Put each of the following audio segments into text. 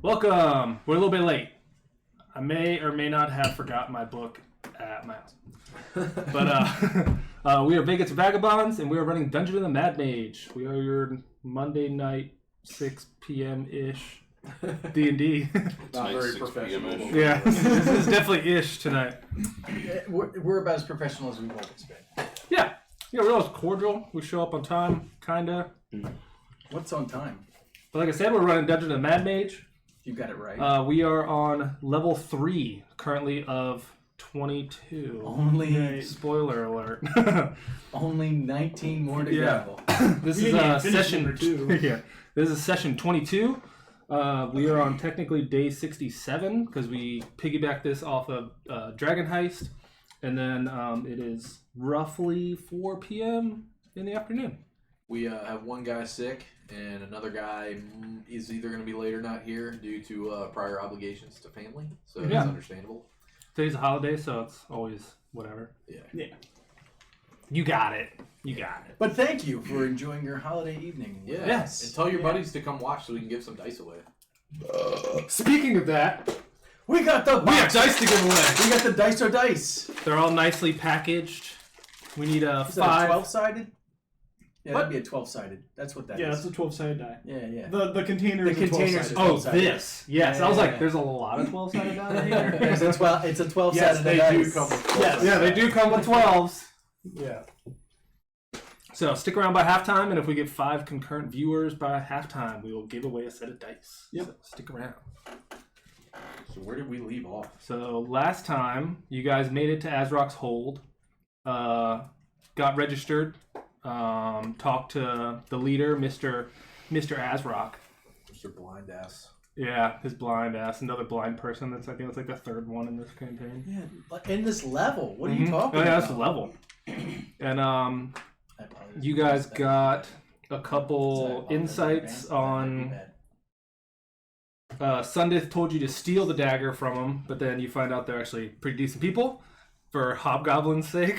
Welcome. We're a little bit late. I may or may not have forgotten my book at my house. But we are Vegas Vagabonds, and we are running Dungeon of the Mad Mage. We are your Monday night, 6 p.m.-ish D&D. Not very professional. Yeah, this is definitely ish tonight. We're about as professional as we've always been. Yeah, we're always cordial. We show up on time, kinda. What's on time? But like I said, we're running Dungeon of the Mad Mage. You got it right. We are on level 3, currently of 22. Only spoiler alert. Only 19 more to go. This is session 2. Yeah, this is session 22. We are on technically day 67 because we piggyback this off of Dragon Heist, and then it is roughly 4 p.m. in the afternoon. We have one guy sick, and another guy is either going to be late or not here due to prior obligations to family, so it's understandable. Today's a holiday, so it's always whatever. Yeah. You got it. But thank you for enjoying your holiday evening. Yeah. Yes. And tell your buddies to come watch so we can give some dice away. Speaking of that, we got the we have dice to give away. We got the dice or dice. They're all nicely packaged. We need a Is 5. that a 12-sided? Yeah, What? that'd be a 12-sided. That's what that is. Yeah, that's a 12-sided die. Yeah. The container is a 12-sided. Oh, 12-sided. this. Yes, I was like, there's a lot of 12-sided die here. It's a 12-sided Yes, they dice. do come with 12 Yes. Yeah, they do come with 12s. Yeah. So stick around by halftime, and if we get 5 concurrent viewers by halftime, we will give away a set of dice. Yep. So stick around. So where did we leave off? So last time, you guys made it to Azrok's hold, got registered, talked to the leader, Mr. Azrok. Mr. Blind Ass. Yeah, his blind ass, another blind person. I think that's like the 3rd one in this campaign. Yeah, but in this level, what are you talking Oh yeah, about? that's the level. And you guys got a couple insights on. Sundith told you to steal the dagger from them, but then you find out they're actually pretty decent people, for Hobgoblin's sake.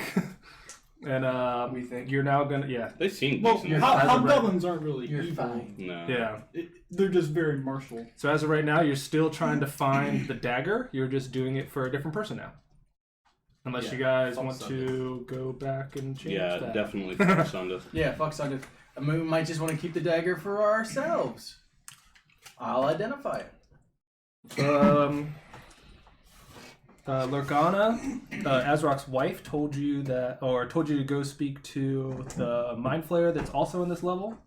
And We think. you're now gonna They seem Well, decent. hobgoblins aren't really You're evil. fine. No. Yeah. They're just very martial. So as of right now, you're still trying to find the dagger. You're just doing it for a different person now. Unless you guys fuck want to go back and change Yeah, that. definitely fuck Sundeth. Yeah, fuck Sundeth. I mean, we might just want to keep the dagger for ourselves. I'll identify it. Lurgana, Azrok's wife, told you to go speak to the Mind Flayer that's also in this level.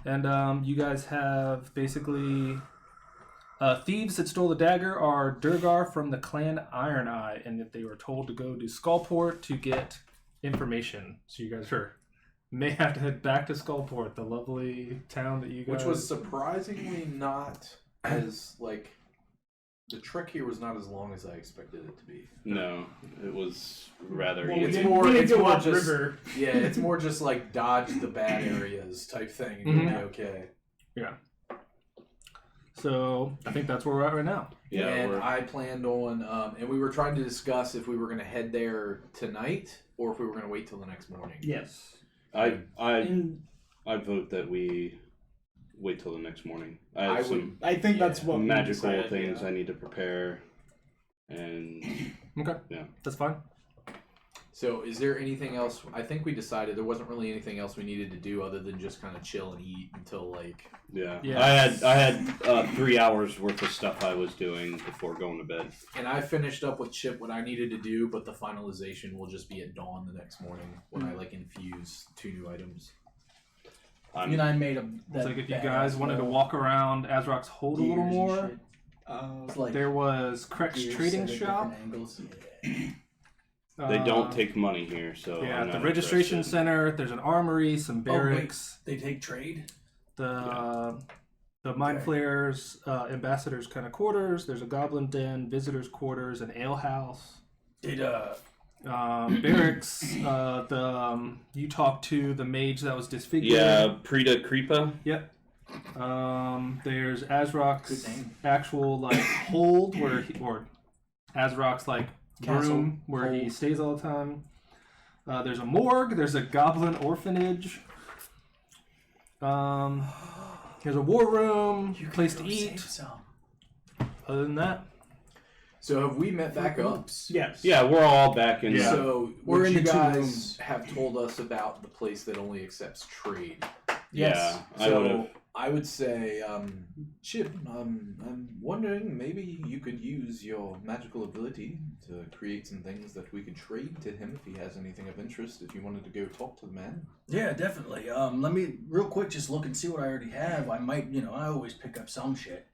And you guys have basically thieves that stole the dagger are Durgar from the clan Iron Eye, and that they were told to go to Skullport to get information. So you guys may have to head back to Skullport, the lovely town that you guys. Which was surprisingly not as, like... The trek here was not as long as I expected it to be. No, it was rather Well, easy. river. Yeah, it's more just like dodge the bad areas type thing and you'll be okay. Yeah. So I think that's where we're at right now. Yeah, and I planned on, and we were trying to discuss if we were going to head there tonight or if we were going to wait till the next morning. Yes. I vote that we wait till the next morning. I have some I think that's what we magical decided, things yeah. I need to prepare, and Okay. Yeah. That's fine. So is there anything else? I think we decided there wasn't really anything else we needed to do other than just kind of chill and eat until like... yeah. Yes. I had 3 hours worth of stuff I was doing before going to bed. And I finished up with Chip what I needed to do, but the finalization will just be at dawn the next morning when I like infuse 2 new items. You and I made a. It's like if you guys wanted to walk around Azrok's hold a little more, It's like there was Krex gears Trading set at Shop. different angles. They don't take money here, so Yeah, I'm at the not registration interested. center, there's an armory, some barracks. They take trade? The Mind Flayer's ambassador's kind of quarters. There's a goblin den, visitors' quarters, an ale house. Did Barracks. You talked to the mage that was disfigured. Yeah, Prita Creepa. Yep. There's Azrok's Good name. actual like hold or Azrok's like Castle room where he hold. stays all the time. There's a morgue. There's a goblin orphanage. Here's a war room, You place can to go eat. save some. Other than that, So have we met back up? Yes. Yeah, we're all back in. So We're would in you the two guys rooms. have told us about the place that only accepts trade? Yeah, I So would've. I would say, Chip, I'm wondering maybe you could use your magical ability to create some things that we could trade to him if he has anything of interest. If you wanted to go talk to the man. Yeah, definitely. Let me real quick just look and see what I already have. I might, I always pick up some shit.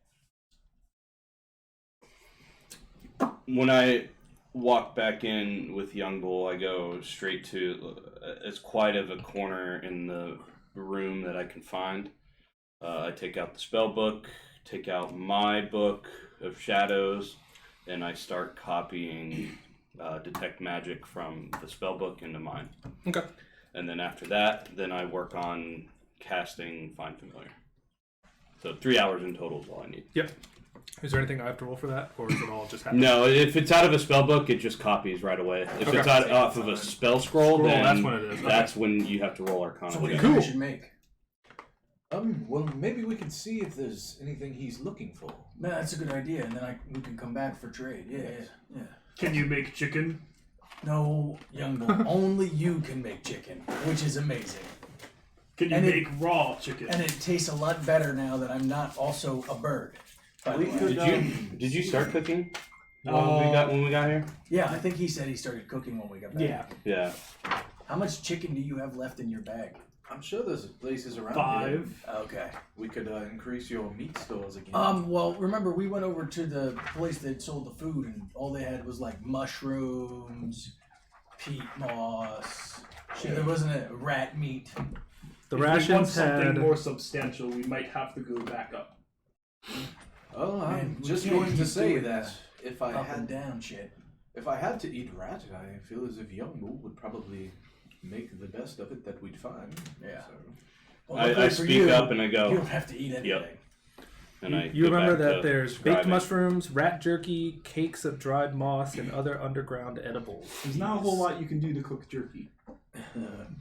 When I walk back in with Young Bull, I go straight to as quiet of a corner in the room that I can find. I take out the spell book, take out my book of shadows, and I start copying detect magic from the spell book into mine. okay. And then after that, then I work on casting Find Familiar. So 3 hours in total is all I need. Yep. Is there anything I have to roll for that, or is it all just happen? No, if it's out of a spell book, it just copies right away. If Okay. it's off of a spell scroll, then that's what it is. Okay. that's when you have to roll Arcana. So what do you check. think I should make? Well, maybe we can see if there's anything he's looking for. Man, that's a good idea, and then we can come back for trade. Yeah. Can you make chicken? No, young bull, only you can make chicken, which is amazing. Can you And make raw chicken? And it tastes a lot better now that I'm not also a bird. By the way. Did you start cooking when we got here? Yeah, I think he said he started cooking when we got back. Yeah. Yeah. How much chicken do you have left in your bag? I'm sure there's places around 5. here. Okay. We could increase your meat stores again. Well, remember we went over to the place that sold the food, and all they had was like mushrooms, peat moss. Shit, there wasn't a rat meat. The If we want rations something had. more substantial, we might have to go back up. Oh, I'm Man, we just can't going to keep say doing that if I Up and had down shit. if I had to eat rat, I feel as if Young Bull would probably make the best of it that we'd find. Yeah. So. Well, I luckily for speak you, up and I You go, don't have to eat anything. and I You go remember back that to there's baked scribing. mushrooms, rat jerky, cakes of dried moss, and other underground edibles. There's not a whole lot you can do to cook jerky.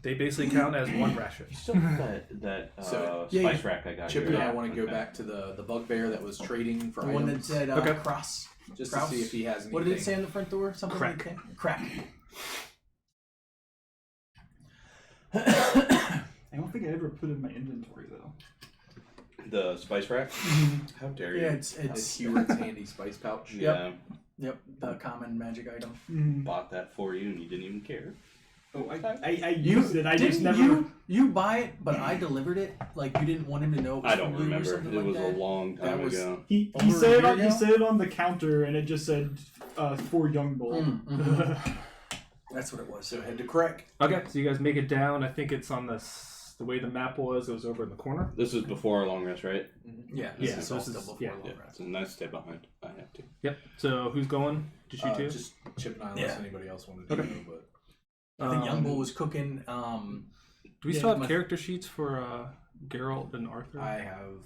They basically count as one ration. You still have that So, spice rack I got Chip here. and I want to go Okay. back to the bugbear that was trading for The one that items, said Okay. cross. just Kraus? to see if he has anything. What did it say on the front door? Something Crack. like that? Crack. I don't think I ever put it in my inventory though. The spice rack? How dare you? Yeah, it's It's Heward's handy spice pouch. Yeah, Yep, the common magic item. bought that for you and you didn't even care. Oh, I used it. I just Didn't never. you buy it, but I delivered it. Like you didn't want him to know. It was I don't from you or remember. something It like was that? a long That time was- ago. He Over said a it on year he ago? said it on the counter, and it just said for Young Bull. That's what it was. So head to Crack. Okay, so you guys make it down. I think it's on the way the map was. It was over in the corner. This was before our long rest, right? Yeah, Yeah, this so is this all is- still before yeah. long Yeah, rest. it's a nice stay behind. I have to. Yep. So who's going? Just you two? Just Chip and I, unless Yeah. anybody else wanted to Okay. go. But I think Young Bull was cooking. Do we yeah, still have my- character sheets for Geralt and Arthur? I have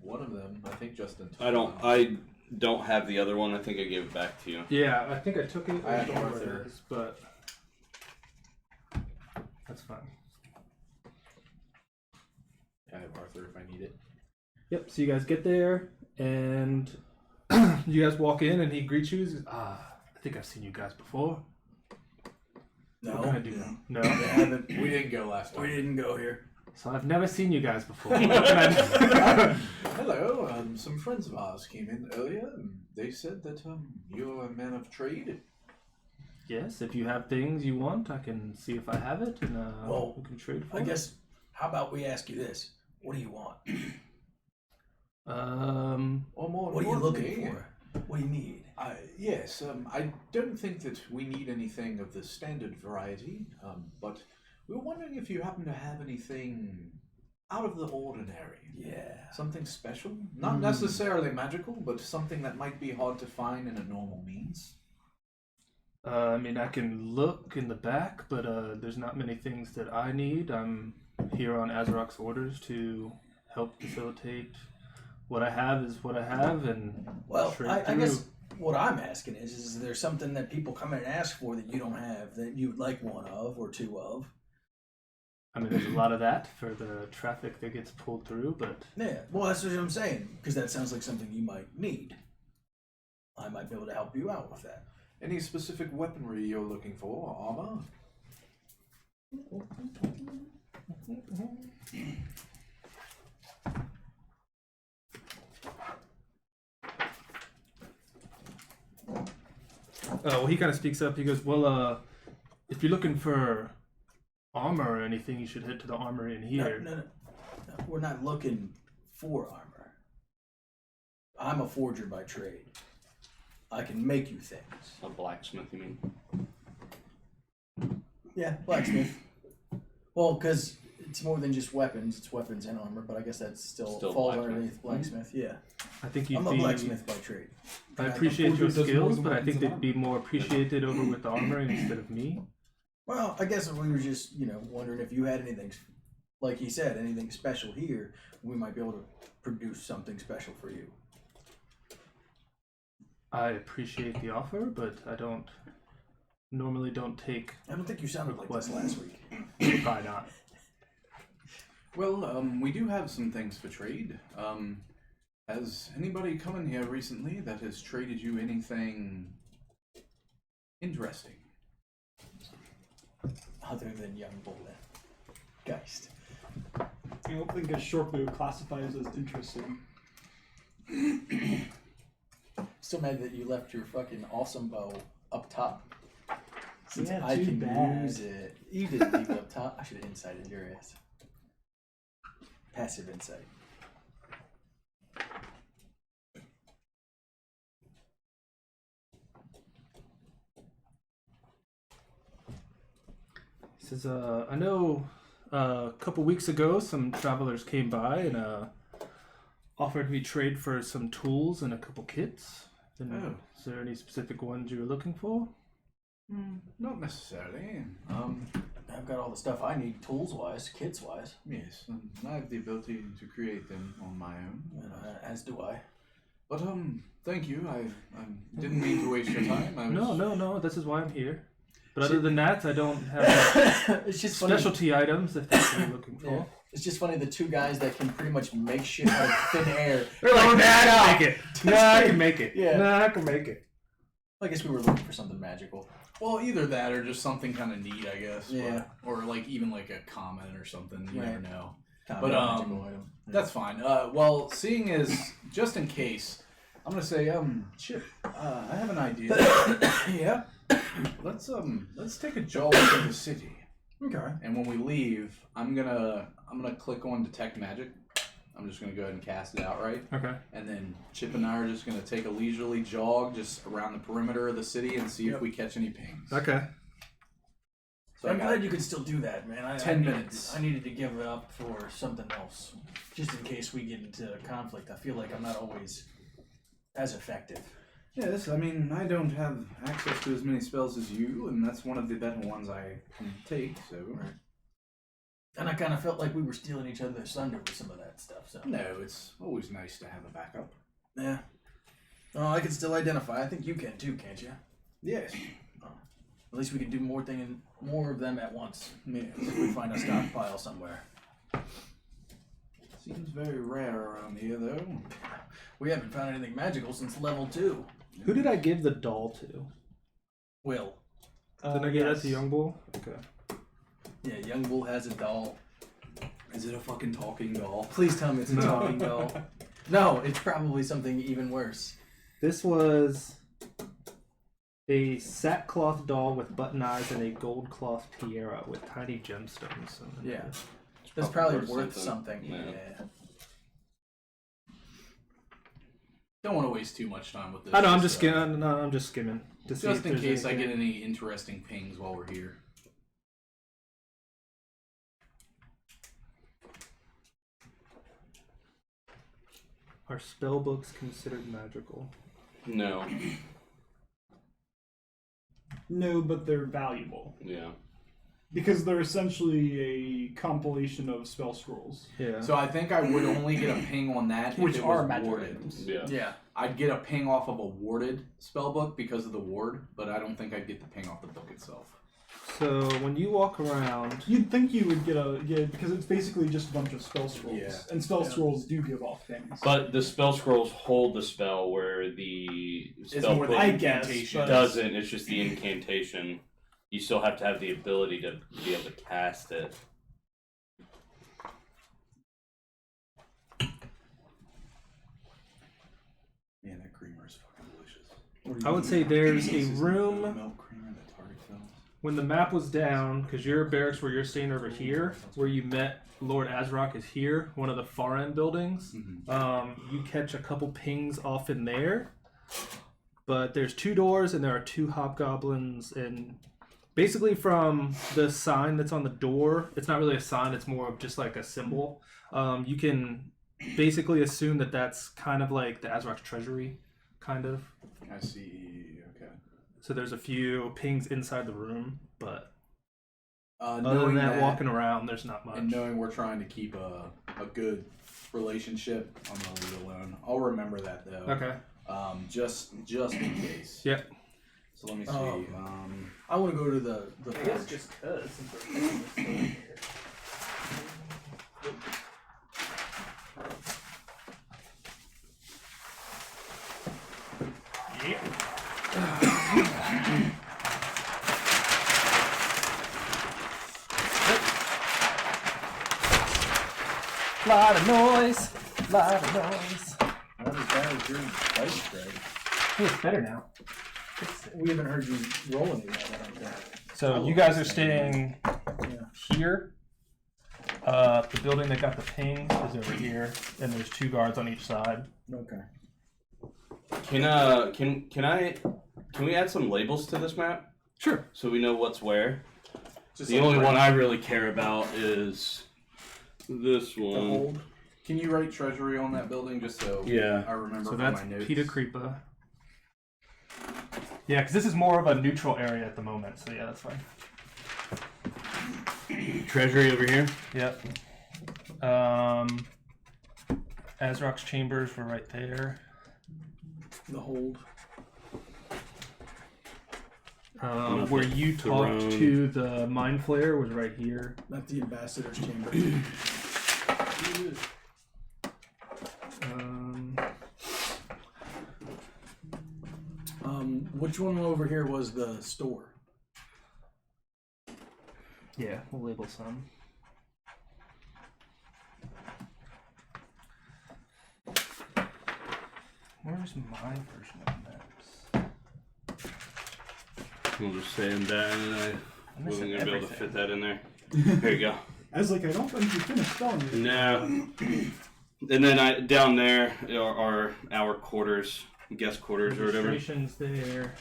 one of them. I think Justin. took I don't have the other one. I think I gave it back to you. Yeah, I think I took it. I have don't know where Arthur. it is, but that's fine. I have Arthur if I need it. Yep. So you guys get there, and you guys walk in, and he greets you. He says, I think I've seen you guys before. No, What can I do? No. they haven't. We didn't go last time. We didn't go here. So I've never seen you guys before. What can I do? Hello. Some friends of ours came in earlier, and they said that you're a man of trade. Yes, if you have things you want, I can see if I have it, and Well, we can trade for I it. guess. How about we ask you this? What do you want? Or more What are you looking importantly, for? What do you need? Yes, I don't think that we need anything of the standard variety, but we were wondering if you happen to have anything out of the ordinary. Yeah. Something special? Not necessarily magical, but something that might be hard to find in a normal means. I mean, I can look in the back, but there's not many things that I need. I'm here on Azarok's orders to help facilitate. What I have is what I have, and Well, trade I through. guess what I'm asking is there something that people come in and ask for that you don't have that you would like one of or two of? I mean, there's a lot of that for the traffic that gets pulled through, but Yeah, well, that's what I'm saying, because that sounds like something you might need. I might be able to help you out with that. Any specific weaponry you're looking for? Armor? well, he kind of speaks up. He goes, well, if you're looking for armor or anything, you should head to the armory in here. No, we're not looking for armor. I'm a forger by trade. I can make you things. A blacksmith, you mean? Yeah, blacksmith. Well, because it's more than just weapons. It's weapons and armor, but I guess that still falls blacksmith. underneath blacksmith. Yeah. I think you'd I'm a blacksmith by trade. I appreciate your forger does more skills, than but I weapons think and they'd be more appreciated over with the armor instead of me. Well, I guess we were just, wondering if you had anything, like he said, anything special here, we might be able to produce something special for you. I appreciate the offer, but I normally don't take. I don't think you sounded like this last week. Probably not. Well, we do have some things for trade. Has anybody come in here recently that has traded you anything interesting? Other than young bull Geist. I don't think a short bow classifies as interesting. Still mad that you left your fucking awesome bow up top. Since Yeah, I too can bad. use it. You didn't leave it up top. I should have incited your ass. Passive insight. He says, I know a couple weeks ago some travelers came by and offered me trade for some tools and a couple kits. And is there any specific ones you were looking for? Not necessarily. I've got all the stuff I need, tools-wise, kits-wise. Yes, I have the ability to create them on my own. As do I. But thank you. I didn't mean to waste your time. I was... No. This is why I'm here. But other than that, I don't have It's just funny. specialty items if that's what you're looking for. Yeah. It's just funny the two guys that can pretty much make shit out of thin air. They're like, nah, I can make it. Nah, I can make it. Yeah. Nah, I can make it. I guess we were looking for something magical. Well, either that or just something kind of neat, I guess. Yeah. Or like even like a comment or something. You Right. never know. Kind But, of a magical item. That's fine. Well, seeing as just in case, I'm gonna say, Chip, I have an idea. Yeah. Let's take a jog to the city, Okay. and when we leave, I'm gonna click on detect magic. I'm just gonna go ahead and cast it outright, Okay. and then Chip and I are just gonna take a leisurely jog just around the perimeter of the city and see if we catch any pings. Okay. So I'm glad you could still do that, man. 10 minutes. I needed to give it up for something else, just in case we get into conflict. I feel like I'm not always as effective. Yes, I mean, I don't have access to as many spells as you, and that's one of the better ones I can take, so... Right. And I kind of felt like we were stealing each other's thunder with some of that stuff, so... No, it's always nice to have a backup. Yeah. Oh, I can still identify. I think you can too, can't you? Yes. At least we can do more of them at once. Yes. If we find a stockpile somewhere. Seems very rare around here, though. We haven't found anything magical since level 2. Who did I give the doll to? Will. Did I give that to Young Bull? Okay. Yeah, Young Bull has a doll. Is it a fucking talking doll? Please tell me it's a No. talking doll. No, it's probably something even worse. This was a sackcloth doll with button eyes and a gold cloth tiara with tiny gemstones. Yeah. That's probably worth worth something. something. Yeah. Yeah. Don't want to waste too much time with this. I know. I'm just skimming. No, I'm just skimming. To see Just if in there's case I anything. get any interesting pings while we're here. Are spell books considered magical? No. No, but they're valuable. Yeah. Because they're essentially a compilation of spell scrolls. Yeah. So I think I would only get a ping on that Which if it are was magic warded. items. Yeah. Yeah. I'd get a ping off of a warded spell book because of the ward, but I don't think I'd get the ping off the book itself. So when you walk around, You'd think you would get because it's basically just a bunch of spell scrolls, Yeah. and spell scrolls do give off things. But the spell scrolls hold the spell, where the spell more the book I guess, incantation. but- doesn't. It's just the incantation. You still have to have the ability to be able to cast it. Man, that creamer is fucking delicious. I would say there's a This is room the milk creamer that Target sells. when the map was down, because your barracks where you're staying over here, where you met Lord Azrock is here, one of the far end buildings. You catch a couple pings off in there, but there's 2 doors and there are 2 hobgoblins, and basically from the sign that's on the door, it's not really a sign, it's more of just like a symbol. You can basically assume that that's kind of like the Azrock's treasury, kind of. I see. Okay. So there's a few pings inside the room, but other Knowing than that, walking around, there's not much. and knowing we're trying to keep a good relationship, I'm gonna leave it alone. I'll remember that though. Okay. Just in case. Yep. So let me see. I want to go to the forge. just cause since we're taking this thing here. Lot of noise. Lot of noise. Not as bad as your dice, Greg. It's better now. We haven't heard you roll any yet, I don't think. So you guys are staying here. The building that got the pings is over here, and there's 2 guards on each side. Okay. Can we add some labels to this map Sure. so we know what's where? Just The like only right- one I really care about is this the one. hold. Can you write treasury on that building just so Yeah. I remember So from that's my notes? Peter Creepa. Yeah, because this is more of a neutral area at the moment, so yeah, that's fine. Treasury over here. Yep. Azrock's chambers were right there. The hold. Where you talked Throne. to the Mind Flayer was right here. Not the ambassador's chamber. Which one over here was the store? Yeah, we'll label some. Where's my version of maps? We'll just say I'm that, and I I'm wasn't missing gonna be able to everything. fit that in there. There you go. I was like, I don't think you finished spelling it. No. And then down there are our quarters, guest quarters or whatever. Registration's there.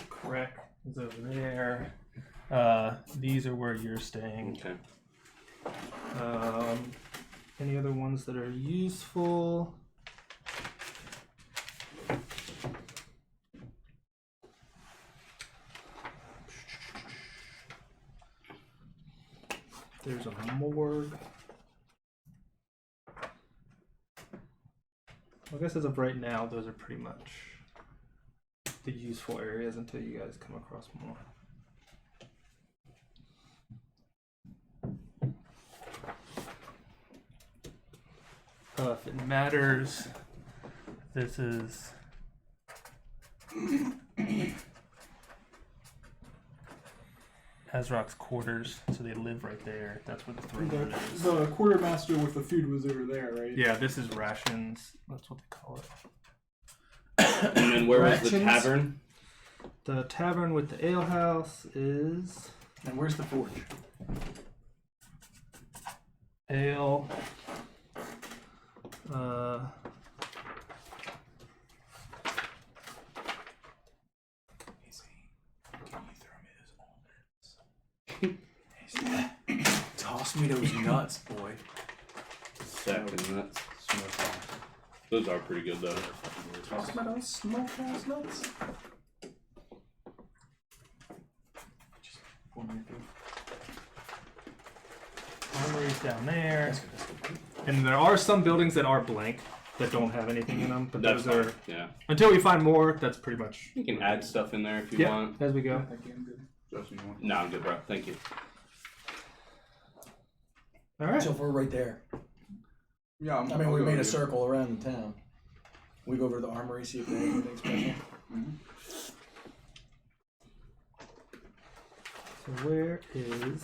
Correct is over there. These are where you're staying. Okay. Any other ones that are useful? There's a morgue. I guess as of right now, those are pretty much the useful areas until you guys come across more. If it matters, this is Azrock's quarters, so they live right there. That's where the throne room is. The quartermaster with the food was over there, right? Yeah, this is rations. That's what they call it. And then where was the Rations? tavern? The tavern with the ale house is And where's the forge? ale. Toss me those nuts, boy. Second nuts. Those are pretty good though. Toss me those smokehouse nuts. Armory's down there. And there are some buildings that are blank that don't have anything in them, but That's those are fine. Yeah. until we find more. That's pretty much You can add stuff in there if you yeah. want. As we go. Justin, you want? No, I'm good, bro. Thank you. All right. So if we're right there. Yeah, I mean, we made a circle around the town. We go over to the armory, see if they have anything special. So where is?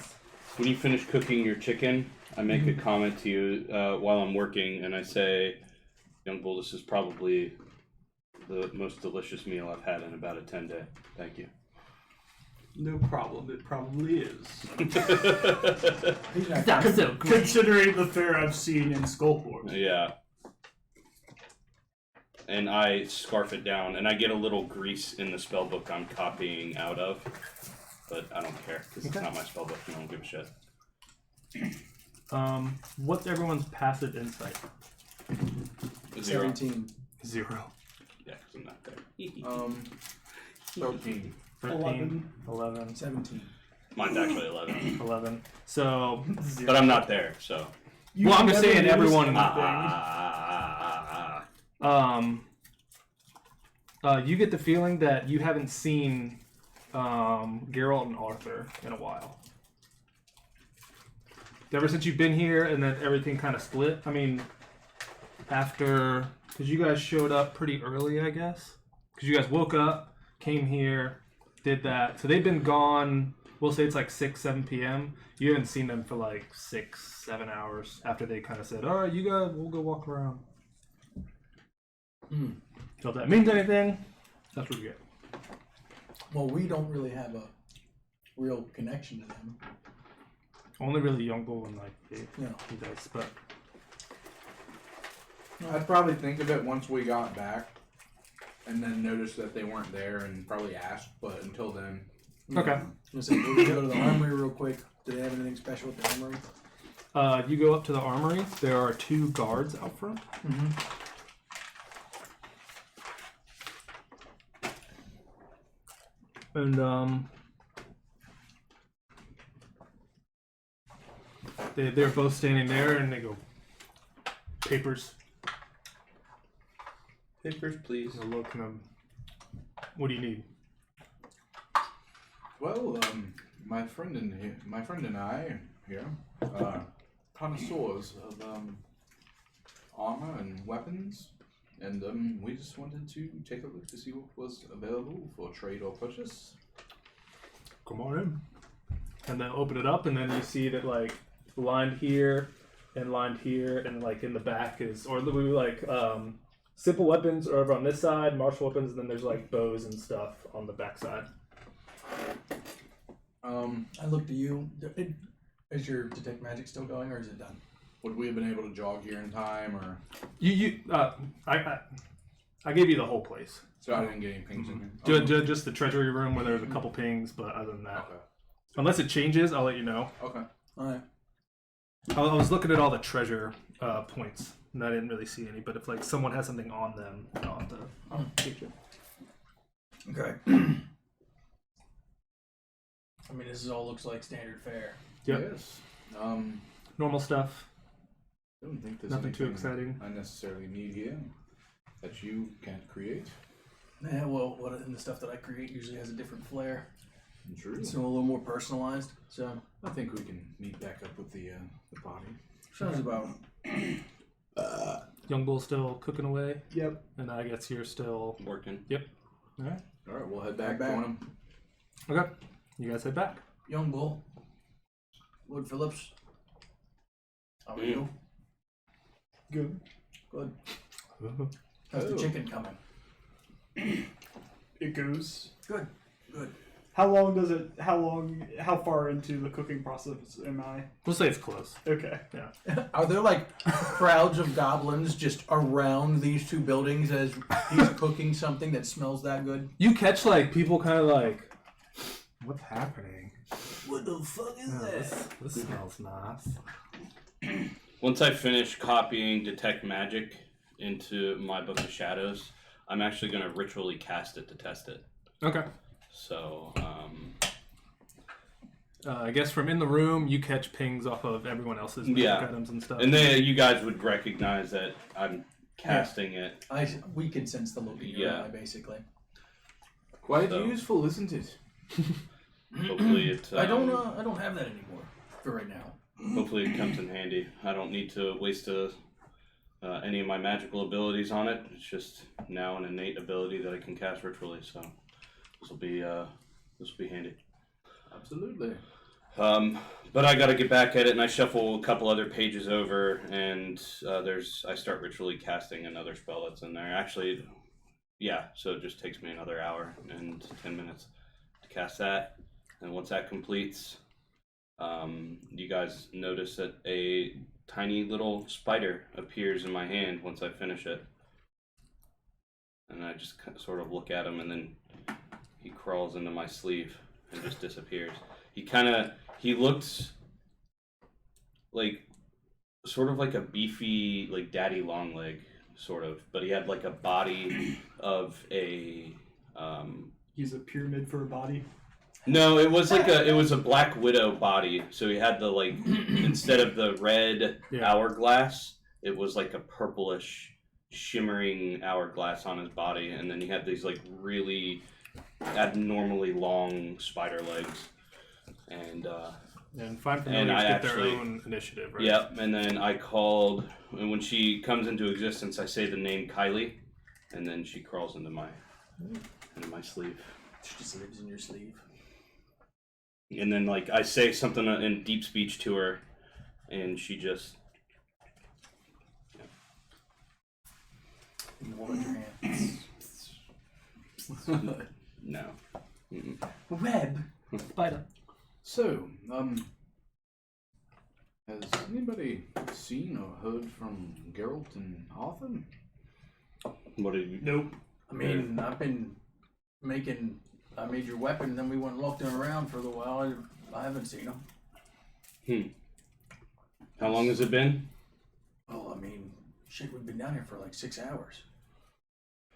When you finish cooking your chicken, I make a comment to you while I'm working, and I say, "Young bull, this is probably the most delicious meal I've had in about a 10-day. Thank you." No problem. It probably is. He's not Sounds so great. Considering the fare I've seen in Skullport. Yeah. And I scarf it down, and I get a little grease in the spell book I'm copying out of, but I don't care because it's not my spell book, and I don't give a shit. What's everyone's passive insight? 0. 17. 0. Yeah, because I'm not there. 13. 13, 11, 17. Mine's actually 11, 11. So, but I'm not there. So. well, I'm just saying everyone. You get the feeling that you haven't seen Geralt and Arthur in a while. Ever since you've been here, and then everything kind of split. I mean, after because you guys showed up pretty early, I guess. Because you guys woke up, came here, did that. So they've been gone. We'll say it's like 6, 7 p.m. You haven't seen them for like 6, 7 hours after they kind of said, "All right, you guys, we'll go walk around." So if that means anything, that's what you get. Well, we don't really have a real connection to them. Only really young bull and like he does, but I'd probably think of it once we got back, and then notice that they weren't there, and probably ask. But until then, okay. Listen, we're gonna go to the armory real quick. Do they have anything special at the armory? You go up to the armory. There are 2 guards out front. And they're both standing there, and they go, "Papers." Papers, please. And they'll look at them. What do you need? well, my friend and I here, connoisseurs of armor and weapons, and we just wanted to take a look to see what was available for trade or purchase. Come on in. And then open it up, and then you see that like lined here, and like in the back is, or like simple weapons are over on this side, martial weapons, and then there's like bows and stuff on the back side. I look to you. Is your detect magic still going, or is it done? Would we have been able to jog here in time, or I gave you the whole place. so I didn't get any pings in here? Just the treasury room where there's a couple pings, but other than that, Okay. unless it changes, I'll let you know. Okay. All right. I was looking at all the treasure points, and I didn't really see any. But if like someone has something on them, I'll have to teach it. Okay. I mean, this all looks like standard fare. Yep. Yes. Normal stuff. I don't think there's Nothing too anything exciting. I necessarily need here that you can't create. Yeah, well, in the stuff that I create usually has a different flair. True. It's a little more personalized. So I think we can meet back up with the body. sounds about. Young Bull still cooking away. Yep. And I guess you're still Working. all right. All right, we'll head back. Back. Join 'em. Okay, you guys head back. Young Bull. Wood Phillips. How are you? Good. Good. How's the chicken coming? It goes. Good. Good. How how far into the cooking process am I? We'll say it's close. Okay. Are there like crowds of goblins just around these 2 buildings as he's cooking something that smells that good? You catch like people kind of like, what's happening? What the fuck is that? This smells nice. Once I finish copying Detect Magic into my Book of Shadows, I'm actually going to ritually cast it to test it. Okay. So, I guess from in the room, you catch pings off of everyone else's magic items and stuff. and then you guys would recognize that I'm casting it. We can sense the look in your eye, basically. Quite So- useful, isn't it? Hopefully it. I don't have that anymore for right now. Hopefully it comes in handy. I don't need to waste any of my magical abilities on it. It's just now an innate ability that I can cast ritually. So this will be handy. Absolutely. But I got to get back at it, and I shuffle a couple other pages over, and I start ritually casting another spell that's in there. Actually, yeah. So it just takes me another hour and 10 minutes to cast that, and once that completes, you guys notice that a tiny little spider appears in my hand once I finish it, and I just sort of look at him, and then he crawls into my sleeve and just disappears. He looked like sort of like a beefy, like daddy long leg, sort of, but he had like a body of a. He's a pyramid for a body. No, it was a Black Widow body. So he had the like instead of the red hourglass, it was like a purplish, shimmering hourglass on his body, and then he had these like really abnormally long spider legs. And Fine Familiars get their own initiative, right? Yep, and then I called, and when she comes into existence, I say the name Kylie, and then she crawls into my sleeve. She just lives in your sleeve. And then, like, I say something in deep speech to her, and she just... You hold your hand. No. Mm-mm. Web. Spider. So, has anybody seen or heard from Geralt and Arthur? What did you... Nope. I mean, I made your weapon, then we went and looked around for a little while. I haven't seen them. How long has it been? Oh, I mean, shit, we've been down here for like 6 hours.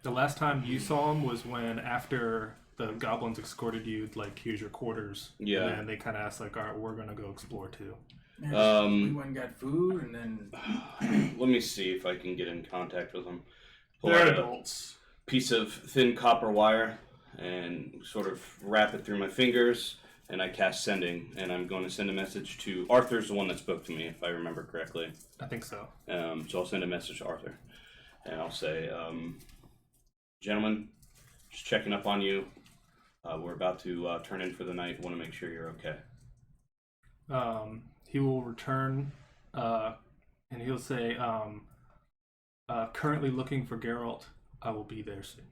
The last time you saw him was when after the goblins escorted you, like, here's your quarters. Yeah. And then they kind of asked, like, all right, we're going to go explore too. Yeah, we went and got food, and then... Let me see if I can get in contact with them. Pull They're out adults. a piece of thin copper wire and sort of wrap it through my fingers, and I cast sending, and I'm going to send a message to... Arthur's the one that spoke to me, if I remember correctly. I think so. So I'll send a message to Arthur, and I'll say, gentlemen, just checking up on you. We're about to turn in for the night. Want to make sure you're okay. He will return, and he'll say, currently looking for Geralt. I will be there soon.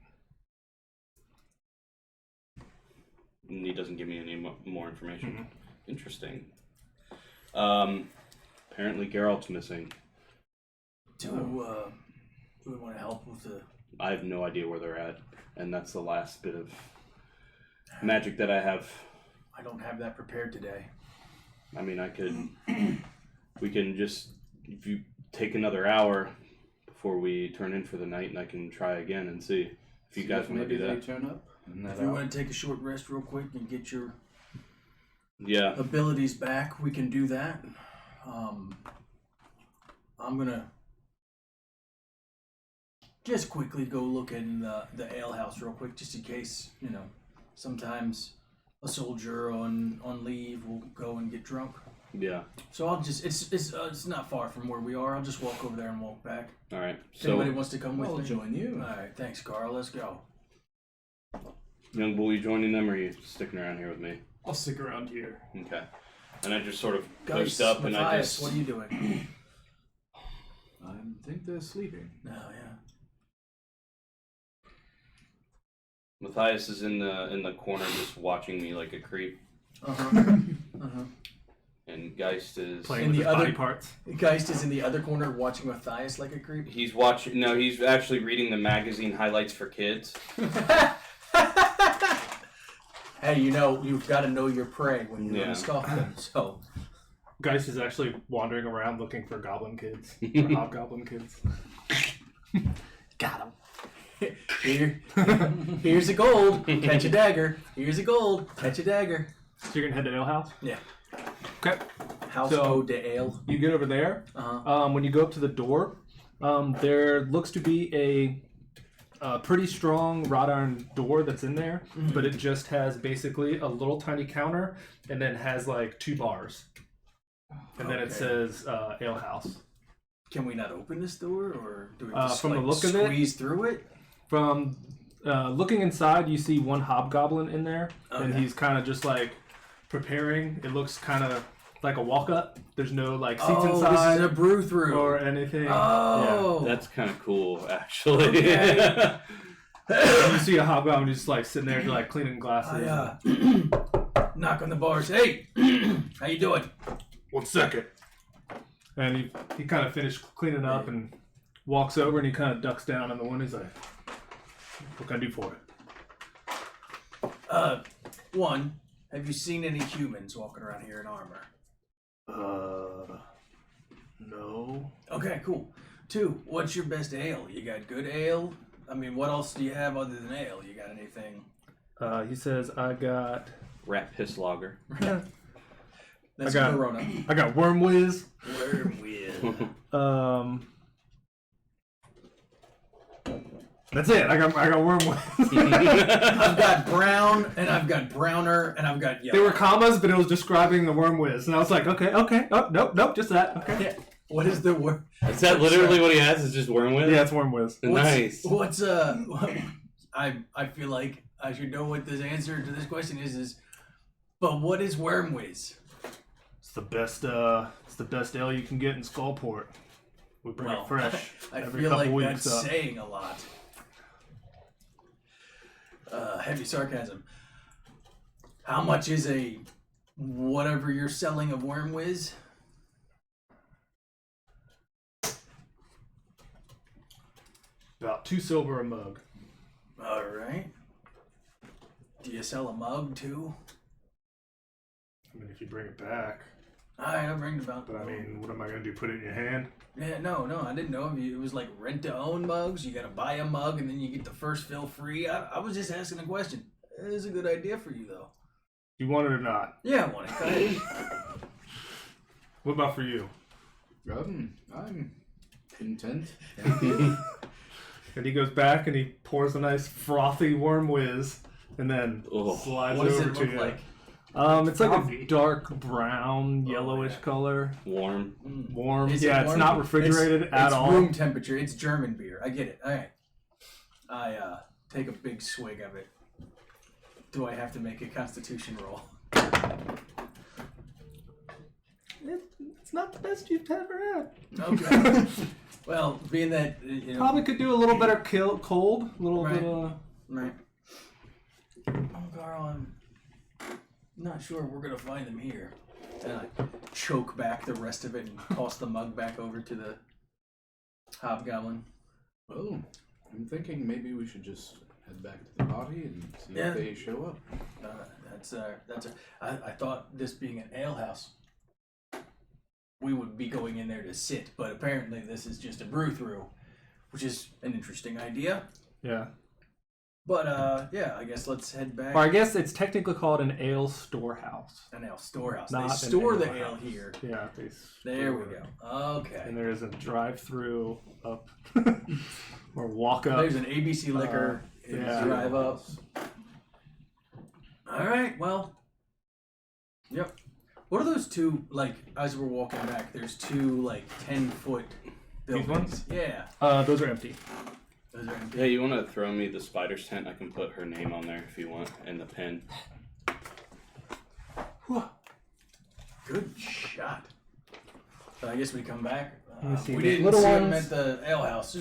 And he doesn't give me any more information. Mm-hmm. Interesting. Apparently Geralt's missing. Do we want to help with the... I have no idea where they're at, and that's the last bit of magic that I have. I don't have that prepared today. I mean, we can just, if you take another hour before we turn in for the night, and I can try again and see if you guys want to do that. Maybe they turn up. If you want to take a short rest real quick and get your Yeah. abilities back, we can do that. I'm gonna just quickly go look in the ale house real quick, just in case, you know, sometimes a soldier on leave will go and get drunk. Yeah. So I'll just it's not far from where we are. I'll just walk over there and walk back. All right. If anybody wants to come with I'll me, join you. All right, thanks, Carl. Let's go. Young bull, you joining them, or are you sticking around here with me? I'll stick around here. Okay. And I just sort of Guys, post up, and I Matthias, just... what are you doing? I think they're sleeping. Oh yeah. Matthias is in the corner just watching me like a creep, and Geist is Playing In with the his body other- parts. Geist is in the other corner watching Matthias like a creep. he's watching. No, he's actually reading the magazine highlights for kids. Hey, you know, you've got to know your prey when you're Yeah. going to stalk them. So, Geist is actually wandering around looking for goblin kids. Or hobgoblin kids. got him. Here's a gold. Catch a dagger. Here's a gold. Catch a dagger. So you're going to head to Ale House? Yeah. Okay. House So- code to ale. You get over there. Uh-huh. When you go up to the door, there looks to be a pretty strong wrought iron door that's in there, but it just has basically a little tiny counter and then has like 2 bars. And then it says Ale House. Can we not open this door, or do we just from the look of it, squeeze through it? From looking inside, you see one hobgoblin in there, and he's kind of just like preparing. It looks kind of like a walk-up. There's no like seats inside. This is a brew through or anything. Oh, That's kind of cool, actually. Okay. You see a hobgoblin just like sitting there, like cleaning glasses. Knock on the bars. Hey, how you doing? 1 second. And he kind of finished cleaning up and walks over and he kind of ducks down in the window. He's like, "What can I do for it?" One, have you seen any humans walking around here in armor? No. Okay, cool. 2, what's your best ale? You got good ale? I mean, what else do you have other than ale? You got anything? He says, "I got Rat piss lager. That's I got- Corona. I got Worm Whiz. Worm whiz. That's it. I got Worm Whiz." I've got brown, and I've got browner, and I've got yellow. They were commas, but it was describing the Worm Whiz, and I was like, okay. Oh, nope, just that. Okay. Yeah. What is the word? Is that literally what he has? Is just wormwood? Yeah, it's Worm Whiz. Nice. What's I feel like I should know what the answer to this question is. But what is worm whiz? It's the best. It's the best ale you can get in Skullport. We bring it fresh I every feel couple like weeks. that's saying a lot. Heavy sarcasm. How much is a whatever you're selling of worm whiz? About 2 silver a mug. All right. Do you sell a mug too? I mean, if you bring it back. All right, I'll bring it about. But I mean, what am I gonna do? Put it in your hand? Yeah, no, I didn't know if it was like rent to own mugs. You got to buy a mug and then you get the first fill free. I was just asking a question. It is a good idea for you though. You want it or not? Yeah, I want it. What about for you? I'm content. And he goes back and he pours a nice frothy Worm Whiz, and then slides What does over it to look you. like? It's like Coffee. a dark brown, yellowish color. Warm. Warm. Is it Yeah, it's warm? not refrigerated at it's all. room temperature. It's German beer. I get it. All right. I take a big swig of it. Do I have to make a Constitution roll? It's not the best you've ever had. Okay. Well, being that you know, Probably could do a little better cold. A little Right. bit. right. Oh, Carl, I'm not sure we're gonna find them here. And I choke back the rest of it and toss the mug back over to the hobgoblin. Well, I'm thinking maybe we should just head back to the party and see Yeah. if they show up. I thought this being an ale house, we would be going in there to sit, but apparently this is just a brew through, which is an interesting idea. Yeah. But yeah, I guess let's head back. Or I guess it's technically called an ale storehouse. An ale storehouse. Not They an store the ale ale house. here. Yeah. There we go. Okay. And there is a drive-through up, or walk up. There's an ABC liquor. yeah. Drive up. All right. Well. Yep. What are those two, like, as we're walking back, there's two, like, 10-foot buildings. ones? Yeah. Those are empty. Those are empty. Hey, you want to throw me the spider's tent? I can put her name on there if you want, and the pin. Good shot. So I guess we come back. Let me see, We the didn't little see them ones- at the ale house.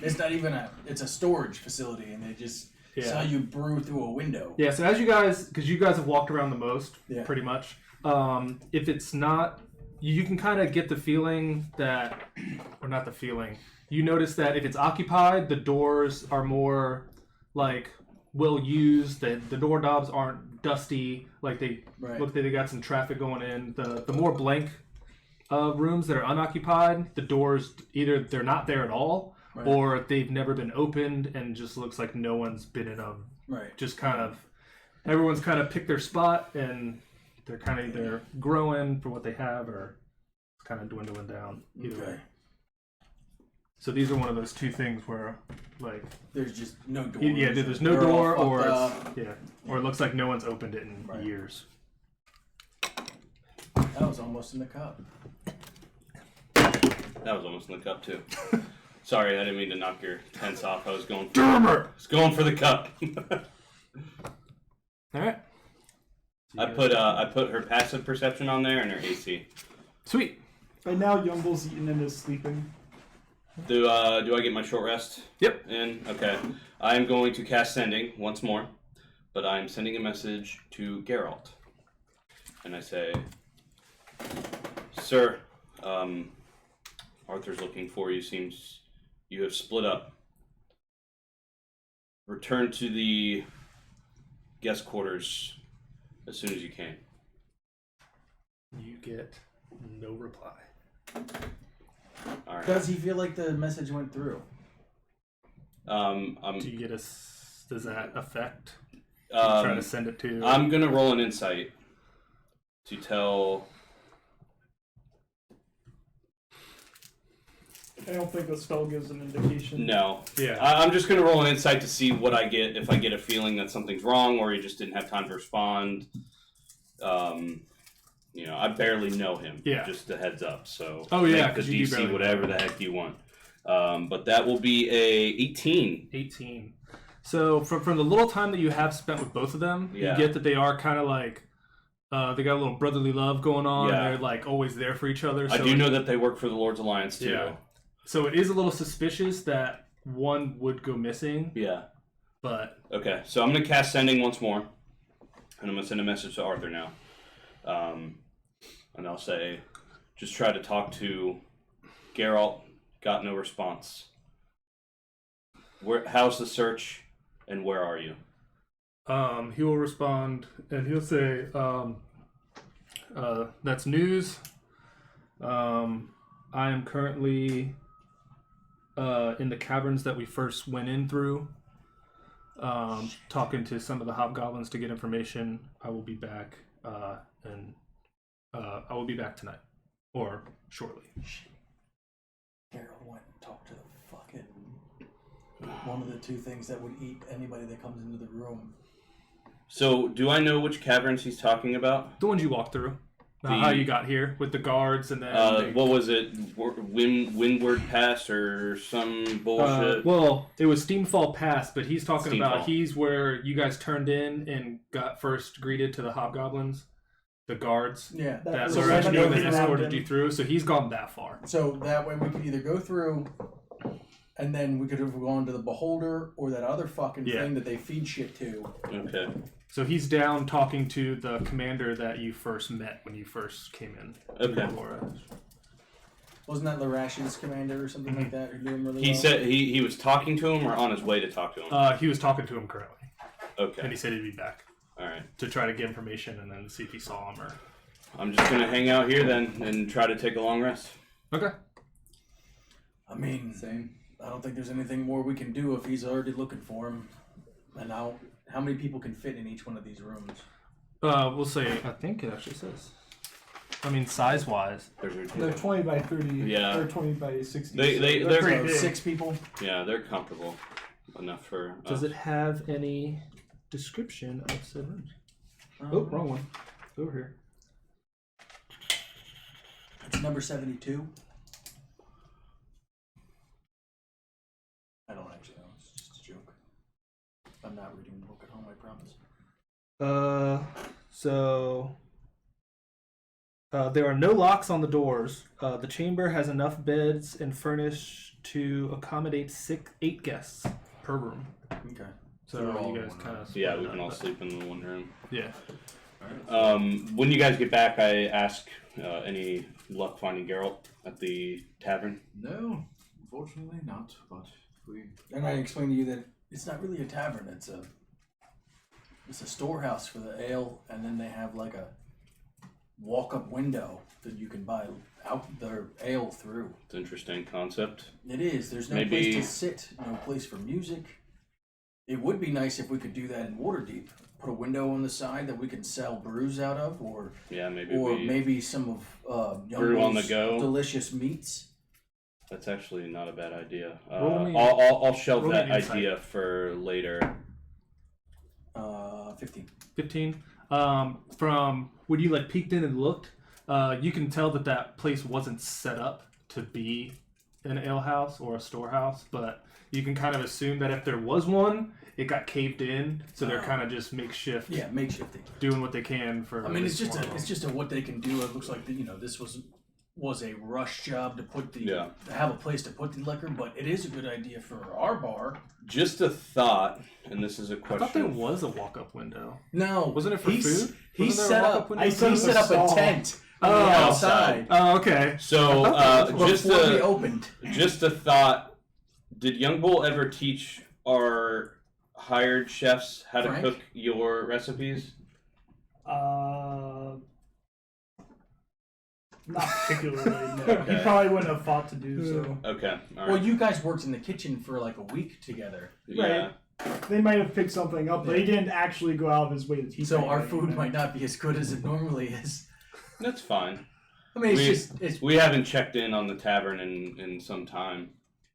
It's not even it's a storage facility, and they just saw you brew through a window. Yeah, so as you guys, because you guys have walked around the most, Yeah. pretty much, if it's not, you can kind of get the feeling that, or not the feeling, you notice that if it's occupied, the doors are more, like, well used, the doorknobs aren't dusty, like they Right. look like they got some traffic going in. The more blank rooms that are unoccupied, the doors, either they're not there at all, Right. or they've never been opened and just looks like no one's been in them. Right. Just kind of, everyone's kind of picked their spot and they're kind of either growing for what they have or kind of dwindling down. Either way. So these are one of those two things where, like, There's just no door. yeah, there's no They're all door, or fucked it's, up. or it looks like no one's opened it in Right. years. That was almost in the cup. That was almost in the cup too. Sorry, I didn't mean to knock your tense off. I was going for the cup. All right. I put her passive perception on there and her AC. Sweet. By now, Youngle's eating and is sleeping. Do I get my short rest? Yep. In? Okay. I am going to cast Sending once more, but I'm sending a message to Geralt. And I say, Sir, Arthur's looking for you. Seems you have split up. Return to the guest quarters as soon as you can. You get no reply. All right. Does he feel like the message went through? Do you get does that affect? Trying to send it to. I'm gonna roll an insight to tell. I don't think the spell gives an indication. No. Yeah. I'm just gonna roll an insight to see what I get. If I get a feeling that something's wrong, or he just didn't have time to respond. I barely know him. Yeah. Just a heads up. So. Oh yeah, make the because you do DC barely whatever the heck you want. But that will be a 18. 18. So from the little time that you have spent with both of them, Yeah. you get that they are kind of like they got a little brotherly love going on. Yeah. And they're like always there for each other. So I do know that they work for the Lord's Alliance too. Yeah. So it is a little suspicious that one would go missing. Yeah. But Okay, so I'm gonna cast Sending once more, and I'm gonna send a message to Arthur now, and I'll say, just try to talk to Geralt. Got no response. How's the search, and where are you? he will respond and he'll say, "That's news. I am currently in the caverns that we first went in through, talking to some of the hobgoblins to get information. I will be back, and I will be back tonight, or shortly." Harold went and talked to the fucking one of the two things that would eat anybody that comes into the room. So, do I know which caverns he's talking about? The ones you walked through, how you got here with the guards, and then What was it? Windward Pass or some bullshit? well, it was Steamfall Pass, but he's talking about Steamfall. he's where you guys turned in and got first greeted to the hobgoblins, the guards. Yeah. That was Loresh somebody knew and who then grabbed escorted him. you through, so he's gone that far. So that way we could either go through, and then we could have gone to the Beholder or that other fucking Yeah. thing that they feed shit to. Okay. So he's down talking to the commander that you first met when you first came in. Okay. Loresh. Wasn't that Larash's commander or something like that? Who knew him really He well? said he was talking to him or on his way to talk to him. He was talking to him currently, and Okay. he said he'd be back All right. to try to get information and then see if he saw him or. I'm just gonna hang out here then and try to take a long rest. Okay. I mean, Same. I don't think there's anything more we can do if he's already looking for him. And now, how many people can fit in each one of these rooms? We'll say. I think it actually says. I mean, size-wise. They're 20 by 30. Yeah. Or 20 by 60. They're pretty So big. 6 people? Yeah, they're comfortable enough for. Does it have any description of said rooms? Oh, wrong one. Over here. It's number 72. I don't actually know. It's just a joke. I'm not reading the book at home, I promise. There are no locks on the doors. The chamber has enough beds and furnished to accommodate 8 guests per room. Okay. So They're all you in guys one kind room. of Yeah, we can all sleep in the one room. Yeah. When you guys get back, I ask any luck finding Geralt at the tavern. No, unfortunately not. But we. And I explained to you that it's not really a tavern. It's a storehouse for the ale, and then they have like a walk-up window that you can buy out their ale through. It's an interesting concept. It is. There's no Maybe- place to sit, no place for music. It would be nice if we could do that in Waterdeep. Put a window on the side that we can sell brews out of, or Yeah, maybe or we. maybe some of Brew on the Youngbo's go. delicious meats. That's actually not a bad idea. Roll me- I'll shelve roll me that an insight. idea for later. 15. 15. From when you like peeked in and looked, you can tell that place wasn't set up to be an alehouse or a storehouse, but you can kind of assume that if there was one, it got caved in, so they're kind of just makeshift, Makeshifting. doing what they can for. I mean, it's just a what they can do. It looks like this was a rush job to put to have a place to put the liquor, but it is a good idea for our bar. Just a thought, and this is a I question. thought there was a walk-up window. No, Wasn't it for food? He Wasn't there a set walk-up up. window? He set up a tent on the outside. Oh, okay. So, Before we opened. just a thought. Did Young Bull ever teach our hired chefs how to Frank? cook your recipes? Not particularly, no. Okay. He probably wouldn't have thought to do so. Okay. All right. Well, you guys worked in the kitchen for like a week together, yeah. They might have picked something up, but he didn't actually go out of his way to teach so our anything, food man. might not be as good as it normally is. That's fine. I mean, it's We haven't checked in on the tavern in some time.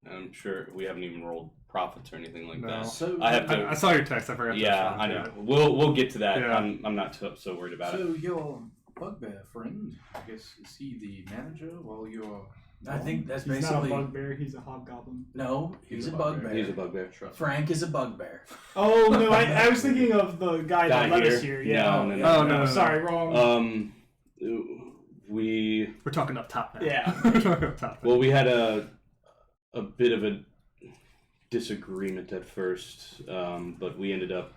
I'm sure we haven't even rolled profits or anything like No. that. So I have to. I saw your text. I forgot. Yeah, to I know. We'll get to that. Yeah. I'm not so worried about it. So your bugbear friend, I guess, is he the manager while you're? I think that's He's basically not a bugbear, he's a hobgoblin. no. He's a bugbear. He's a bugbear. Frank is a bugbear. Oh, no, I was thinking of the guy that Guy let us here. here? Yeah. No, no, no. Oh, no. Sorry, wrong. We We're talking up top now. Yeah. We're talking up top. well, we had a bit of a disagreement at first, but we ended up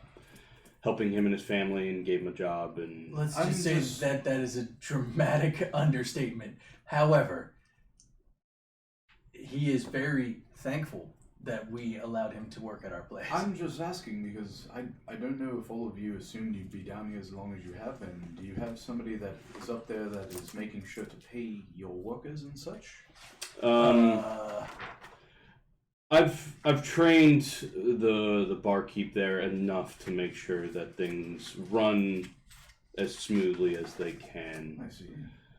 helping him and his family and gave him a job. And Let's I'm just say just- that is a dramatic understatement. However, he is very thankful that we allowed him to work at our place. I'm just asking because I don't know if all of you assumed you'd be down here as long as you have been. Do you have somebody that is up there that is making sure to pay your workers and such? I've trained the barkeep there enough to make sure that things run as smoothly as they can. I see.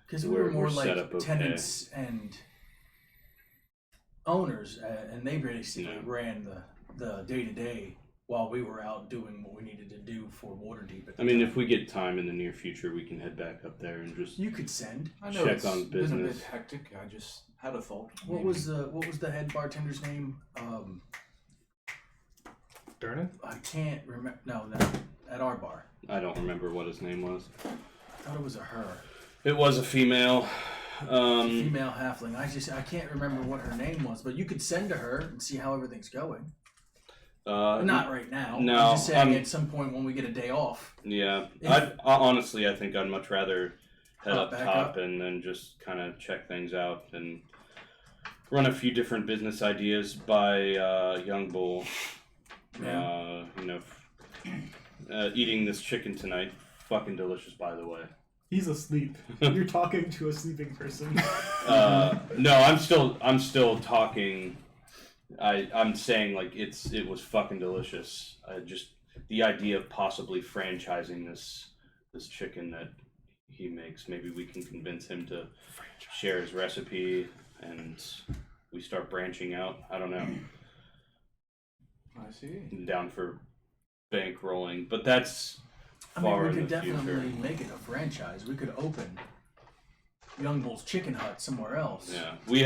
Because we were we're more set like up okay. tenants and owners, and they basically Yeah. ran the day-to-day while we were out doing what we needed to do for Waterdeep. I mean, if we get time in the near future, we can head back up there and just. You could send. I know Check it's on been a business. bit hectic. I just had a thought. What was the head bartender's name? Durnan? I can't remember. No, at our bar. I don't remember what his name was. I thought it was a her. It was a female. Female halfling. I can't remember what her name was, but you could send to her and see how everything's going. Not right now. no, I'm just saying I'm- at some point when we get a day off. Yeah, If- I honestly, I think I'd much rather head Hop up back top up? and then just kind of check things out and run a few different business ideas by Young Bull. Yeah. Eating this chicken tonight, fucking delicious, by the way. He's asleep. You're talking to a sleeping person. No, I'm still talking. I'm saying like it was fucking delicious. Just the idea of possibly franchising this chicken that he makes. Maybe we can convince him to share his recipe and we start branching out. I don't know. I see. I'm down for bankrolling, but that's I mean, far we in could the definitely future. make it a franchise. We could open Young Bull's Chicken Hut somewhere else. Yeah, we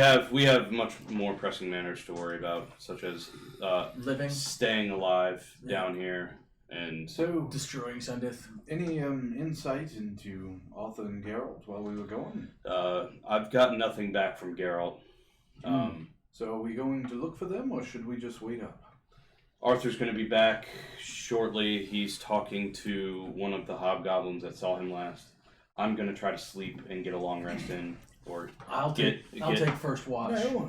have much more pressing matters to worry about, such as Living, staying alive Yeah. down here and So, destroying Sundith. any insight into Arthur and Geralt while we were going? I've got nothing back from Geralt. So, are we going to look for them, or should we just wait up? Arthur's going to be back shortly. He's talking to one of the hobgoblins that saw him last. I'm going to try to sleep and get a long rest in, or I'll take first watch. No,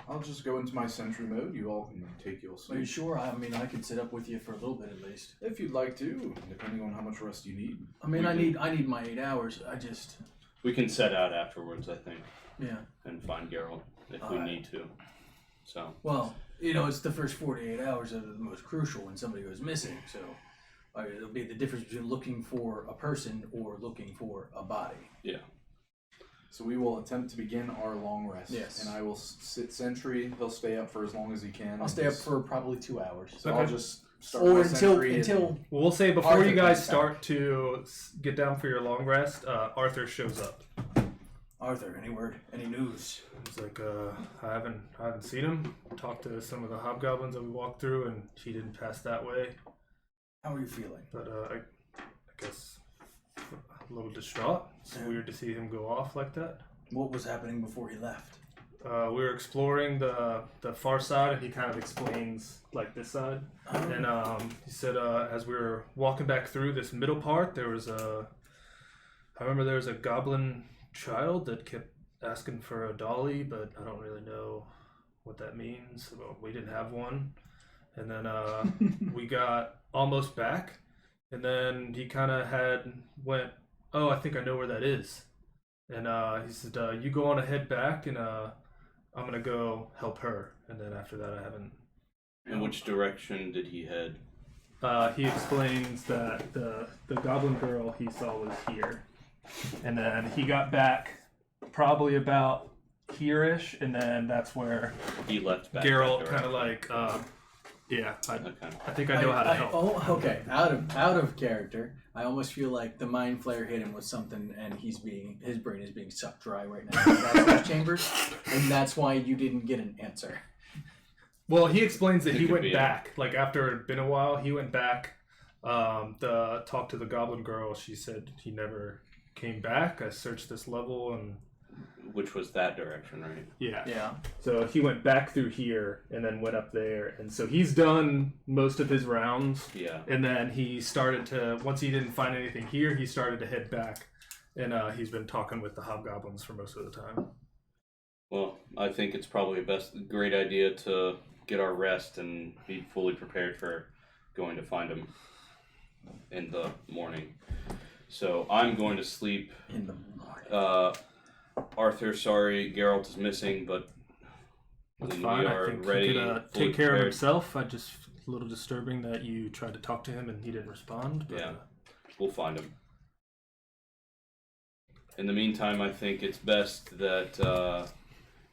I'll just go into my sentry mode. You all can take your Are you sleep. sure? I mean, I could sit up with you for a little bit at least. If you'd like to, depending on how much rest you need. I mean, I need my 8 hours. we can set out afterwards, I think, Yeah. and find Geralt if we need to. So Well, it's the first 48 hours that are the most crucial when somebody goes missing. So it'll be the difference between looking for a person or looking for a body. yeah. So we will attempt to begin our long rest. Yes. And I will sit sentry. He'll stay up for as long as he can. I'll stay up for probably 2 hours. So Okay. I'll just start Or my until sentry until Well, we'll say before Arthur you guys comes start to get down for your long rest, Arthur shows up. Arthur, any word? Any news? He's like, I haven't seen him. Talked to some of the hobgoblins that we walked through, and he didn't pass that way. How are you feeling? But I guess a little distraught. It's weird to see him go off like that. What was happening before he left? We were exploring the far side, and he kind of explains like this side. And he said, as we were walking back through this middle part, I remember there was a goblin child that kept asking for a dolly, but I don't really know what that means. Well, we didn't have one. And then we got almost back, and then he kind of went, oh, I think I know where that is. And he said, you go on ahead back, and I'm going to go help her. And then after that, I haven't... In which direction did he head? He explains that the goblin girl he saw was here. And then he got back probably about here-ish, and then that's where He left back. Geralt that kind of direction. like, yeah, Okay. I think I know how to help. Oh, okay. Out of character. I almost feel like the mind flare hit him with something, and his brain is being sucked dry right now. That's his chambers, and that's why you didn't get an answer. Well, he explains that It he could went be back, like after it had been a while, he went back, talked to the goblin girl. She said he never came back. I searched this level, and Which was that direction, right? Yeah. so he went back through here and then went up there, and so he's done most of his rounds. Yeah. And then he started to, once he didn't find anything here, he started to head back, and he's been talking with the hobgoblins for most of the time. Well, I think it's probably a great idea to get our rest and be fully prepared for going to find him in the morning. So I'm going to sleep. In the morning. Arthur, sorry, Geralt is missing, but That's when fine. we I are think ready, he could fully take care of prepared, himself. I just a little disturbing that you tried to talk to him and he didn't respond. But, Yeah. We'll find him. In the meantime, I think it's best that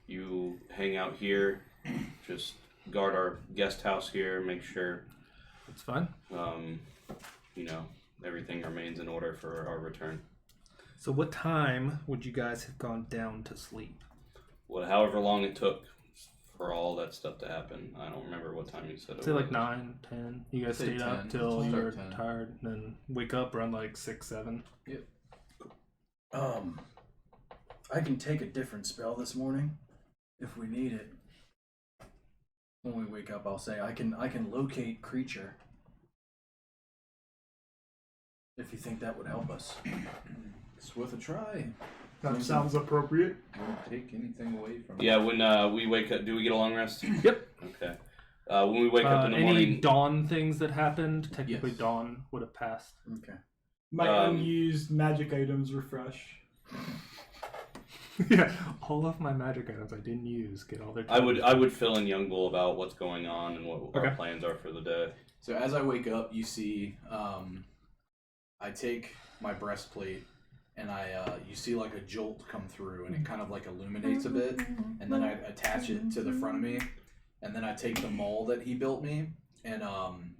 you hang out here, just guard our guest house here, make sure it's fine. everything remains in order for our return. So, what time would you guys have gone down to sleep? Well, however long it took for all that stuff to happen. I don't remember what time you said it Say was. like 9, 10. You guys Say stayed up 10. till Start you were 10. tired, and then wake up around like 6, 7. I can take a different spell this morning if we need it. When we wake up, I'll say I can locate creature. If you think that would help us. It's worth a try. That sounds appropriate. Won't take anything away from Yeah, when we wake up, do we get a long rest? Yep. Okay. When we wake up in the any morning, dawn things that happened, technically Yes. dawn would have passed. Okay. My unused magic items refresh. Yeah, all of my magic items I didn't use get all their. I would fill in Young Bull about what's going on and what our Okay. plans are for the day. So as I wake up, you see, I take my breastplate, and you see like a jolt come through, and it kind of like illuminates a bit, and then I attach it to the front of me, and then I take the maul that he built me, and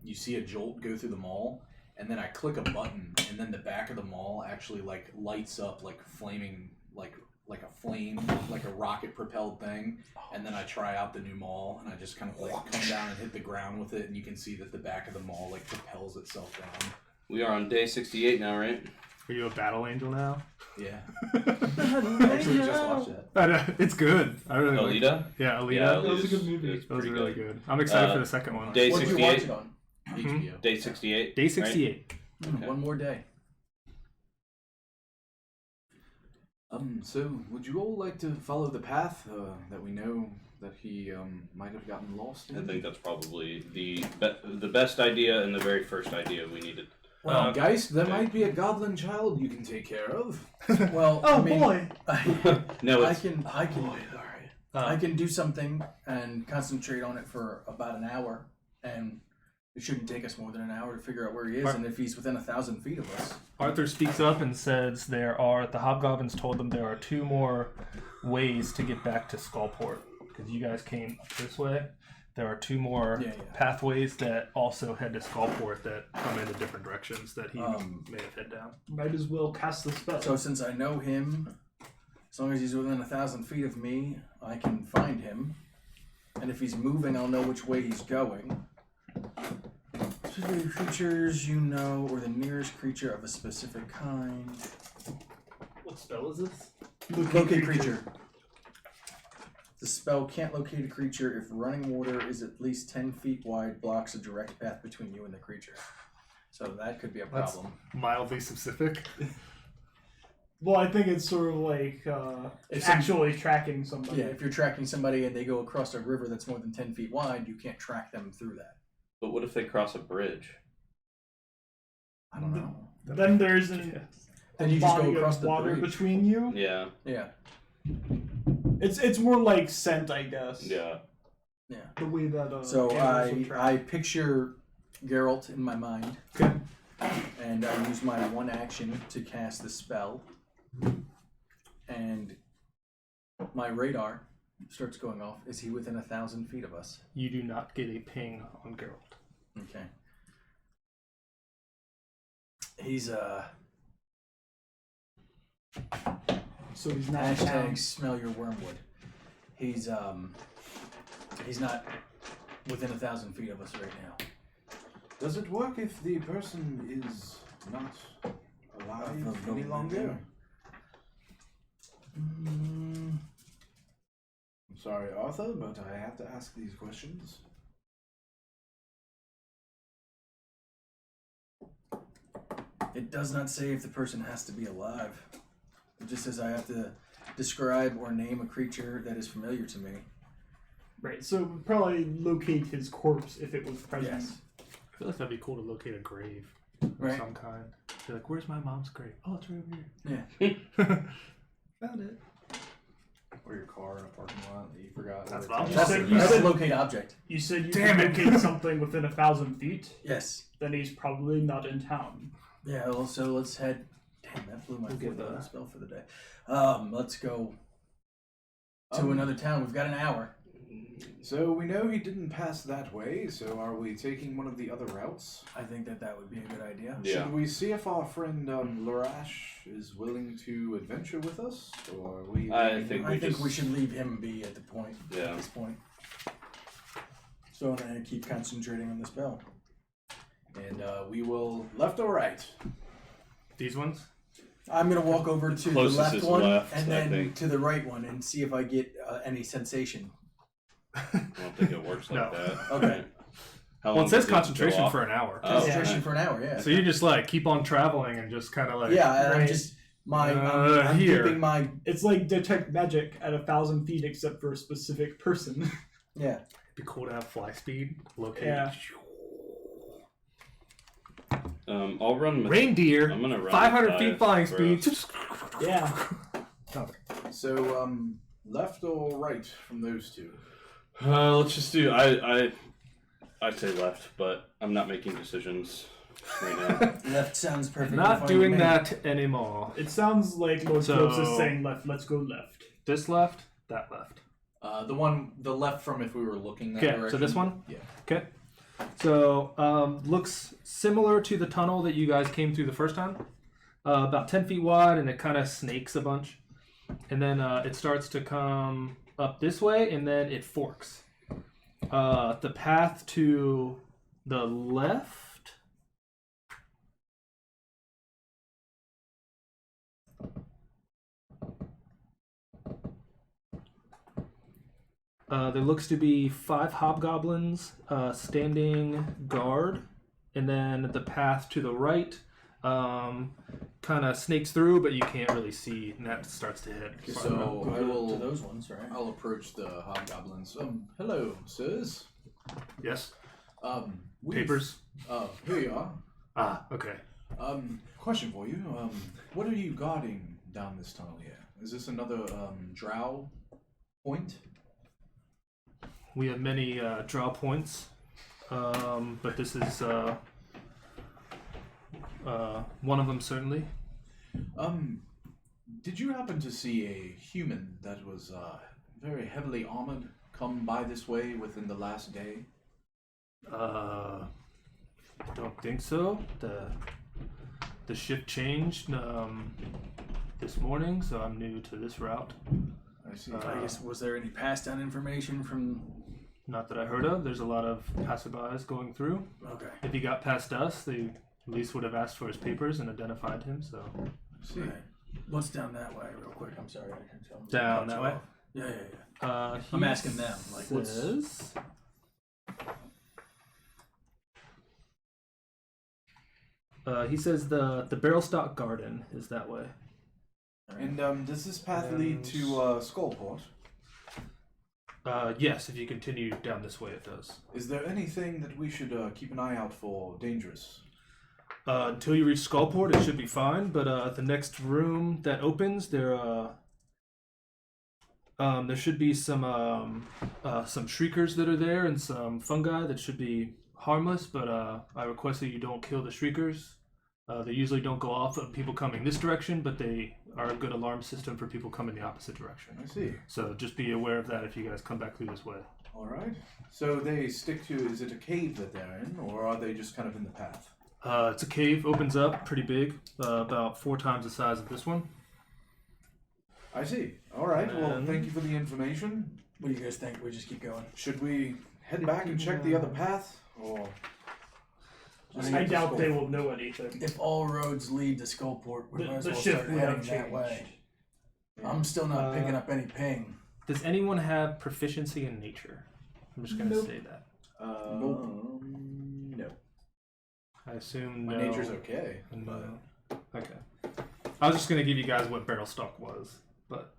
you see a jolt go through the maul, and then I click a button, and then the back of the maul actually like lights up like flaming, like a flame, like a rocket propelled thing, and then I try out the new maul, and I just kind of like come down and hit the ground with it, and you can see that the back of the maul like propels itself down. We are on day 68 now, right? Are you a battle angel now? Yeah. I actually just watched that. I know, it's good. I really like it. Alita? Yeah, Alita. Yeah, That was a Alita's- good movie. it's That was pretty really good. I'm excited for the second one. Day What did you watch 68. it on? HBO. Day 68. Day 68. Okay. One more day. So would you all like to follow the path that we know that he might have gotten lost in? I think that's probably the best idea and the very first idea we needed. Well, guys, there might be a goblin child you can take care of. Well, Oh I mean, boy! No, I it's can do something and concentrate on it for about an hour, and It shouldn't take us more than an hour to figure out where he is, and if he's within 1,000 feet of us. Arthur speaks up and says the hobgoblins told them there are 2 more ways to get back to Skullport. Because you guys came up this way. There are 2 more pathways that also head to Skullport that come in different directions that he may have head down. Might as well cast the spell. So since I know him, as long as he's within 1,000 feet of me, I can find him. And if he's moving, I'll know which way he's going. Specific creatures you know, or the nearest creature of a specific kind. What spell is this? Locate creature. The spell can't locate a creature if running water is at least 10 feet wide, blocks a direct path between you and the creature. So that could be a problem. That's mildly specific. Well, I think it's sort of like actually tracking somebody. Yeah, if you're tracking somebody and they go across a river that's more than 10 feet wide, you can't track them through that. But what if they cross a bridge? I don't know. Then there isn't Then you just go across the water bridge. between you. Yeah. Yeah. It's more like scent, I guess. Yeah. Yeah. The way that So animals would track. I picture Geralt in my mind. Okay. And I use my one action to cast the spell. And my radar starts going off. Is he within 1,000 feet of us? You do not get a ping on Geralt. Okay. He's So he's not hashtag down. smell your wormwood. He's not within 1,000 feet of us right now. Does it work if the person is not alive any longer? I'm sorry, Arthur, but I have to ask these questions. It does not say if the person has to be alive. It just says I have to describe or name a creature that is familiar to me. Right, so we'd probably locate his corpse if it was present. Yes. I feel like that'd be cool to locate a grave of Right. some kind. Be like, where's my mom's grave? Oh, it's right over Yeah. here. Found it. Or your car in a parking lot that you forgot. That's where what it's I'm at. saying. That's said- locate object. You said you Damn could it. locate something within 1,000 feet. Yes. Then he's probably not in town. Yeah, well, so let's head. Damn, that blew my We'll get fourth the- spell for the day. Let's go to another town. We've got an hour. So we know he didn't pass that way, so are we taking one of the other routes? I think that would be a good idea. Yeah. Should we see if our friend Larash is willing to adventure with us? Or are we... I think I think just- we should leave him be at the point. Yeah. At this point. So I'm gonna keep concentrating on the spell. And we will... Left or right? These ones? I'm gonna walk over to the Closest left is one left, and I then think. to the right one and see if I get any sensation. I don't think it works like No. that. Okay. How Well, long it says does go concentration off? for an hour. Oh, Concentration okay. for an hour, yeah. So you just like keep on traveling and just kind of like yeah, and I'm right. just I'm here. keeping my It's like detect magic at 1,000 feet except for a specific person. yeah. It'd be cool to have fly speed. Locate. Yeah. I'll run. Reindeer. I'm gonna run 500 with feet flying speed. Yeah. So, left or right from those two? Let's just do. I'd say left, but I'm not making decisions right now. Left sounds perfect. Not doing that anymore. It sounds like Lord So- Phillips is saying left, let's go left. This left, that left. The left from if we were looking that Okay, direction. so this one? Yeah. Okay. So, looks similar to the tunnel that you guys came through the first time. About 10 feet wide, and it kind of snakes a bunch. And then it starts to come up this way, and then it forks. The path to the left. There looks to be 5 hobgoblins standing guard, and then the path to the right kind of snakes through, but you can't really see, and that starts to hit. Okay, So so I will. to those ones, right? I'll approach the hobgoblins. Hello, sirs. Yes. We've- Papers. Here you are. Ah, okay. Question for you. What are you guarding down this tunnel here? Is this another drow point? We have many draw points. But this is one of them certainly. Did you happen to see a human that was very heavily armored come by this way within the last day? Don't think so. The shift changed this morning, so I'm new to this route. I see. I guess, was there any passed down information from... Not that I heard of. There's a lot of passerbys going through. Okay. If he got past us, they at least would have asked for his papers and identified him. So I see. Right. What's down that way, real quick? I'm sorry. Down that way? Yeah. he I'm asking them, like, what's... says, he says the Barrelstock Garden is that way. And does this path lead to Skullport? Yes, if you continue down this way, it does. Is there anything that we should keep an eye out for dangerous? Until you reach Skullport, it should be fine. But the next room that opens, there should be some shriekers that are there and some fungi that should be harmless. But I request that you don't kill the shriekers. They usually don't go off of people coming this direction, but they are a good alarm system for people coming the opposite direction. I see. So just be aware of that if you guys come back through this way. All right. So they stick to, is it a cave that they're in, or are they just kind of in the path? It's a cave, opens up, pretty big, about 4 times the size of this one. I see. All right. Well, And- thank you for the information. What do you guys think? We just keep going? Should we head back and check the other path, or? I doubt they will know anything. If all roads lead to Skullport, we The- might as the well shift start would heading have that changed. way. I'm still not picking up any ping. Does anyone have proficiency in nature? I'm just going to Nope. say that. No. I assume My no. nature's okay. No. Okay. I was just going to give you guys what Barrelstock was, but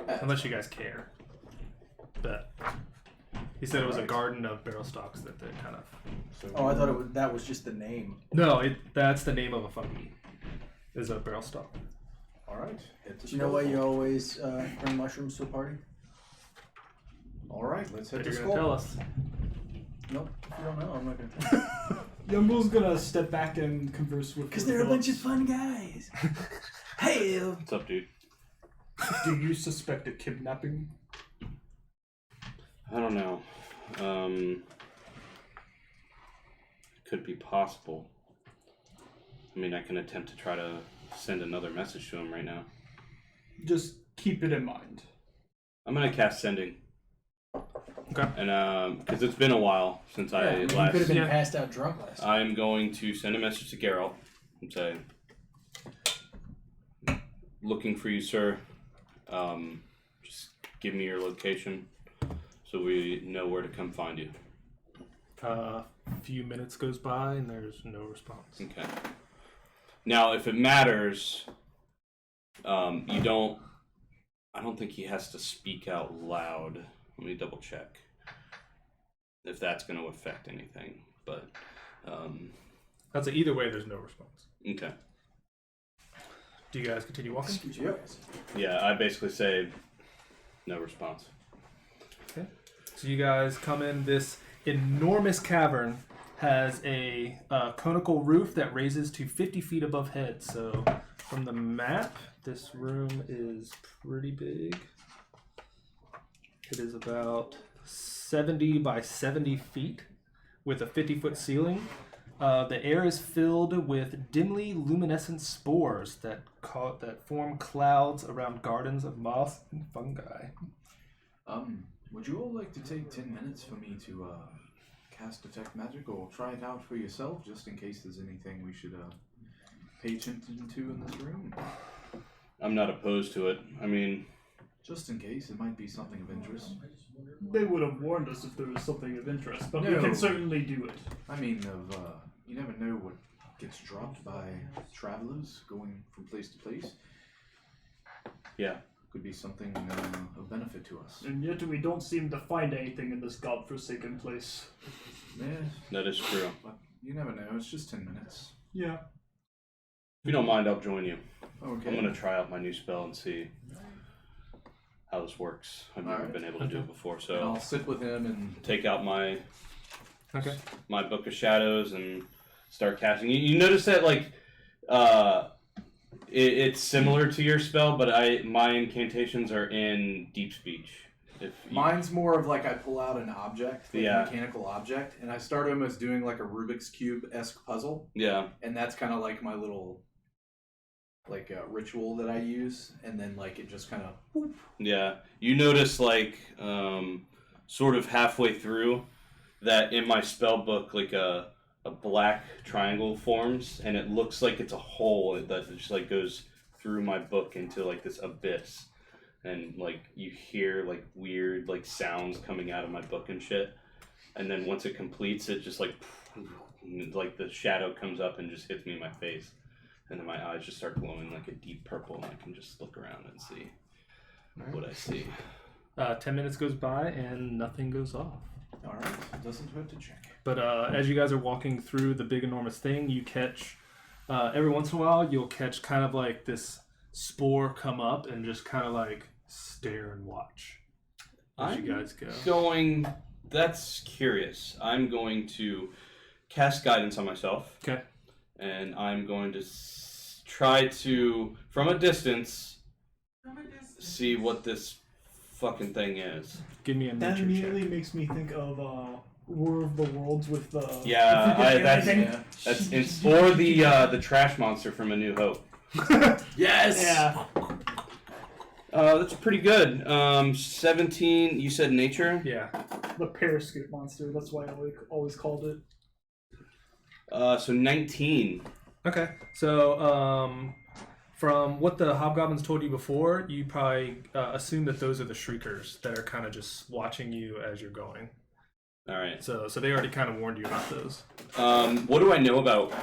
unless you guys care. But he said it was a garden of Barrelstalks that they're kind of... So Oh, I thought that was just the name. No, that's the name of a fungi. Is a Barrelstock. All right. Head to Do you know why you Skullport. always bring mushrooms to a party? All right. Let's head But to you're going to tell Skullport. us. Nope. If you don't know, I'm not going to tell you. Youngbull's gonna step back and converse with. Because they're a bunch of fun guys. Hey! What's up, dude? Do you suspect a kidnapping? I don't know. Could be possible. I mean, I can attempt to try to send another message to him right now. Just keep it in mind. I'm gonna cast sending. Okay. And because it's been a while since Yeah, I you last. could have been Yeah. passed out drunk last time. I'm going to send a message to Geralt and say, "Looking for you, sir. Just give me your location so we know where to come find you." A few minutes goes by and there's no response. Okay. Now, if it matters, you don't. I don't think he has to speak out loud. Let me double check if that's going to affect anything. But That's either way. There's no response. okay. Do you guys continue walking? Yep. Yeah, I basically say no response. Okay. So you guys come in. This enormous cavern has a conical roof that raises to 50 feet above head. So from the map, this room is pretty big. It is about 70 by 70 feet with a 50-foot ceiling. The air is filled with dimly luminescent spores that form clouds around gardens of moss and fungi. Would you all like to take 10 minutes for me to cast Detect Magic, or try it out for yourself, just in case there's anything we should pay attention to in this room? I'm not opposed to it. I mean, Just in case, it might be something of interest. They would have warned us if there was something of interest, but we No. can certainly do it. I mean, you never know what gets dropped by travelers going from place to place. yeah. Could be something of benefit to us. And yet we don't seem to find anything in this godforsaken place. Yeah, That is true. but you never know. It's just 10 minutes. Yeah. If you don't mind, I'll join you. Okay. I'm going to try out my new spell and see how this works. I've never Alright. been able to do it before, And I'll so sit with him and take out my Okay. my Book of Shadows and start casting. You notice that like it's similar to your spell, but my incantations are in deep speech. Mine's more of like I pull out an object, like Yeah. a mechanical object, and I start almost doing like a Rubik's Cube-esque puzzle. Yeah. And that's kind of like my little like ritual that I use, and then like it just kind of. Yeah. You notice like sort of halfway through that in my spell book like a black triangle forms, and it looks like it's a hole that just like goes through my book into like this abyss. And like you hear like weird like sounds coming out of my book and shit, and then once it completes, it just like the shadow comes up and just hits me in my face, and then my eyes just start glowing like a deep purple, and I can just look around and see what I see. 10 minutes goes by and nothing goes off. All right, doesn't hurt to check. But as you guys are walking through the big enormous thing, you catch every once in a while you'll catch kind of like this spore come up and just kind of like stare and watch as you guys go. That's curious. I'm going to cast guidance on myself. Okay. And I'm going to try to, from a distance, see what this fucking thing is. Give me a That nature immediately check. makes me think of War of the Worlds with the. Or the trash monster from A New Hope. Yes. Yeah. That's pretty good. 17. You said nature. Yeah. The periscope monster. That's why I always called it. So 19. Okay. So from what the hobgoblins told you before, you probably assume that those are the shriekers that are kind of just watching you as you're going. All right. So they already kind of warned you about those. What do I know about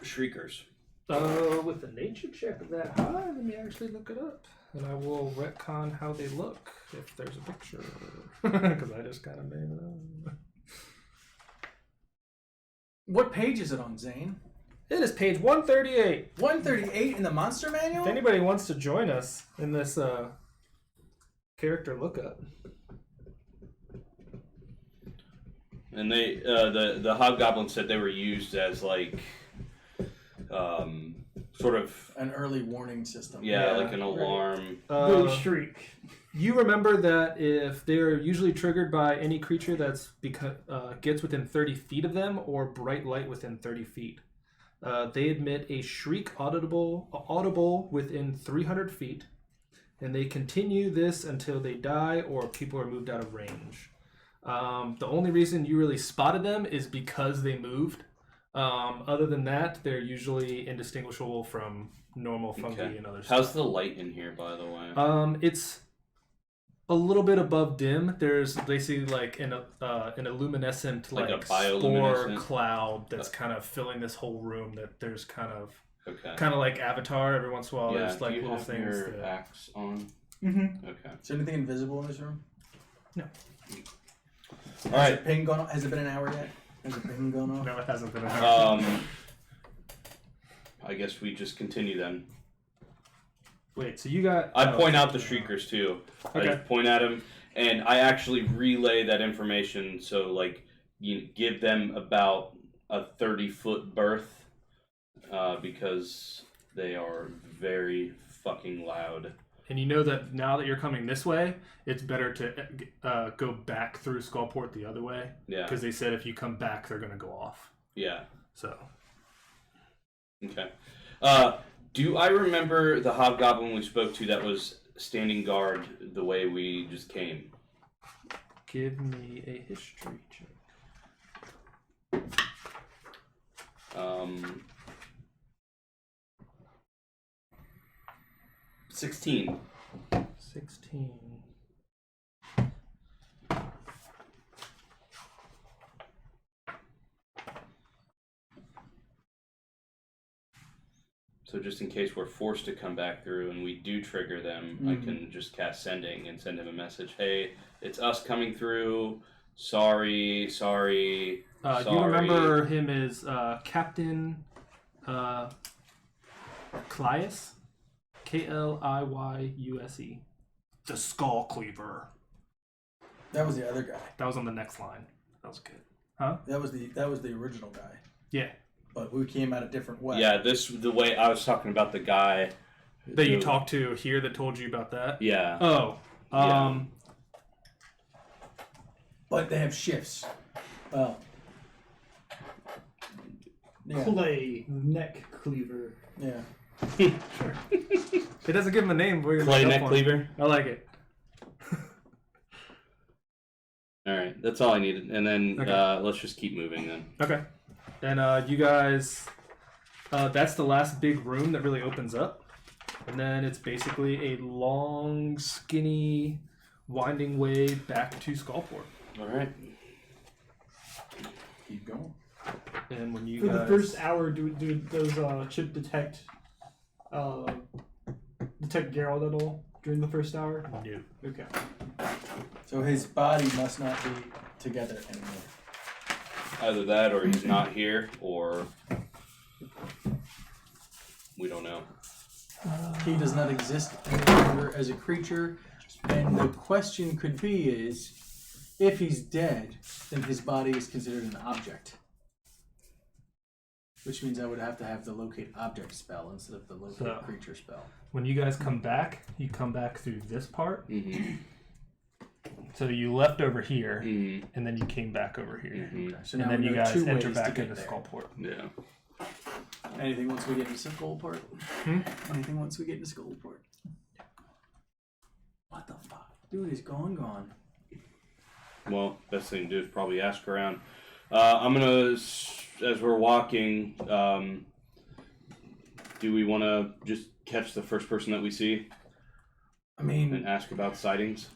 shriekers? With the nature check that high, let me actually look it up. And I will retcon how they look if there's a picture. Because I just kind of made it up. What page is it on, Zane? It is page 138. 138 in the monster manual? If anybody wants to join us in this character lookup. And they, the hobgoblins said they were used as like, sort of an early warning system. Yeah, like an alarm. They shriek. You remember that if they're usually triggered by any creature that's gets within 30 feet of them or bright light within 30 feet, they emit a shriek audible within 300 feet, and they continue this until they die or people are moved out of range. The only reason you really spotted them is because they moved. Other than that, they're usually indistinguishable from normal fungi and other stuff. How's the light in here, by the way? It's a little bit above dim. There's basically like an illuminescent Like a spore bioluminescent cloud that's kind of filling this whole room. That there's kind of kind of like Avatar. Every once in a while, there's like do you little have things. your axe on? Mm-hmm. Okay. Is there anything invisible in this room? No. All right. Has the ping gone off? Has it been an hour yet? Has the ping gone off? No, it hasn't been. I guess we just continue then. Wait, so you got... I point out the shriekers too. Okay. I just point at them, and I actually relay that information. So, like, you give them about a 30-foot berth because they are very fucking loud. And you know that now that you're coming this way, it's better to go back through Skullport the other way. Yeah. Because they said if you come back, they're going to go off. Yeah. So. Okay. Do I remember the hobgoblin we spoke to that was standing guard the way we just came? Give me a history check. 16. 16. So just in case we're forced to come back through and we do trigger them, I can just cast sending and send him a message. Hey, it's us coming through. Sorry. You remember him as Captain Clius? Kliuse. The Skull Cleaver. That was the other guy. That was on the next line. That was good. Huh? That was the original guy. Yeah. But we came out a different way. Yeah, the way I was talking about the guy That you talked to here that told you about that? Yeah. Oh. Yeah. But they have shifts. Oh. Yeah. Clay neck cleaver. Yeah. Sure. It doesn't give him a name. But we're gonna Clay look up neck for him. cleaver. I like it. All right, that's all I needed, and then Okay. let's just keep moving then. Okay. And you guys, that's the last big room that really opens up. And then it's basically a long, skinny, winding way back to Skullport. All right. Keep going. And when you For guys... the first hour, does Chip detect Geralt at all during the first hour? No. Okay. So his body must not be together anymore. Either that, or he's not here, or we don't know. He does not exist any longer as a creature, and the question could be is, if he's dead, then his body is considered an object. Which means I would have to have the locate object spell instead of the locate creature spell. When you guys come back, you come back through this part. Mm-hmm. So you left over here, Mm-hmm. and then you came back over here. Mm-hmm. Okay, so And now then we you know guys two enter ways back to into get there. Skullport. Yeah. Anything once we get into Skullport? Hmm? Anything once we get into Skullport? What the fuck? Dude is gone. Well, best thing to do is probably ask around. I'm gonna, as we're walking, do we want to just catch the first person that we see I mean, and ask about sightings?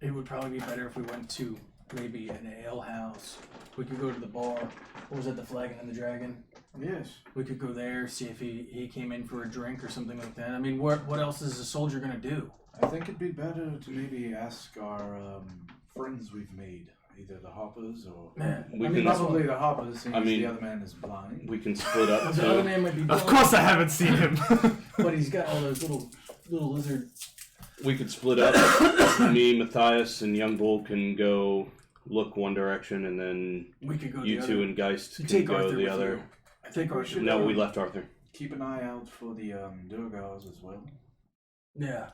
it would probably be better if we went to maybe an ale house. We could go to the bar. What was that, the Flagon and the Dragon? Yes. We could go there, see if he came in for a drink or something like that. I mean, what else is a soldier gonna do? I think it'd be better to maybe ask our friends we've made, either the Hoppers or... Man, We I mean, can- Probably the Hoppers, since I mean- the other man is blind. We can split up the other too. man might be Of blind, course I haven't seen him. but he's got all those little lizard. We could split up. Me, Matthias, and Young Bull can go look one direction, and then We could go. you the two other. and Geist You can take go Arthur the with other. you. I think Arthur. should- No, we left Arthur. Keep an eye out for the Durgars as well. Yeah.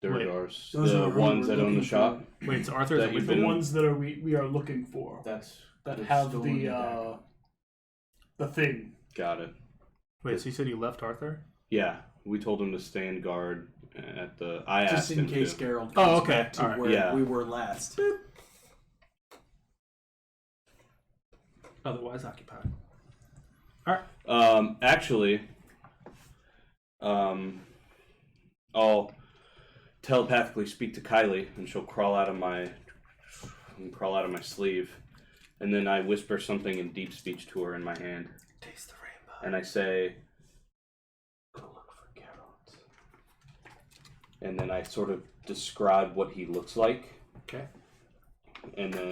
Durgars, Those the are who ones we're that own the looking shop. Wait, so Arthur's That with you've The been- ones that we are looking for That's that what's have stolen the thing. Got it. Wait, so you said you left Arthur? Yeah, we told him to stand guard at the. I Just asked in him case to. Geralt comes Oh, okay. back to Alright. where Yeah. we were last. Otherwise occupied. Actually, I'll telepathically speak to Kylie, and she'll crawl out of my sleeve, and then I whisper something in deep speech to her in my hand, Taste the rainbow. and I say, "Go look for Geralt," and then I sort of describe what he looks like. Okay. And then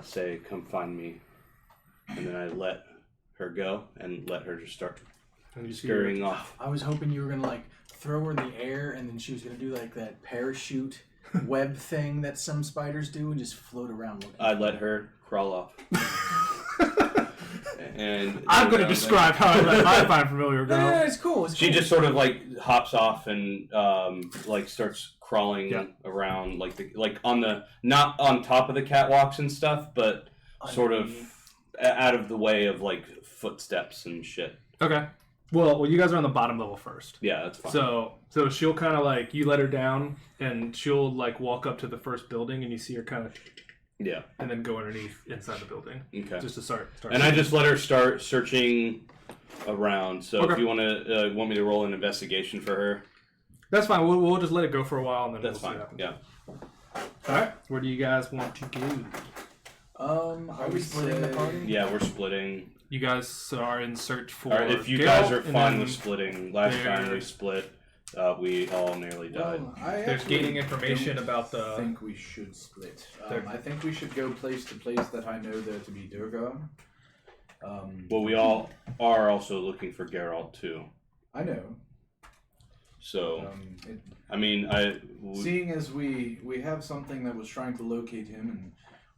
say, "Come find me," and then I let her go and let her just start And you see scurrying off. I was hoping you were gonna like throw her in the air, and then she was gonna do like that parachute web thing that some spiders do, and just float around. Looking I let her crawl off. And I'm going to describe how I let my find familiar No, girl. it's cool. It's She cool. just sort of like hops off and like starts crawling Yeah. around like on the not on top of the catwalks and stuff, but sort of out of the way of like footsteps and shit. Okay. Well, you guys are on the bottom level first. Yeah, that's fine. So she'll kind of like, you let her down, and she'll like walk up to the first building, and you see her kind of, Yeah. and then go underneath inside the building. Okay. Just to start. And I just let her start searching around. So Okay. if you want me to roll an investigation for her, That's fine. We'll just let it go for a while, and then that's we'll see fine. what happens. Yeah. All right. Where do you guys want to go? Are we splitting the party? Yeah, we're splitting. You guys are in search for. All right, if you Geralt, guys are and fine then with splitting, last time we there- split, we all nearly died. Well, I There's actually gaining information don't about the. think we should split. There- I think we should go place to place that I know there to be Durgar. Well, we all are also looking for Geralt too. I know. So, It, I mean, seeing as we have something that was trying to locate him, and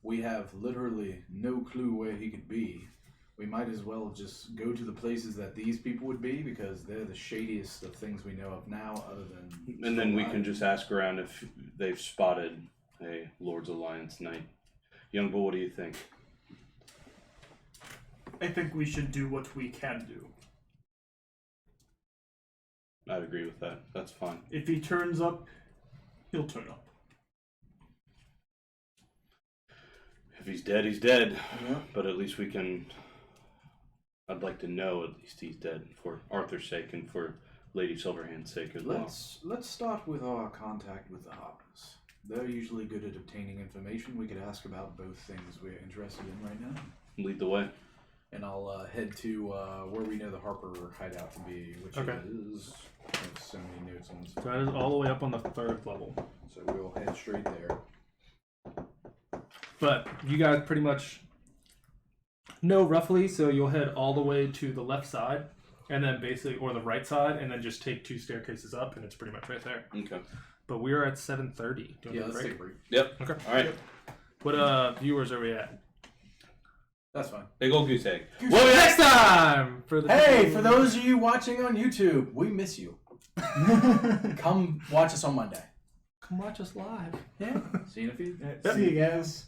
we have literally no clue where he could be. We might as well just go to the places that these people would be because they're the shadiest of things we know of now, other than. And then we can just ask around if they've spotted a Lord's Alliance knight. Young bull, what do you think? I think we should do what we can do. I'd agree with that. That's fine. If he turns up, he'll turn up. If he's dead, he's dead. Yeah. But at least we can. I'd like to know at least he's dead for Arthur's sake and for Lady Silverhand's sake as well. Let's start with our contact with the Harpers. They're usually good at obtaining information. We could ask about both things we're interested in right now. Lead the way. And I'll head to where we know the Harper hideout to be, which is. I have so many notes on this. So that is all the way up on the 3rd level. So we'll head straight there. But you guys pretty much know roughly, so you'll head all the way to the left side, and then basically, or the right side, and then just take 2 staircases up, and it's pretty much right there. Okay. But we are at 7:30. Yeah, let's take a break. Yep. Okay. All right. What viewers are we at? That's fine. Big old goose egg. Well, next time for the Hey, for those of you watching on YouTube, we miss you. Come watch us on Monday. come watch us live. Yeah. See you in a few. See you guys.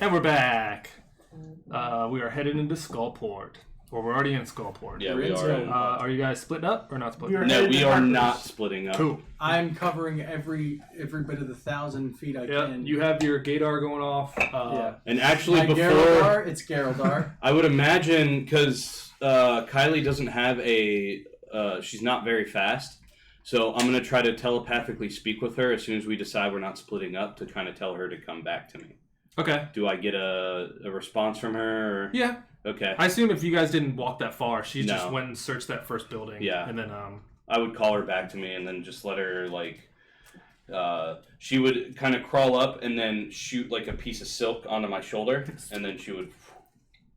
And we're back. We are headed into Skullport. Or we're already in Skullport. Yeah, We're we in are. Skullport. Are you guys splitting up or not splitting up? No, we are Harper's. not splitting up. Cool. I'm covering every bit of the 1,000 feet I Yeah, can. you have your Gaydar going off. Yeah. And actually, My before Geraldar, it's Geraldar. I would imagine, because Kylie doesn't have a, she's not very fast. So I'm gonna try to telepathically speak with her as soon as we decide we're not splitting up to kind of tell her to come back to me. Okay. Do I get a response from her? Or... Yeah. Okay. I assume if you guys didn't walk that far, she No. just went and searched that first building. Yeah. And then I would call her back to me and then just let her, like, she would kind of crawl up and then shoot, like, a piece of silk onto my shoulder, and then she would,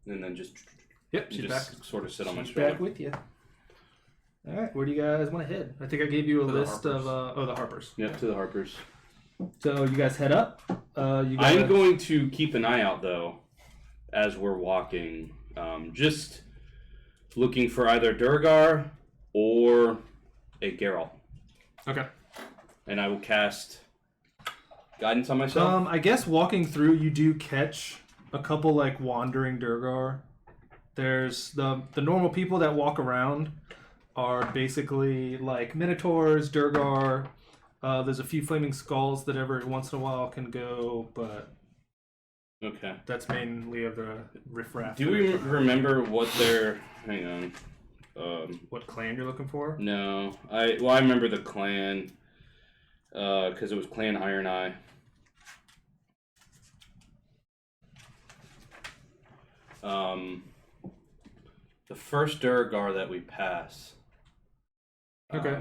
and then just, yep, she's just back. sort of sit on my She's shoulder. back with you. All right, where do you guys want to head? I think I gave you a To the list of Harpers. the Harpers. Yep, to the Harpers. So you guys head up. You guys... I'm going to keep an eye out, though, as we're walking, just looking for either Durgar or a Geralt. Okay. And I will cast guidance on myself. I guess walking through, you do catch a couple like wandering Durgar. There's the normal people that walk around are basically like Minotaurs, Durgar. There's a few flaming skulls that every once in a while can go, but Okay. that's mainly of the riffraff. Do we remember what their... Hang on. What clan you're looking for? No. I remember the clan, because it was Clan Iron Eye. The first Durgar that we pass. Okay.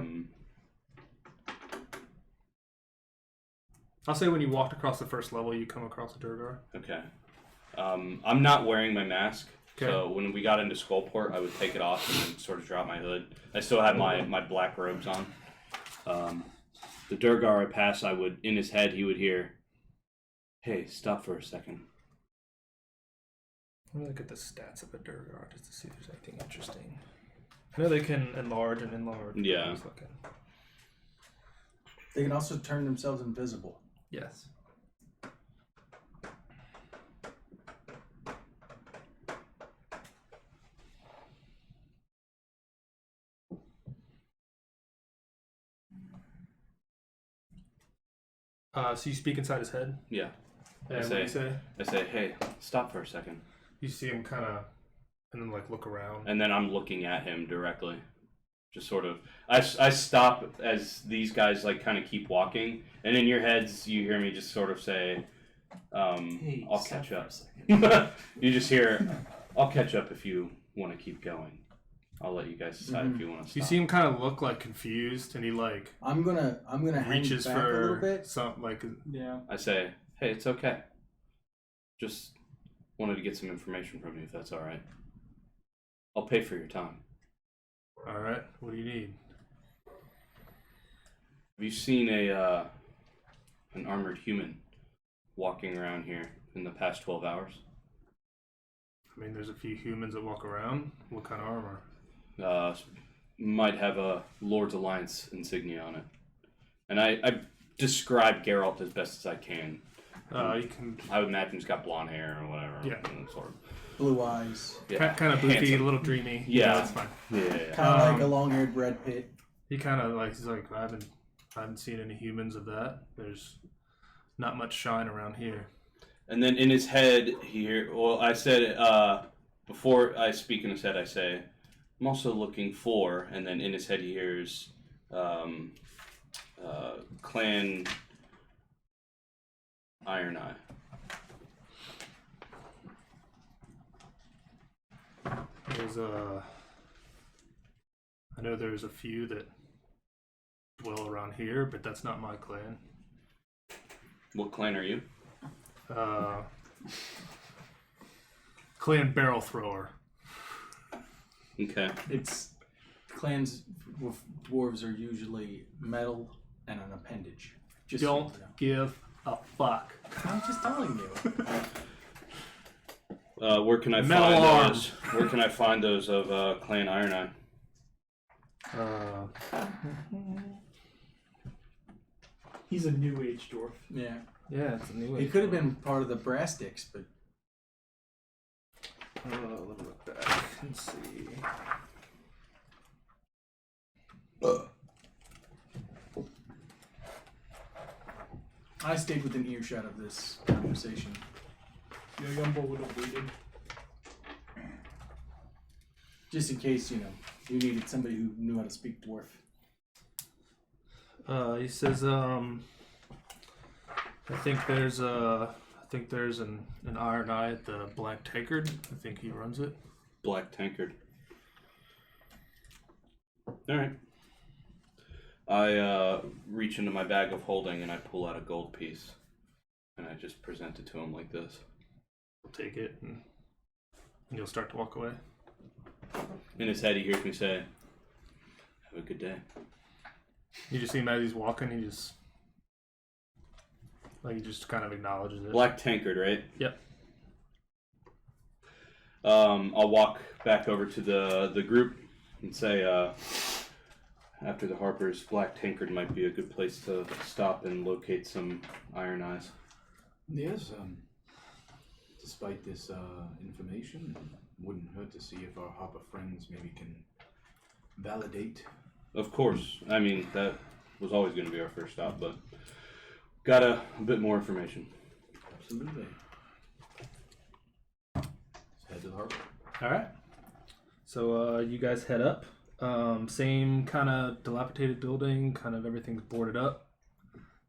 I'll say when you walked across the first level, you come across a Durgar. Okay. I'm not wearing my mask. Okay. So when we got into Skullport, I would take it off and then sort of drop my hood. I still had my black robes on. The Durgar I pass, in his head, he would hear, "Hey, stop for a second." Let me look at the stats of a Durgar just to see if there's anything interesting. I know they can enlarge and enlarge. Yeah. Just looking. They can also turn themselves invisible. Yes. So you speak inside his head? Yeah. And what do you say? I say, "Hey, stop for a second." You see him kind of, and then like look around. And then I'm looking at him directly. Just sort of, I stop as these guys like kind of keep walking, and in your heads you hear me just sort of say, Hey, "I'll stop catch for a up." second. You just hear, "I'll catch up if you want to keep going. I'll let you guys decide if you want to stop." You see him kind of look like confused, and he like I'm gonna hang reaches back a little for bit. some like Yeah. I say, "Hey, it's okay. Just wanted to get some information from you, if that's all right. I'll pay for your time." All right, what do you need? Have you seen an armored human walking around here in the past 12 hours? I mean, there's a few humans that walk around. What kind of armor? Might have a Lord's Alliance insignia on it. And I describe Geralt as best as I can. You can I would imagine he's got blonde hair or whatever. Yeah. Sort of. Blue eyes. Yeah. kind of goofy, Handsome. a little dreamy. Yeah. That's fine. Yeah. Kind of like a Um, long-haired Brad Pitt. He kind of like he's like I haven't seen any humans of that. There's not much shine around here. And then in his head, I said, before I speak in his head, I say, "I'm also looking for," and then in his head he hears, Clan Iron Eye. I know there's a few that dwell around here, but that's not my clan. What clan are you? Clan Barrel Thrower. Okay. It's clans with dwarves are usually metal and an appendage. Just so Don't you know. give a fuck. I'm just telling you. Where can I Metal find arm. those? Where can I find those of Clan Iron Eye? He's a new age dwarf. Yeah. Yeah, it's a new He could have been part of the brass sticks, but Let's see. I stayed within earshot of this conversation. Yeah, Yumbo would have waited. Just in case, you needed somebody who knew how to speak dwarf. He says, I think there's an iron eye at the Black Tankard. I think he runs it. Black Tankard. Alright. I reach into my bag of holding and I pull out a gold piece. And I just present it to him like this. He'll take it and you'll start to walk away. In his head, he hears me say, "Have a good day." You just see him as he's walking, he just kind of acknowledges it. Black Tankard, right? Yep. I'll walk back over to the group and say, after the Harpers, Black Tankard might be a good place to stop and locate some iron eyes. Yes, despite this information, wouldn't hurt to see if our Harper friends maybe can validate. Of course. I mean, that was always going to be our first stop, but got a bit more information. Absolutely. Let's head to the harbor. All right. So you guys head up. Same kind of dilapidated building, kind of everything's boarded up.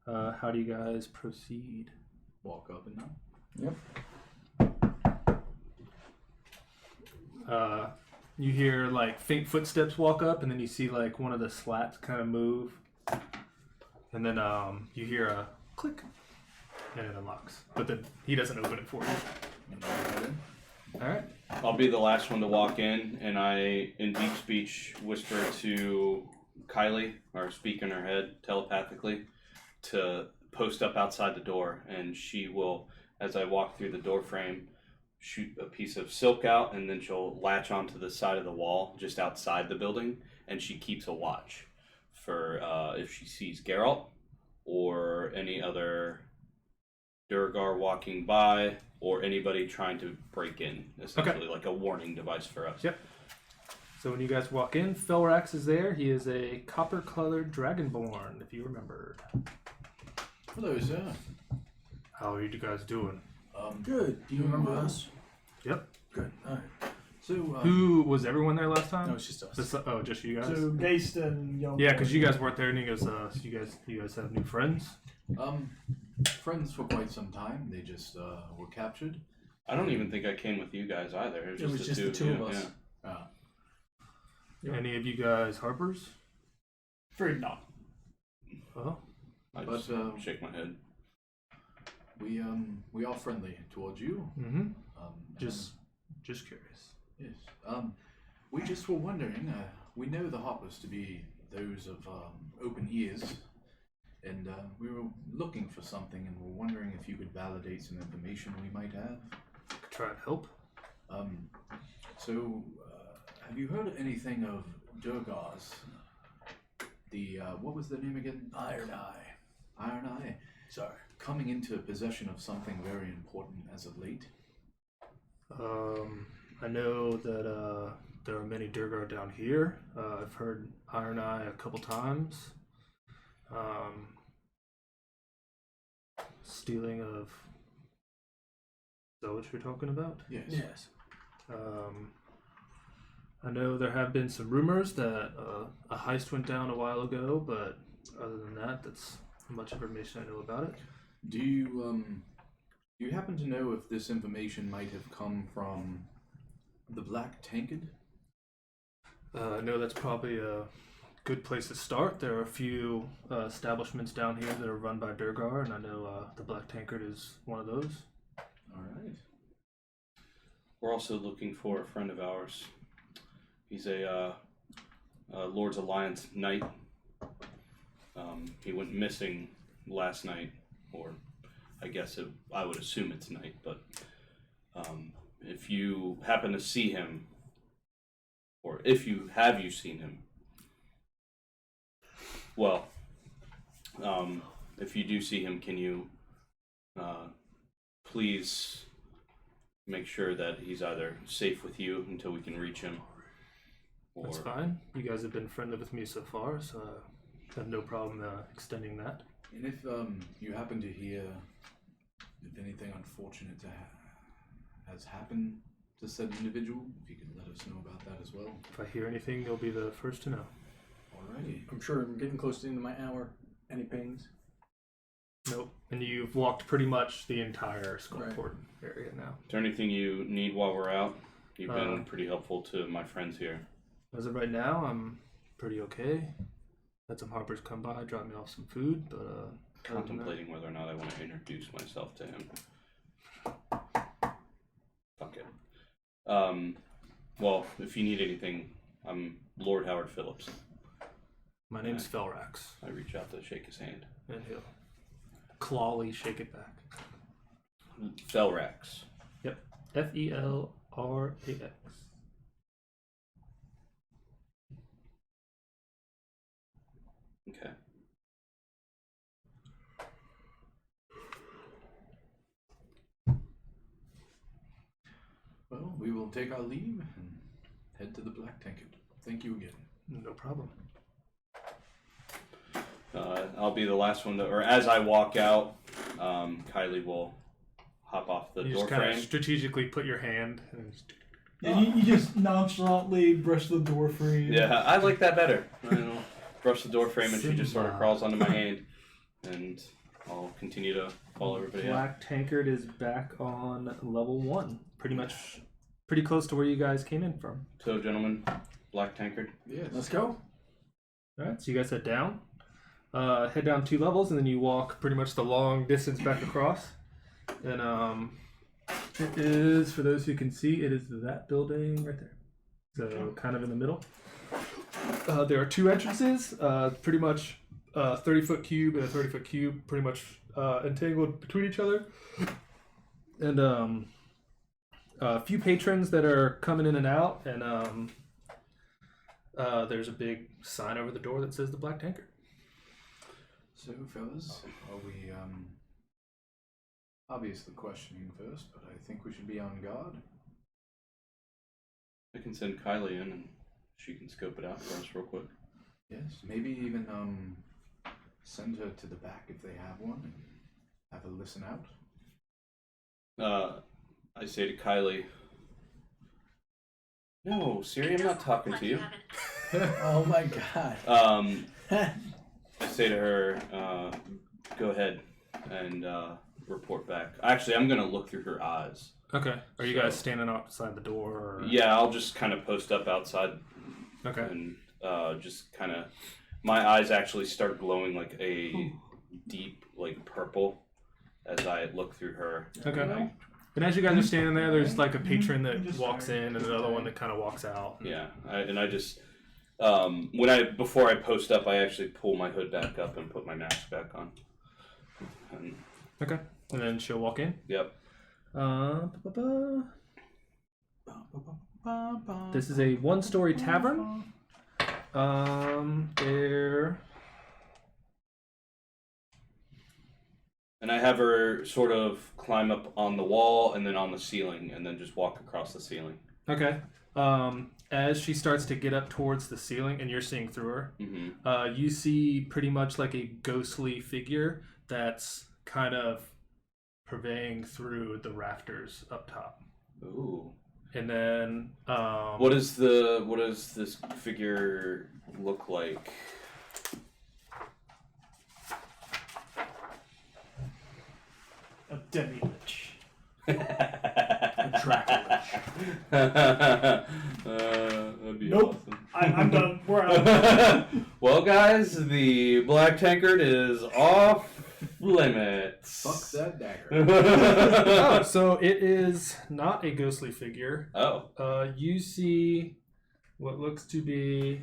How do you guys proceed? Walk up and down. Yep. You hear like faint footsteps walk up, and then you see like one of the slats kind of move, and then you hear a click, and it unlocks. But then he doesn't open it for you. All right. I'll be the last one to walk in, and I, in deep speech, whisper to Kylie, or speak in her head telepathically, to post up outside the door, and she will, as I walk through the door frame, shoot a piece of silk out, and then she'll latch onto the side of the wall just outside the building, and she keeps a watch for if she sees Geralt or any other Durgar walking by or anybody trying to break in, essentially like a warning device for us. Yep. So when you guys walk in, Felrax is there. He is a copper-colored dragonborn, if you remembered. Hello, sir. How are you guys doing? Good. Do you remember us? Yep. Good. All right. So, Who was everyone there last time? No, it's just us. Just you guys. So Geist and Yumbo. Yeah, because you guys weren't there, and he goes, so you guys have new friends. friends for quite some time. They just were captured. I don't even think I came with you guys either. It was just, the two of yeah, us. yeah. Any of you guys Harpers? Afraid not. Oh, I But, just shake my head. We are friendly towards you. mm-hmm. And- Just curious. yes. We just were wondering. We know the Hoppers to be those of open ears, and we were looking for something, and we're wondering if you could validate some information we might have. Could try and help. So, have you heard anything of Durgar's? The what was the name again? Iron Eye. Iron Eye. Sorry. Coming into possession of something very important as of late. I know that there are many Durgar down here. I've heard Iron Eye a couple times. Stealing of. Is that what you're talking about? Yes. Yes. I know there have been some rumors that a heist went down a while ago, but other than that, that's much information I know about it. Do you happen to know if this information might have come from the Black Tankard? I know that's probably a good place to start. There are a few establishments down here that are run by Durgar, and I know the Black Tankard is one of those. All right. We're also looking for a friend of ours. He's a Lord's Alliance knight. He went missing last night, or I guess I would assume it's night, but if you happen to see him, or if you seen him, well, if you do see him, can you please make sure that he's either safe with you until we can reach him. Or... That's fine. You guys have been friendly with me so far, so I have no problem extending that. And if you happen to hear if anything unfortunate has happened to said individual, if you could let us know about that as well. If I hear anything, you'll be the first to know. Alrighty. I'm sure I'm getting close to the end of my hour. Any pings? Nope. And you've walked pretty much the entire Skullport Right. area now. Is there anything you need while we're out? You've been pretty helpful to my friends here. As of right now, I'm pretty okay. Had some harpers come by, drop me off some food, but Contemplating whether or not I want to introduce myself to him. Fuck it. Well, if you need anything, I'm Lord Howard Phillips. my name's Felrax. I reach out to shake his hand. And he'll clawly shake it back. Felrax. Yep. Felrax. Okay. Well, we will take our leave and head to the Black Tankard. Thank you again. No problem. I'll be the last one to, or as I walk out, Kylie will hop off the You door just kind of frame. strategically put your hand and just... You just nonchalantly brush the door frame. Yeah, I like that better. I'll brush the door frame and she just sort of Simba. crawls onto my hand, and I'll continue to follow everybody out. Black Tankard is back on level 1. Pretty close to where you guys came in from. So, gentlemen, Black Tankard. Yes. Let's go. Alright, so you guys head down. Head down 2 levels, and then you walk pretty much the long distance back across. And it is, for those who can see, it is that building right there. So kind of in the middle. There are 2 entrances, pretty much 30-foot cube and a 30-foot cube, pretty much entangled between each other. And a few patrons that are coming in and out, and there's a big sign over the door that says the Black Tankard. So, fellas, are we obviously questioning first, but I think we should be on guard. I can send Kylie in and she can scope it out for us real quick. Yes, maybe even send her to the back if they have one and have her listen out. I say to Kylie, "No, Siri, I'm not talking to you." Oh my god. I say to her, "Go ahead and report back." Actually, I'm gonna look through her eyes. Okay. Are you guys standing outside the door? Or... Yeah, I'll just kind of post up outside. Okay. And just kind of, my eyes actually start glowing like a deep, like purple, as I look through her. Okay. And And as you guys are standing there, there's like a patron that walks in and another one that kind of walks out. yeah, I just before I post up, I actually pull my hood back up and put my mask back on. And, Okay. And then she'll walk in. yep. This is a 1-story tavern. There. And I have her sort of climb up on the wall and then on the ceiling and then just walk across the ceiling. Okay. As she starts to get up towards the ceiling and you're seeing through her, you see pretty much like a ghostly figure that's kind of purveying through the rafters up top. Ooh. And then What does this figure look like? A demi-lich. A Dracula. That'd be Nope. awesome. I'm done. We're out. Well, guys, the Black Tankard is off limits. Fuck that dagger. oh, so it is not a ghostly figure. Oh. You see what looks to be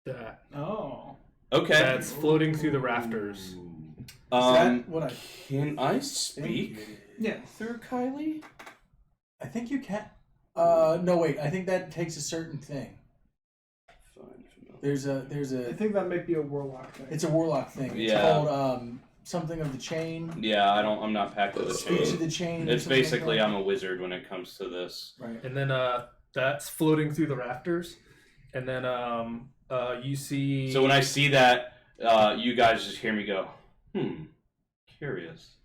that. Oh. Okay. That's floating through the rafters. Is that what I Can I think speak it is? Yeah. through Kylie? I think you can. No, wait. I think that takes a certain thing. Fine. There's I a. think that might be a warlock thing. It's a warlock thing. It's Yeah. called something of the chain? Yeah, I'm not packed to the Speech chain. of the chain. It's something basically like I'm a wizard when it comes to this. that? Right. And then that's floating through the rafters. And then you see. So when I see that, you guys just hear me go, curious.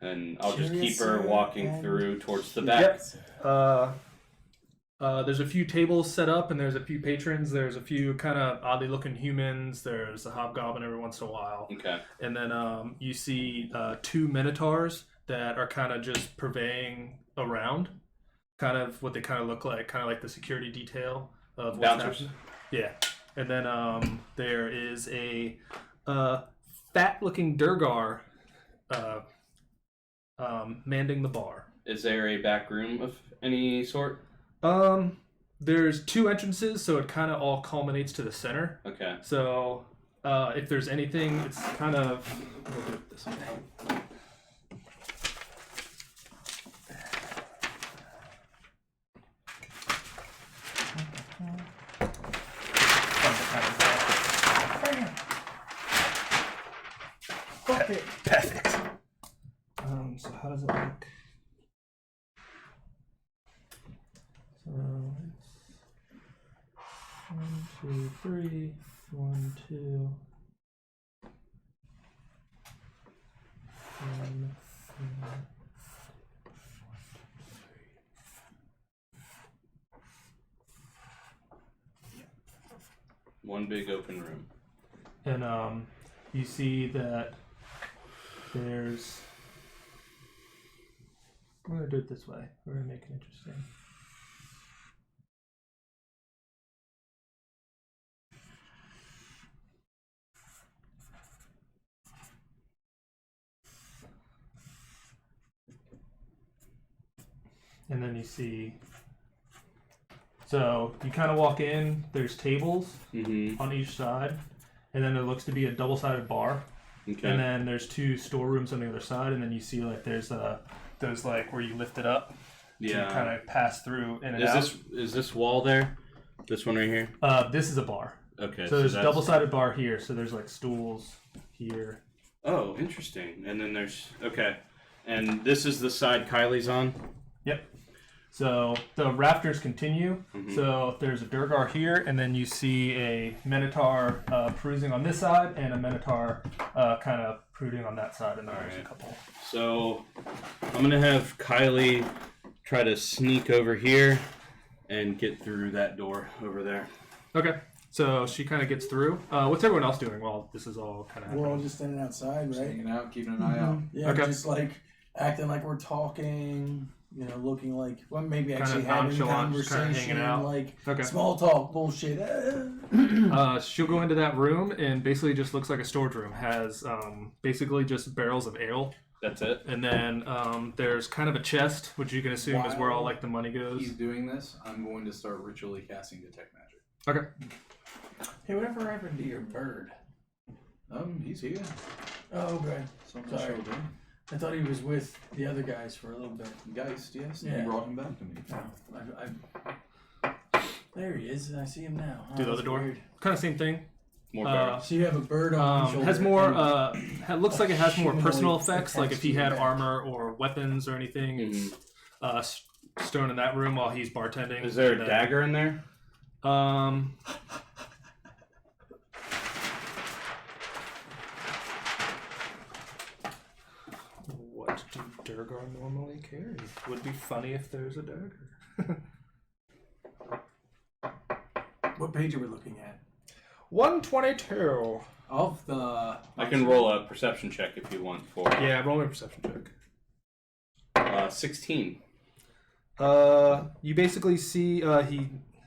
And I'll just keep her walking through towards the back. There's a few tables set up, and there's a few patrons. There's a few kind of oddly looking humans. There's a hobgoblin every once in a while. Okay. And then you see 2 minotaurs that are kind of just purveying around, kind of what they kind of look like, kind of like the security detail of what's Bouncers. happening. Yeah. And then there is a fat-looking Durgar manding the bar. Is there a back room of any sort? There's 2 entrances, so it kind of all culminates to the center. Okay. So, if there's anything, it's kind of... We'll do it this way. Perfect. So how does it look? So it's 1, 2, 3, 1, 2, 1, 1 big open room. and you see that there's. We're gonna do it this way. We're gonna make it interesting. And then you see, so you kind of walk in, there's tables on each side, and then there looks to be a double-sided bar. Okay. And then there's 2 storerooms on the other side, and then you see like there's those like where you lift it up to kind of pass through in and out. Is this wall there? This one right here? This is a bar. Okay. So there's a double-sided bar here, so there's like stools here. Oh, interesting. And then there's and this is the side Kylie's on. Yep. So the rafters continue. So there's a Durgar here, and then you see a Minotaur cruising on this side, and a Minotaur kind of pruding on that side, and then there's a couple. So I'm gonna have Kylie try to sneak over here and get through that door over there. Okay. So she kind of gets through. What's everyone else doing while this is all kind of happening? We're all just standing outside, Just right? hanging out, keeping an eye out. Yeah, Okay. just like acting like we're talking, looking like, well, maybe Kind actually of having nonchalant, just kind of conversation, hanging out. like Okay. small talk bullshit. She'll go into that room and basically just looks like a storage room. Has basically just barrels of ale, That's it. and then there's kind of a chest, which you can assume is where all like the money goes. He's doing this. I'm going to start ritually casting detect magic. Okay. Hey, whatever happened to your bird? He's here. Oh, okay. It's on my Sorry. shoulder. I thought he was with the other guys for a little bit. Geist, yes. Yeah. You brought him back to me. No, there he is. I see him now. Do the other that's door. weird. Kind of same thing. More barrels. So you have a bird on one shoulder. Has more. and- Looks like it has more humanoid personal effects. Like if attached he to had your back. armor or weapons or anything, it's stone in that room while he's bartending. Is there And a then, dagger in there? What do Durgar normally carry? Would be funny if there's a dagger. What page are we looking at? 122. Of the. I can roll a perception check if you want for Yeah, roll me a perception check. 16. You basically see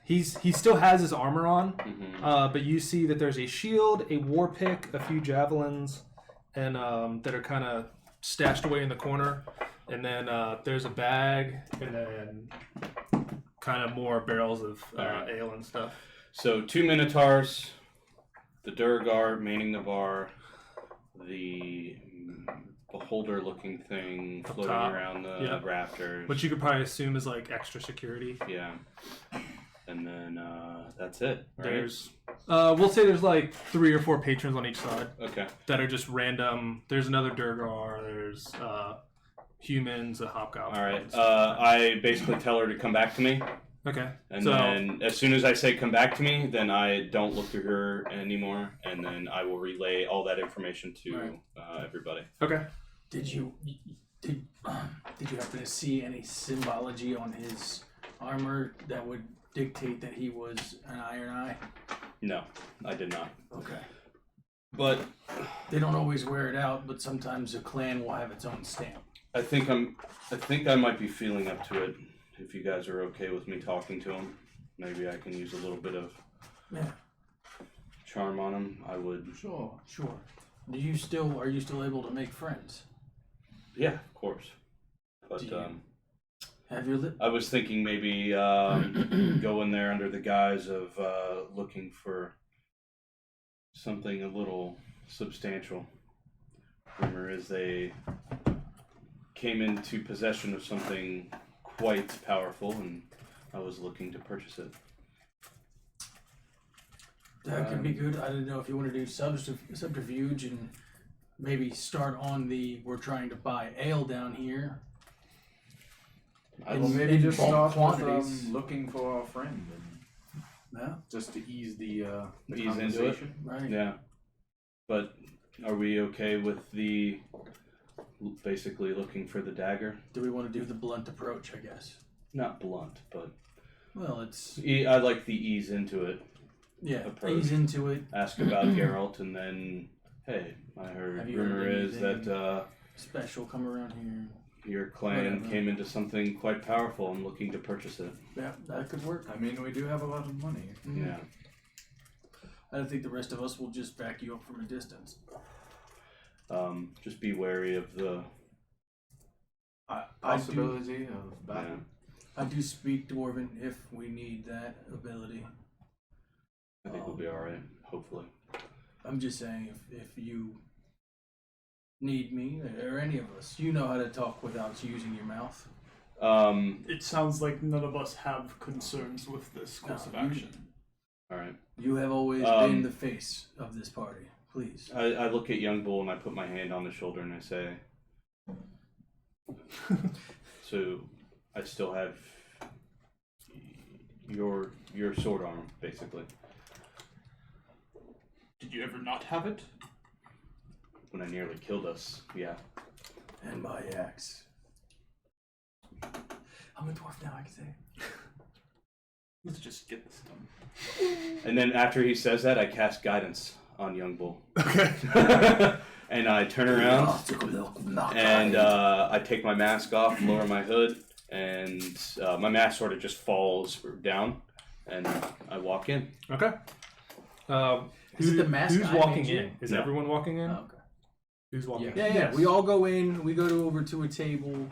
he still has his armor on, but you see that there's a shield, a war pick, a few javelins, and that are kind of stashed away in the corner, and then there's a bag, and then kind of more barrels of ale and stuff. So 2 Minotaurs, the Durgar manning the bar, the beholder-looking thing Up floating top. around the Yeah. rafters. Which you could probably assume is like extra security. Yeah. And then that's it. Right? There's We'll say there's like 3 or 4 patrons on each side Okay. that are just random. There's another Durgar. There's humans, a hobgoblin. All right. I basically tell her to come back to me, Okay. and So then as soon as I say come back to me, then I don't look through her anymore, and then I will relay all that information to everybody. okay. Did you happen to see any symbology on his armor that would dictate that he was an Iron Eye? No, I did not. Okay. But They don't always wear it out, but sometimes a clan will have its own stamp. I think I might be feeling up to it. If you guys are okay with me talking to him, maybe I can use a little bit of charm on him. I would. Sure. Are you still able to make friends? Yeah, of course. But Have your lip? I was thinking maybe go in there under the guise of looking for something a little substantial. Rumor is they came into possession of something quite powerful, and I was looking to purchase it. That could be good. I didn't know if you want to do subterfuge and maybe start on the we're trying to buy ale down here. Well, maybe in just bulk start quantities. with looking for our friend, and Yeah. just to ease the Ease into it. conversation. Right. Yeah. But are we okay with the basically looking for the dagger? Do we want to do the blunt approach? I guess. Not blunt, but Well, it's I like the ease into it. Approach. ease into it. Ask about Geralt, and then, hey, I heard Have you rumor heard is anything that Special come around here. your clan Whatever. came into something quite powerful and looking to purchase it. Yeah, that could work. I mean, we do have a lot of money. Mhm. Yeah. I don't think the rest of us will just back you up from a distance. Just be wary of the. Possibility of battle. Yeah. I do speak Dwarven if we need that ability. I think we'll be all right. Hopefully. I'm just saying, if you need me or any of us, you know how to talk without using your mouth. It sounds like none of us have concerns with this course of action. All right. You have always been the face of this party. Please. I look at Young Bull and I put my hand on his shoulder and I say, so I still have your sword arm, basically. Did you ever not have it? When I nearly killed us, yeah. And my axe. I'm a dwarf now, I can say. Let's just get this done. And then after he says that, I cast guidance on Young Bull. Okay. And I turn around and I take my mask off, lower my hood, and my mask sort of just falls down, and I walk in. Okay. Is it the mask Who's I walking made you? in? Is No. everyone walking in? Oh, okay. Who's walking Yeah, in? yeah. Yes. We all go in. We go over to a table.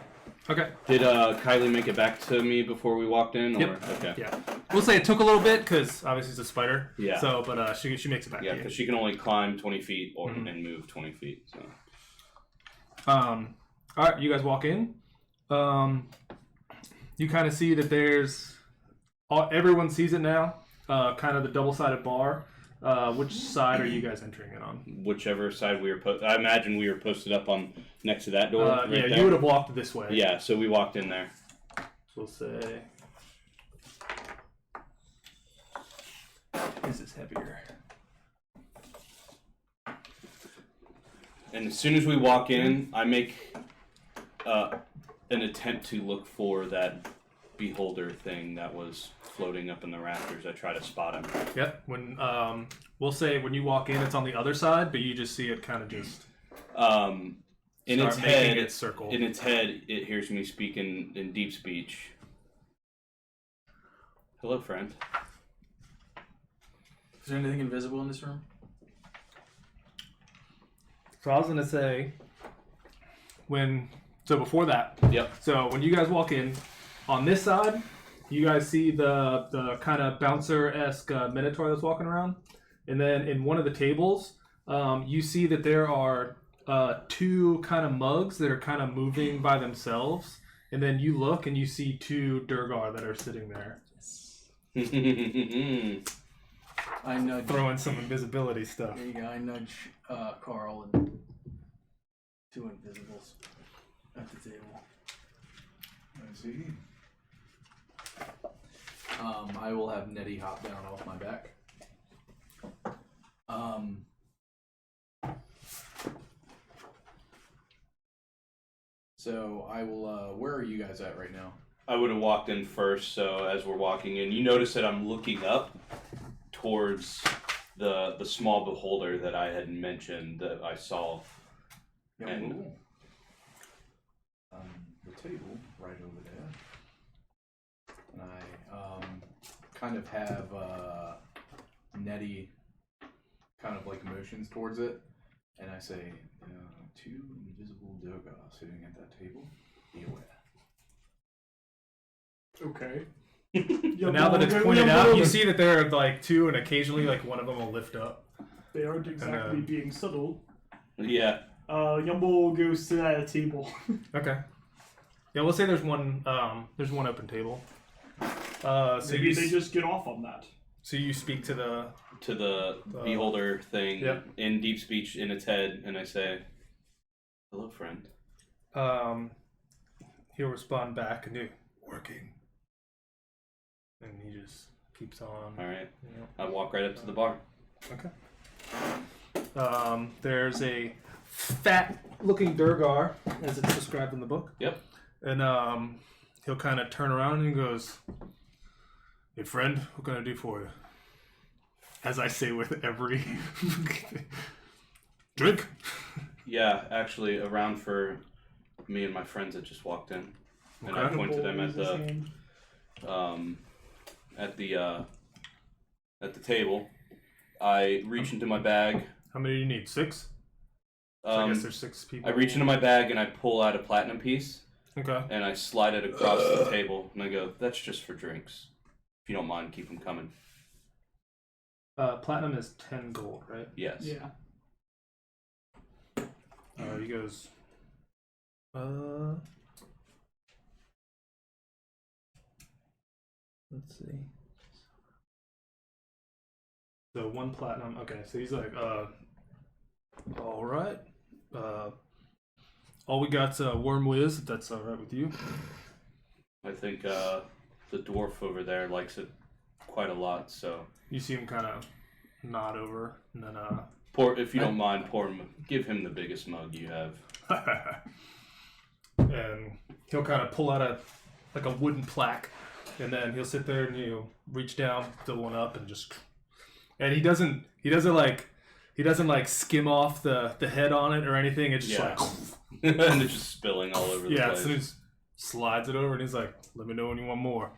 Okay. Did Kylie make it back to me before we walked in? Or? Yep. Okay. Yeah. We'll say it took a little bit because obviously it's a spider. Yeah. So, but she makes it back Yeah, to you. because she can only climb 20 feet or Mhm. and move 20 feet. So. All right, you guys walk in. You kind of see that there's everyone sees it now. Kind of the double-sided bar. Which side are you guys entering it on? Whichever side we were I imagine we were posted up on next to that door. Right Yeah, there. you would have walked this way. Yeah, so we walked in there. So we'll say. This is heavier. And as soon as we walk in, I make an attempt to look for that beholder thing that was floating up in the rafters. I try to spot him. Yep. When we'll say when you walk in, it's on the other side, but you just see it kind of just In start its making head, its circle. in its head, it hears me speak in deep speech. Hello, friend. Is there anything invisible in this room? So I was gonna say before that. Yep. So when you guys walk in, on this side, you guys see the kind of bouncer-esque minotaur that's walking around, and then in one of the tables, you see that there are two kind of mugs that are kind of moving by themselves, and then you look and you see two Durgar that are sitting there. I nudge. Throw in some invisibility stuff. There you go. I nudge Carl and 2 invisibles at the table. I see. I will have Nettie hop down off my back. So I will. Where are you guys at right now? I would have walked in first, so as we're walking in, you notice that I'm looking up towards the small beholder that I had mentioned that I saw. Yeah, And- cool. The table right over there. And I kind of have Nettie kind of like motions towards it, and I say, 2 invisible Durgar sitting at that table. Be aware. Okay. But now that it's pointed out, you see that there are like 2, and occasionally like one of them will lift up. They aren't exactly being subtle. Yeah. Yumble goes to that table. Okay. Yeah, we'll say there's one open table. So Maybe they just get off on that. So you speak to the beholder thing Yep. in deep speech in its head, and I say, "Hello, friend." He'll respond back and do working, and he just keeps on. All right. You know. I walk right up to the bar. Okay. There's a fat-looking Durgar, as it's described in the book. Yep. And he'll kind of turn around and he goes, "Hey, friend, what can I do for you?" As I say with every drink. Yeah, actually, around for me and my friends that just walked in, and I Okay. point to them at Yumble raises his hand. at the table. I reach into my bag. How many do you need? 6? So I guess Um, there's 6 people. I reach into my bag and I pull out a platinum piece Okay. and I slide it across the table and I go, "That's just for drinks. If you don't mind, keep them coming." Platinum is 10 gold, right? Yes. Yeah. He goes, let's see. So 1 platinum. Okay, so he's like, all right. All we got's Worm Whiz, if that's all right with you. I think the dwarf over there likes it quite a lot. So You see him kind of nod over, and then pour, if you don't mind, pour him. Give him the biggest mug you have. and he'll kind of pull out a wooden plaque, and then he'll sit there and reach down, fill one up, and just. And he doesn't like skim off the head on it or anything. It's just like. And it's just spilling all over the Yeah, place. so he just slides it over, and he's like, "Let me know when you want more."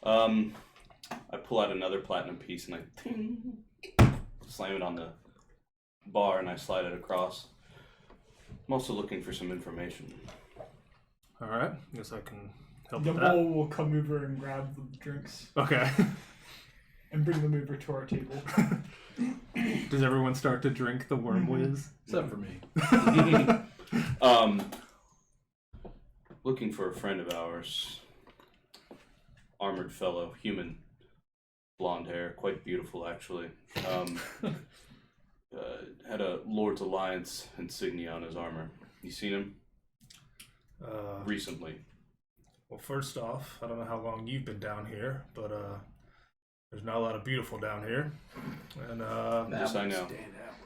I pull out another platinum piece and I slam it on the bar and I slide it across. I'm also looking for some information. All right, guess I can help with that. Yumble will come over and grab the drinks Okay. and bring them over to our table. Does everyone start to drink the Worm Whiz? Except for me. Looking for a friend of ours. Armored fellow, human, blonde hair, quite beautiful actually. Had a Lord's Alliance insignia on his armor. You seen him? Recently. Well, first off, I don't know how long you've been down here, but there's not a lot of beautiful down here. And Yes, I know.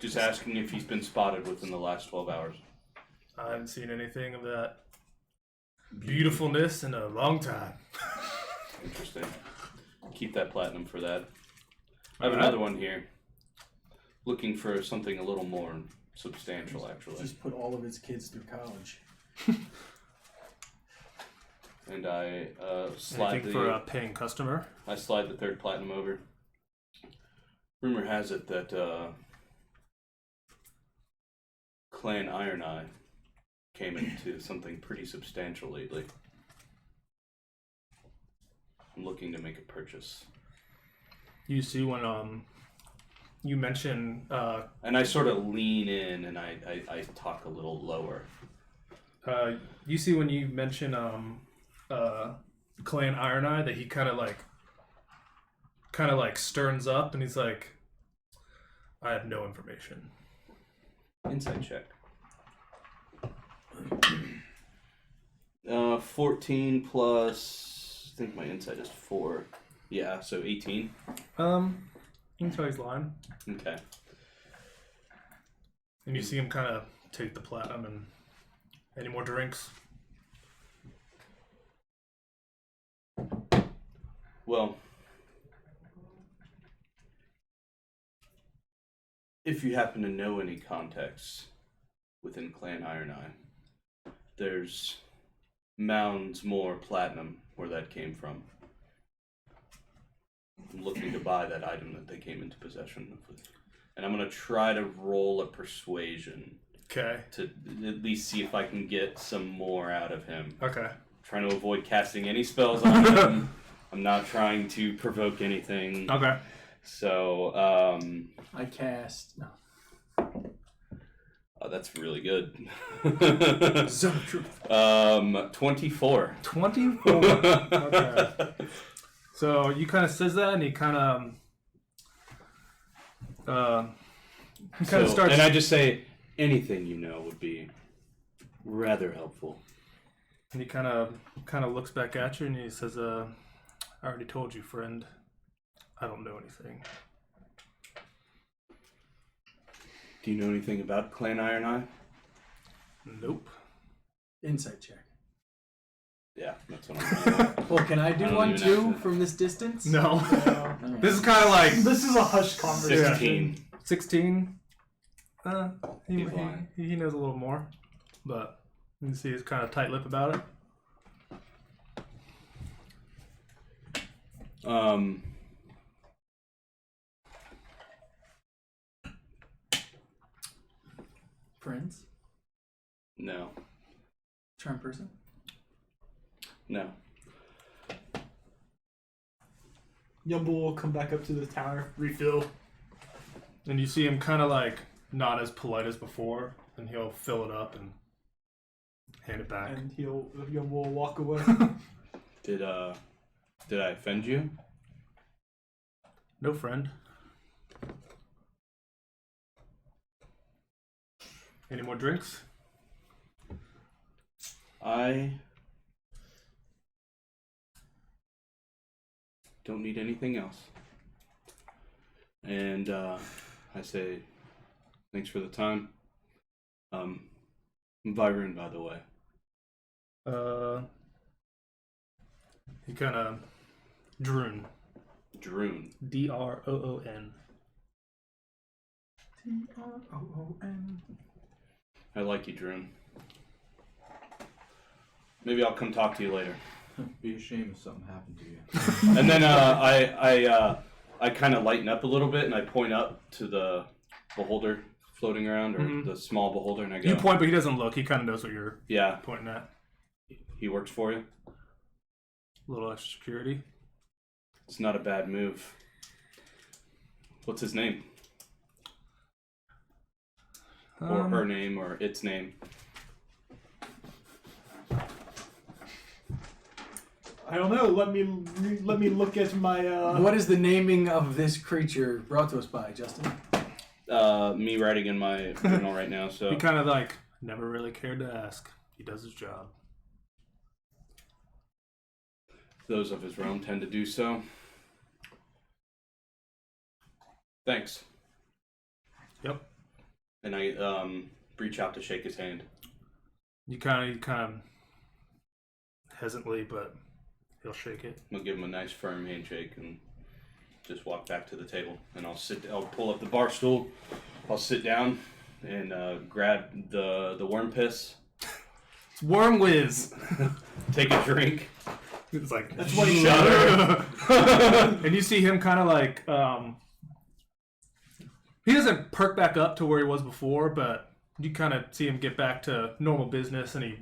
Just asking if he's been spotted within the last 12 hours. I haven't seen anything of that beautifulness in a long time. Interesting. Keep that platinum for that. I have Alright. another one here. Looking for something a little more substantial, actually. Just put all of his kids through college. And I slide Anything the for a paying customer? I slide the 3rd platinum over. Rumor has it that Clan Iron Eye came into something pretty substantial lately. I'm looking to make a purchase. You see when you mention And I sort of lean in and I talk a little lower. you see when you mention Clan Iron Eye that he kind of like kind of like sterns up, and he's like, I have no information. Insight check. 14 plus, I think my insight is 4. Yeah, so 18. You can tell he's lying. Okay. And you see him kind of take the platinum and any more drinks? Well, if you happen to know any contexts within Clan Iron Eye, there's mounds more platinum where that came from. I'm looking to buy that item that they came into possession of. And I'm going to try to roll a persuasion. Okay. To at least see if I can get some more out of him. Okay. Trying to avoid casting any spells on him. I'm not trying to provoke anything. Okay. So, I cast. No. Oh, that's really good. Zone of Truth. 24. 24. Okay. So you kind of says that, and he kind of starts. And I just say anything you know would be rather helpful. And he kind of looks back at you, and he says, "I already told you, friend. I don't know anything." Do you know anything about Clan Iron Eye? Nope. Insight check. Yeah, that's what I'm doing. Well, can I do don't one even too have to. from this distance? No. Alright. This is kind of like This is a hush conversation. 16. 16. He's lying. He knows a little more, but you can see he's kind of tight-lipped about it. Friends? No. Charm person? No. Yumble will come back up to the tower, refill. And you see him kind of like not as polite as before, and he'll fill it up and hand it back. And Yumble will walk away. Did I offend you? No friend. Any more drinks? I don't need anything else. And I say, thanks for the time. Byron, by the way. He kind of Droon. Droon. Droon. Droon. I like you, Droon. Maybe I'll come talk to you later. Be a shame if something happened to you. And then I kind of lighten up a little bit, and I point up to the beholder floating around, or the small beholder, and I go, You point, but he doesn't look. He kind of knows what you're yeah, pointing at. he works for you. A little extra security. It's not a bad move. What's his name? Or her name, or its name. I don't know. Let me look at my. What is the naming of this creature brought to us by, Justin? Me writing in my journal right now, so... He kind of like never really cared to ask. He does his job. Those of his realm tend to do so. Thanks. Yep. And I reach out to shake his hand. You kind of hesitantly, but he'll shake it. I'll give him a nice firm handshake and just walk back to the table. And I'll pull up the bar stool. I'll sit down and grab the worm piss. It's Worm Whiz. Take a drink. It's like That's what he shudder. And you see him kind of like he doesn't perk back up to where he was before, but you kind of see him get back to normal business, and he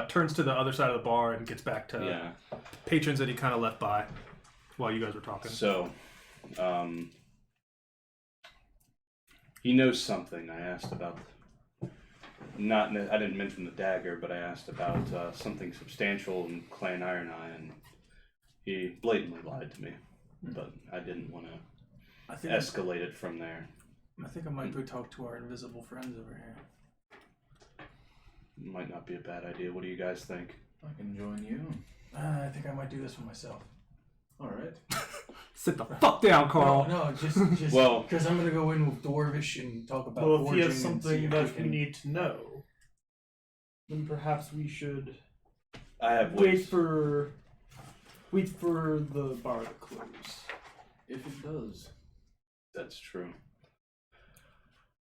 turns to the other side of the bar and gets back to patrons that he kind of left by while you guys were talking. So, he knows something. I asked about. I didn't mention the dagger, but I asked about something substantial in Clan Iron Eye, and he blatantly lied to me. but I didn't want to I think escalate it from there. I think I might go talk to our invisible friends over here. Might not be a bad idea. What do you guys think? I can join you. I think I might do this for myself. All right. Sit the fuck down, Carl. No, just Well, because I'm gonna go in with Dwarvish and talk about. Well, if he has forging and see something if that we can- need to know, then perhaps we should I have wait ways. for the bar to close. If it does. That's true.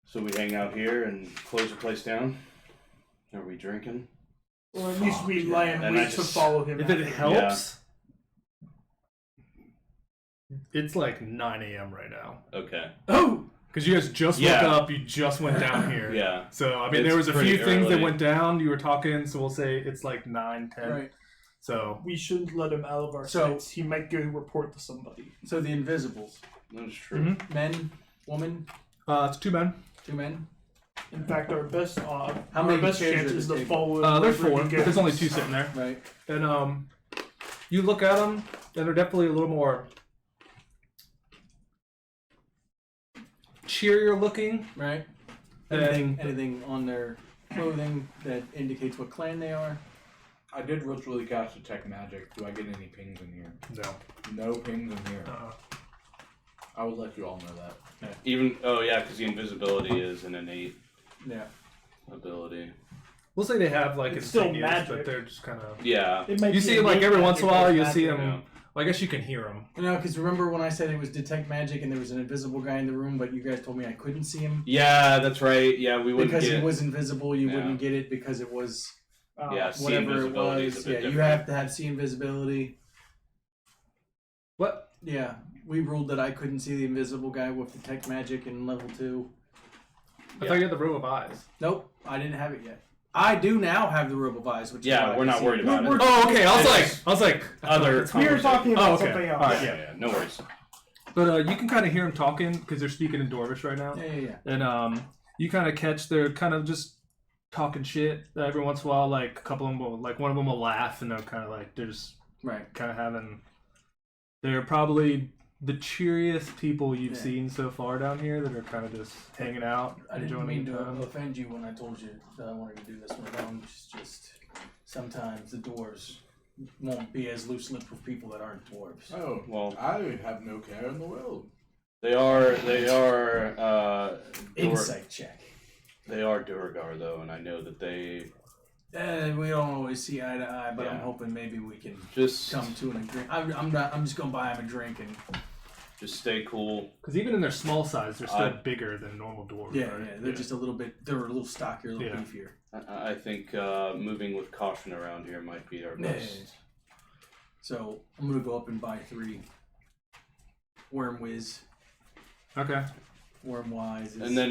So we hang out here and close the place down? Are we drinking? Or at least we lie in And I wait to just- follow him. If it after. helps, it's like 9 a.m. right now. Okay. Oh, Because you guys just Yeah. woke up, you just went down here. Yeah. So, I mean, It's there was a pretty few things that early. went down. You were talking, so we'll say it's like 9, 10. right. So, We shouldn't let him out of our So- sights. He might go report to somebody. So the Invisibles, That's true. men, woman, it's 2 men. 2 men. In fact, our best How our many best chairs are chance at is the to table? follow. There's wherever 4, he but there's goes. only 2 sitting there. Right. And you look at them, and they're definitely a little more cheerier looking. Right. And Anything on their clothing that indicates what clan they are? I did ritually cast detect magic. Do I get any pings in here? no. No pings in here. Uh-uh. I will let you all know that. Even, because the invisibility is an innate Yeah. ability. We'll say they have like It's still insignias, magic. but they're just kind of. Yeah. It might You be see them like innate every once in a magic, while. but You it's see magic. them. Yeah. Well, I guess you can hear them. No, because remember when I said it was detect magic and there was an invisible guy in the room, but you guys told me I couldn't see him Yeah, that's right. Yeah, we wouldn't because get he was invisible. You Yeah. wouldn't get it because it was Yeah, see whatever it invisibility is was. a bit Yeah, you different. have to have see invisibility. What? Yeah, we ruled that I couldn't see the invisible guy with detect magic in level 2. I thought you had the row of eyes. Nope, I didn't have it yet. I do now have the robe of eyes, which is why Yeah, I we're can not see worried it. about it. Oh, okay. I It's was like, other it's We were talking about Oh, okay. something else. All right, Yeah, no worries. But you can kind of hear them talking because they're speaking in Dwarvish right now, Yeah. and you kind of catch they're kind of just talking shit every once in a while. Like a couple of them will, like one of them will laugh, and they're kind of like they're just Right. kind of having. They're probably the cheeriest people you've Yeah. seen so far down here that are kind of just hanging out, I didn't enjoying mean the to time. offend you when I told you that I wanted to do this one alone. It's just sometimes the dwarves won't be as loose-lipped with people that aren't dwarves. Oh, Well, I have no care in the world. they are Insight check. They are Duragar though, and I know that they We don't always see eye to eye, but I'm Yeah. hoping maybe we can just come to an agreement. I'm just gonna buy him a drink and stay cool. Because even in their small size, they're still I- bigger than normal dwarves. yeah, right? they're just a little bit. They're a little stockier, a little Yeah. beefier. I think moving with caution around here might be our Yeah. best. So I'm gonna go up and buy 3. Worm Whiz, Okay. Worm Wise. And then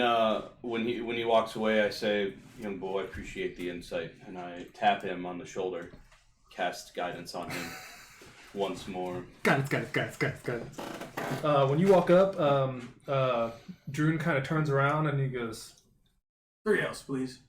when he walks away, I say, "Young boy, I appreciate the insight," and I tap him on the shoulder, cast guidance on him once more. Got it. When you walk up, Droon kind of turns around and he goes. 3 else, please.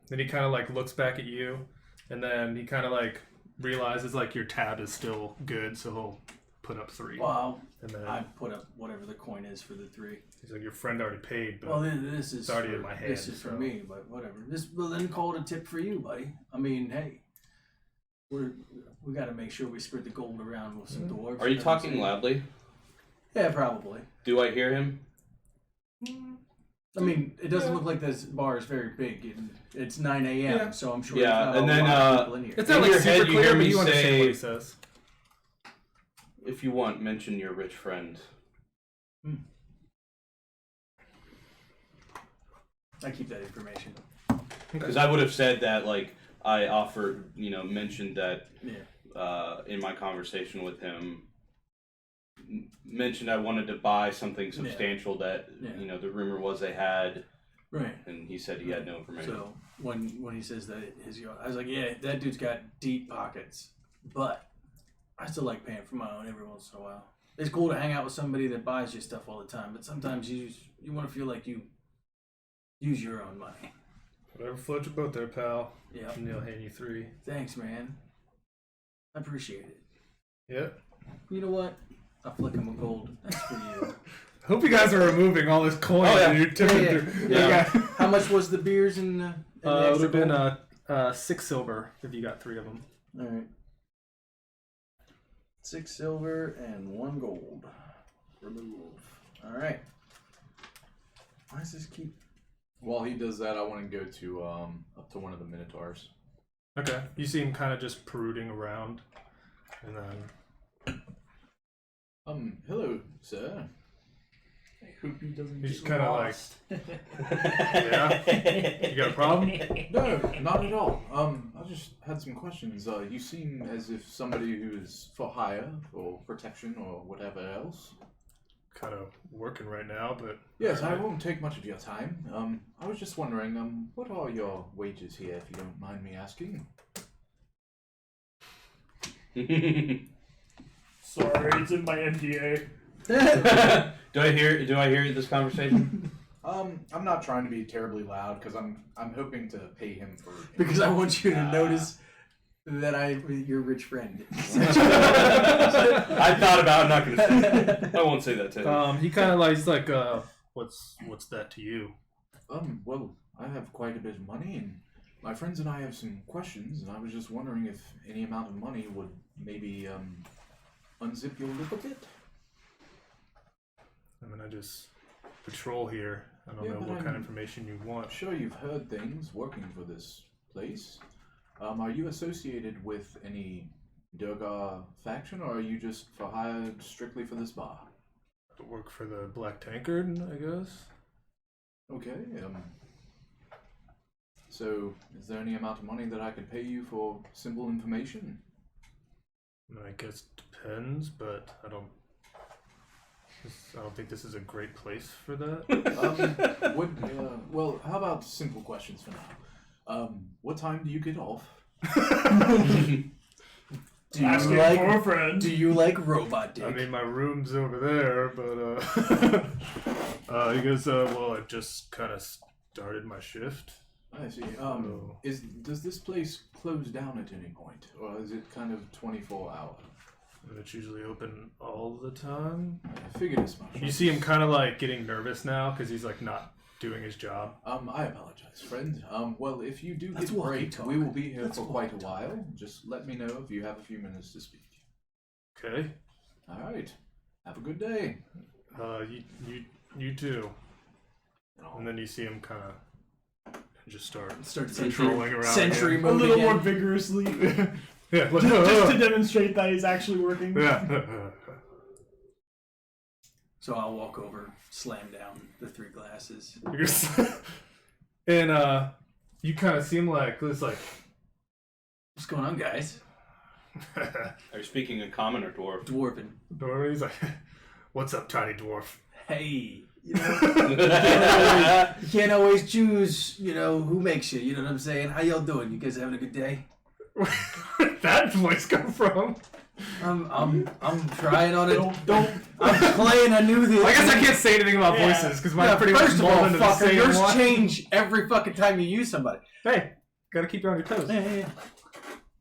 Then he kind of like looks back at you, and then he kind of like realizes like your tab is still good, so he'll put up 3. Well, And then I put up whatever the coin is for the 3. he's like, "Your friend already paid, but Well, then this is it's already for, in my This hand, is for so- me, but whatever. Well, then call it a tip for you, buddy. I mean, hey, we got to make sure we spread the gold around with some dwarves. Are you know what I'm talking saying? loudly? Yeah, probably. Do I hear him? I mean, it doesn't look like this bar is very big. And it's 9 a.m., Yeah. so I'm sure Yeah, there's not and a then, lot of people in here. it's not In like your super head, you clear, hear but me you understand say- what he says." If you want, mention your rich friend. I keep that information. Because I would have said that, like, I offered, mentioned that Yeah. in my conversation with him, mentioned I wanted to buy something substantial that, Yeah. the rumor was they had, Right. and he said he had no information. So when he says that I was like, yeah, that dude's got deep pockets, but I still like paying for my own every once in a while. It's cool to hang out with somebody that buys you stuff all the time, but sometimes you want to feel like you use your own money. Whatever floats your boat there, pal. Yeah. And he'll hand you 3. Thanks, man. I appreciate it. Yep. You know what? I flick him a gold. That's for you. I hope you guys are removing all this coin. Oh, yeah. And you're tipping through. Yeah. How much was the beers and the It would extra have been gold? 6 silver if you got 3 of them. All right. 6 silver and 1 gold. Remove. All right. Why does this keep? While he does that, I want to go to up to one of the minotaurs. Okay. You see him kind of just peruding around, and then Hello, sir. I hope he doesn't he's get just kind of like, lost. yeah. You got a problem? No, not at all. I just had some questions. You seem as if somebody who is for hire, or protection, or whatever else. Kind of working right now, but Yes, I won't take much of your time. I was just wondering, what are your wages here, if you don't mind me asking? Sorry, it's in my NDA. Do I hear this conversation? I'm not trying to be terribly loud because I'm hoping to pay him for. Because I want you to notice that your rich friend. I thought about. I'm not gonna say that. I won't say that to him. he kind of like, he's like, what's that to you? Well, I have quite a bit of money, and my friends and I have some questions, and I was just wondering if any amount of money would maybe unzip you a little bit. I mean, I just patrol here. I don't Yeah, know but what kind of I'm information you want. I'm sure you've heard things working for this place. Are you associated with any Durgar faction, or are you just for hire strictly for this bar? I work for the Black Tankard, I guess. Okay. So, is there any amount of money that I could pay you for simple information? I mean, I guess it depends, but I don't think this is a great place for that. Well, how about simple questions for now? What time do you get off? Do Asking you like? for a friend. Do you like robot dick? I mean, my room's over there, but he goes, well, I've just kind of started my shift. I see. Oh. Does this place close down at any point, or is it kind of 24 hour? And it's usually open all the time. I figured as much. You see him kind of like getting nervous now because he's like not doing his job. I apologize, friend. Well, if you do Let's get a walk break, and talk. we will be here Let's for walk quite a and talk. while. Just let me know if you have a few minutes to speak. Okay. All right. Have a good day. You too. And then you see him kind of just start Sentry, patrolling around sentry again. A mode little again. more vigorously. Yeah, like, just to demonstrate that he's actually working. yeah. So I'll walk over, slam down the 3 glasses. And you kind of seem like this, like. What's going on, guys? Are you speaking in common or dwarf? Dwarven. Dwarf, he's like, "What's up, tiny dwarf?" Hey, you know, you can't always choose, who makes you. You know what I'm saying? How y'all doing? You guys having a good day? Where'd that voice come from? I'm trying on it. Don't. I'm playing a new thing. I guess I can't say anything about Yeah. voices because mine's Yeah, pretty much first of all, molded into the fucker, same yours one. change every fucking time you use somebody. Hey, gotta keep you on your toes.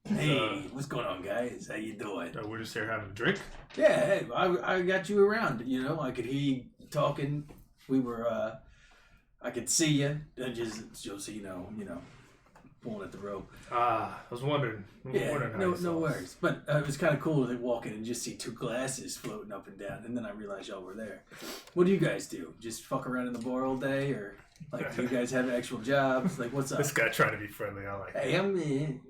Hey, what's going on, guys? How you doing? We're just here having a drink. Yeah, hey, I got you around. I could hear you talking. We were, I could see you. Just so you know, pulling at the rope. I was wondering. Yeah, Wondering how no you saw us. worries. But it was kind of cool to walk in and just see 2 glasses floating up and down, and then I realized y'all were there. What do you guys do? Just fuck around in the bar all day, or like do you guys have actual jobs? Like what's up? This guy trying to be friendly. I like. Hey, I'm in.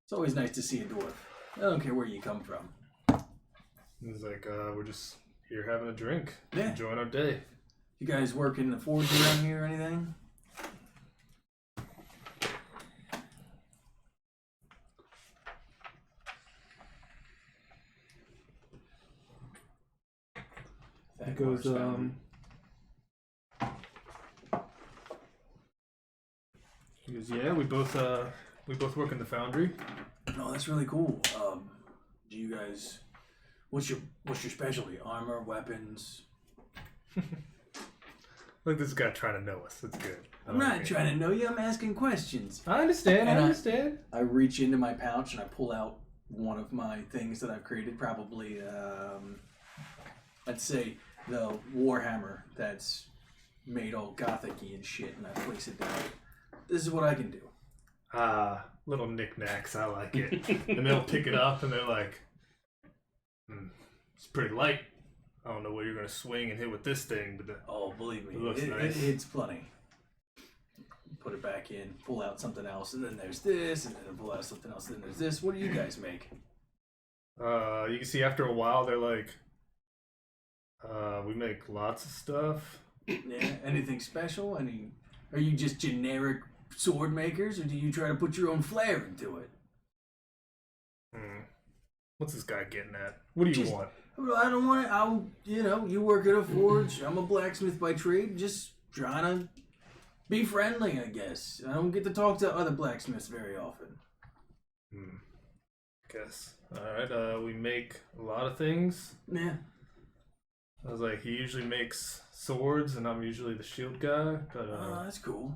It's always nice to see a dwarf. I don't care where you come from. He's like, we're just here having a drink, Yeah. enjoying our day. You guys work in the forge around here or anything? He goes, He goes, yeah, we both work in the foundry. No, that's really cool. Do you guys? What's your specialty? Armor, weapons? Look, this guy trying to know us. That's good. I'm not trying to know you. I'm asking questions. I understand. And I I- understand. I reach into my pouch and I pull out one of my things that I've created. Probably I'd say the warhammer that's made all gothic-y and shit, and I place it down. This is what I can do. Little knickknacks, I like it. And they'll pick it up and they're like, it's pretty light. I don't know what you're gonna swing and hit with this thing, but Oh, believe me, It looks nice. It's plenty. Put it back in, pull out something else, and then there's this, and then pull out something else, and then there's this. What do you guys make? you can see after a while they're like, we make lots of stuff. Yeah, anything special? Are you just generic sword makers, or do you try to put your own flair into it? What's this guy getting at? What do you Just- want? Well, I don't want to. You work at a forge. I'm a blacksmith by trade. Just trying to be friendly, I guess. I don't get to talk to other blacksmiths very often. Guess. Alright, we make a lot of things. Yeah. I was like, he usually makes swords, and I'm usually the shield guy. But That's cool.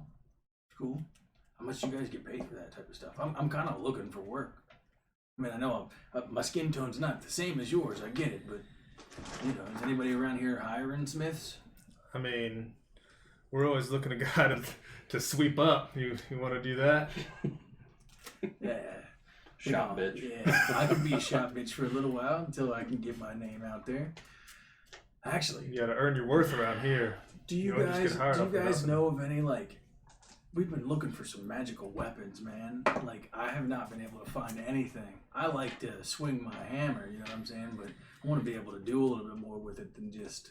Cool. How much do you guys get paid for that type of stuff? I'm kind of looking for work. I mean, I know my skin tone's not the same as yours. I get it, but is anybody around here hiring smiths? I mean, we're always looking at a guy to sweep up. You want to do that? Yeah. Shop bitch. Yeah, I could be a shop bitch for a little while until I can get my name out there. Actually, You gotta earn your worth around here. do you don't just guys get hired off for nothing. know of any We've been looking for some magical weapons, man. I have not been able to find anything. I like to swing my hammer, you know what I'm saying? But I want to be able to do a little bit more with it than just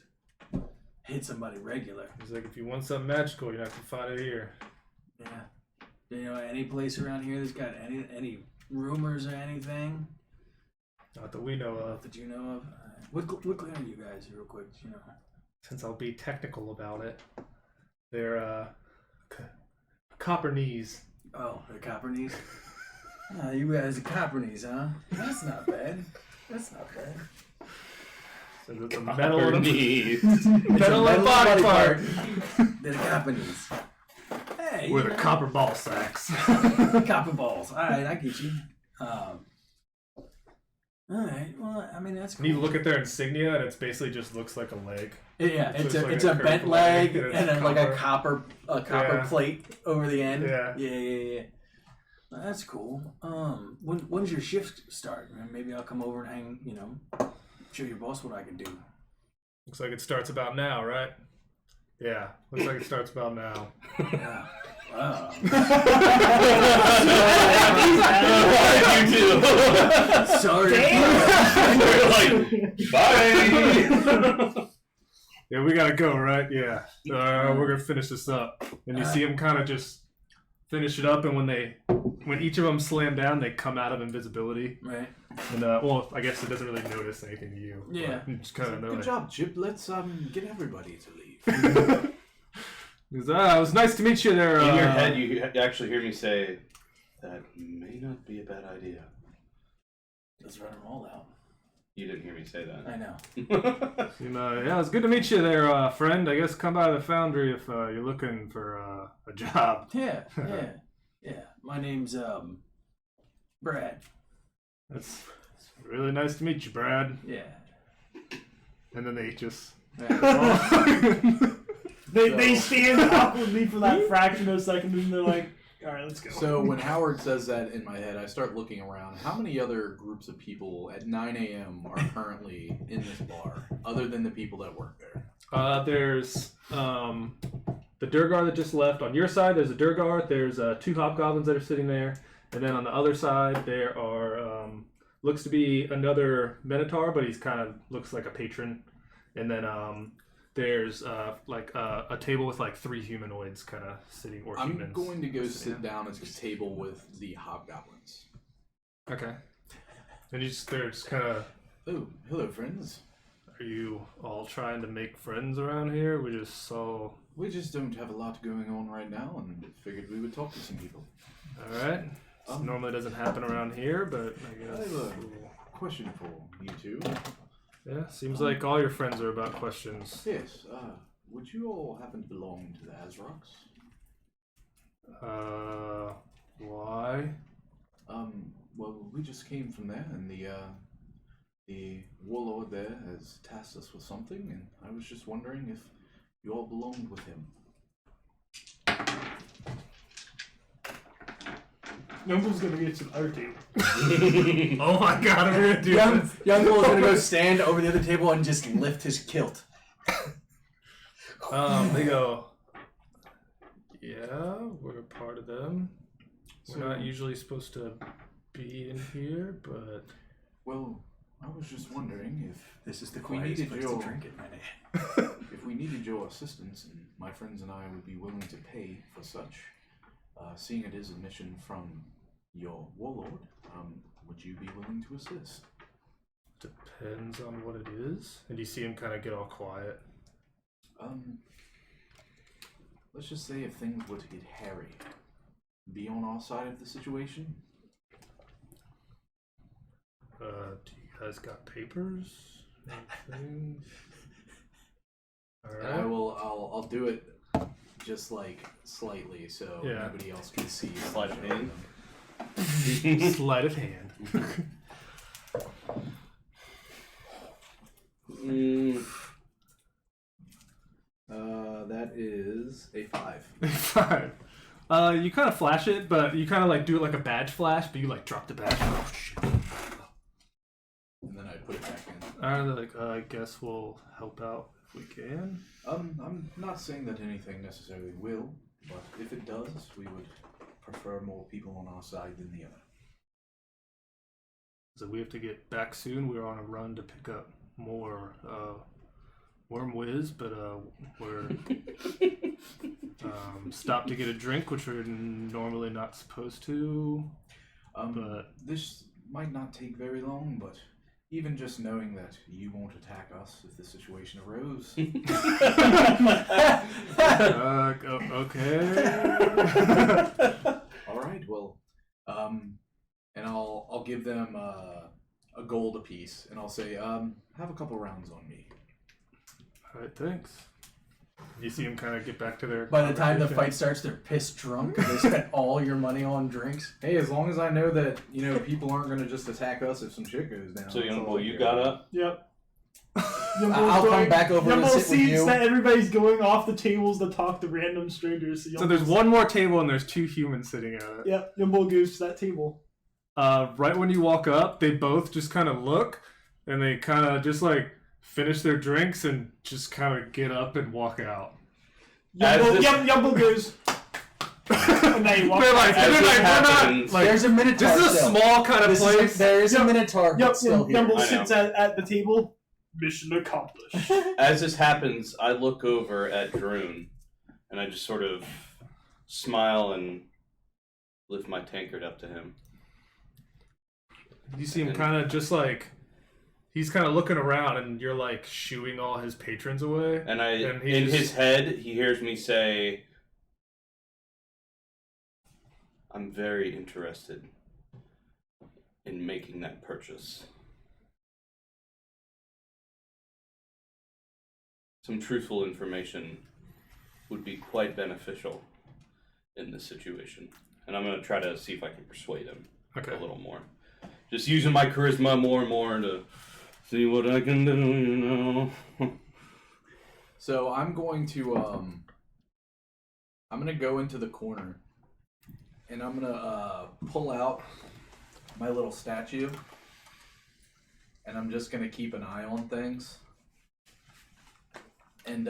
hit somebody regular. He's like, if you want something magical, you're not gonna find it here. Yeah. Any place around here that's got any rumors or anything Not that we know of. that you know of? What clan are you guys, real quick? Since I'll be technical about it, they're copper knees. Oh, the copper knees? You guys are copper knees, huh? That's not bad. That's not bad. So it's a metal and a knees. metal and a body part. They're the copper knees. Hey, We're the copper ball sacks. copper balls. All right, I get you. All right. Well, I mean that's cool. And you look at their insignia, and it's basically just looks like a leg. Yeah, It's it's just a like it's a a curved bent leg, leg and and it's then like a copper Yeah. plate over the end. Yeah. Yeah. That's cool. When's your shift start? Maybe I'll come over and hang. Show your boss what I can do. Looks like it starts about now, right? Yeah, looks like it starts about now. Yeah. Wow. You too. Sorry. We're like, bye. Yeah, we gotta go, right? Yeah. We're gonna finish this up. And you see them kind of just finish it up, and when each of them slam down, they come out of invisibility. Right. And well, I guess it doesn't really notice anything to you. Yeah. But you just kind of know. Good job, Chip. Let's get everybody to leave. It was nice to meet you there. In your head, you actually hear me say, that may not be a bad idea. Let's run them all out. You didn't hear me say that. I know. Yeah, it was good to meet you there, friend. I guess come by the foundry if you're looking for a job. Yeah. My name's Brad. It's really nice to meet you, Brad. Yeah. And then they just. They stand awkwardly for that fraction of a second, and they're like, "All right, let's go." So when Howard says that in my head, I start looking around. How many other groups of people at 9 a.m. are currently in this bar, other than the people that work there? There's the Durgar that just left. On your side, there's a Durgar. There's 2 hobgoblins that are sitting there. And then on the other side, there are looks to be another Minotaur, but he's kind of looks like a patron. And then there's a table with 3 humanoids kind of sitting, or I'm humans. going to go sit down at the table with the hobgoblins. Okay. And they're just kind of. Oh, hello, friends. Are you all trying to make friends around here? We just saw. We just don't have a lot going on right now, and figured we would talk to some people. All right. This normally doesn't happen around here, but I guess. I have a question for you two. Yeah, seems like all your friends are about questions. Yes. Would you all happen to belong to the Azrox? Why? Well, we just came from there, and the The warlord there has tasked us with something, and I was just wondering if you all belonged with him. Youngle's gonna get to the other table. Oh my god, we're gonna do this. Young Bull is gonna go stand over the other table and just lift his kilt. They go, yeah, we're a part of them. We're not usually supposed to be in here, but... Well, I was just wondering if This is the we quietest needed place your to drink it, man. if we needed your assistance, and my friends and I would be willing to pay for such. Seeing it is a mission from your warlord, would you be willing to assist? Depends on what it is. And you see him kind of get all quiet. Let's just say if things were to get hairy, be on our side of the situation. Do you guys got papers? Anything? And I Alright. will. I'll do it just like slightly, so Yeah. nobody else can see. Sleight of hand. Sleight of hand. That is a 5. 5. You kind of flash it, but you kind of like do it like a badge flash, but you like drop the badge. Oh shit. And then I put it back in. I guess we'll help out if we can. I'm not saying that anything necessarily will, but if it does, we would prefer more people on our side than the other. So we have to get back soon. We're on a run to pick up more Worm Whiz, but we're stopped to get a drink, which we're normally not supposed to. But This might not take very long, but even just knowing that you won't attack us if the situation arose. Okay. All right, well, and I'll give them a gold apiece, and I'll say, have a couple rounds on me. All right, thanks. You see him kind of get back to their. By the time the conversation. fight starts, they're pissed drunk because they spent all your money on drinks. Hey, as long as I know that, people aren't going to just attack us if some shit goes down. So, that's young all boy, I you care got about. up? Yep. I'll come back over and Yumbo sit with sees you. that everybody's going off the tables to talk to random strangers. So there's one more table and there's 2 humans sitting at it. Yep, Yumbo goes to that table. Right when you walk up, they both just kind of look and they kind of just like finish their drinks and just kind of get up and walk out. Yumbo goes. And they walk They're like, As they're this like, we're not happens- like. There's a Minotaur This is a still. small kind of place. There is a Yep. Minotaur Yep, still here. Yumbo I sits at the table. Mission accomplished. As this happens, I look over at Droon, and I just sort of smile and lift my tankard up to him. You see him kind of just like. He's kind of looking around and you're like shooing all his patrons away. And And he in just- his head, he hears me say, I'm very interested in making that purchase. Some truthful information would be quite beneficial in this situation. And I'm going to try to see if I can persuade him Okay. a little more. Just using my charisma more and more to see what I can do, So I'm going to go into the corner, and I'm gonna pull out my little statue, and I'm just gonna keep an eye on things. And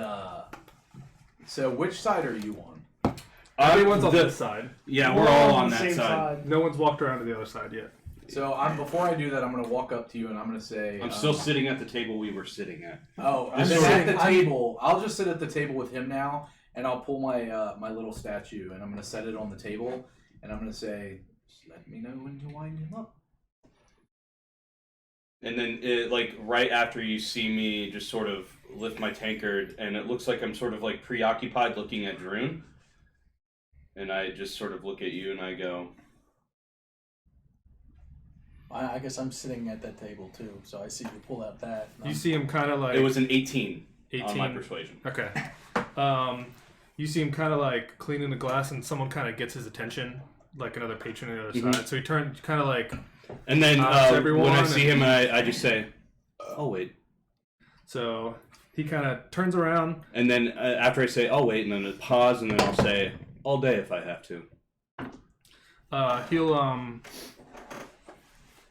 so which side are you on? Everyone's on this side. Yeah, we're all on the that same side. No one's walked around to the other side yet. So before I do that, I'm gonna walk up to you and I'm gonna say, I'm still sitting at the table we were sitting at. Oh, I'm This just is- at the table. I'll just sit at the table with him now, and I'll pull my my little statue, and I'm gonna set it on the table, and I'm gonna say, "Just let me know when to wind him up." And then, like, right after you see me just sort of lift my tankard, and it looks like I'm sort of, like, preoccupied looking at Droon. And I just sort of look at you and I go, I guess I'm sitting at that table too, so I see you pull out that. and You I'm- see him kind of like. it was an 18, 18. on my persuasion. Okay. You see him kind of like cleaning the glass, and someone kind of gets his attention, like another patron on the other Mhm. side. So he turns kind of like. And then How's when I everyone? see him, I just say, I'll wait. So he kind of turns around. And then after I say, I'll wait, and then I pause, and then I'll say, all day if I have to.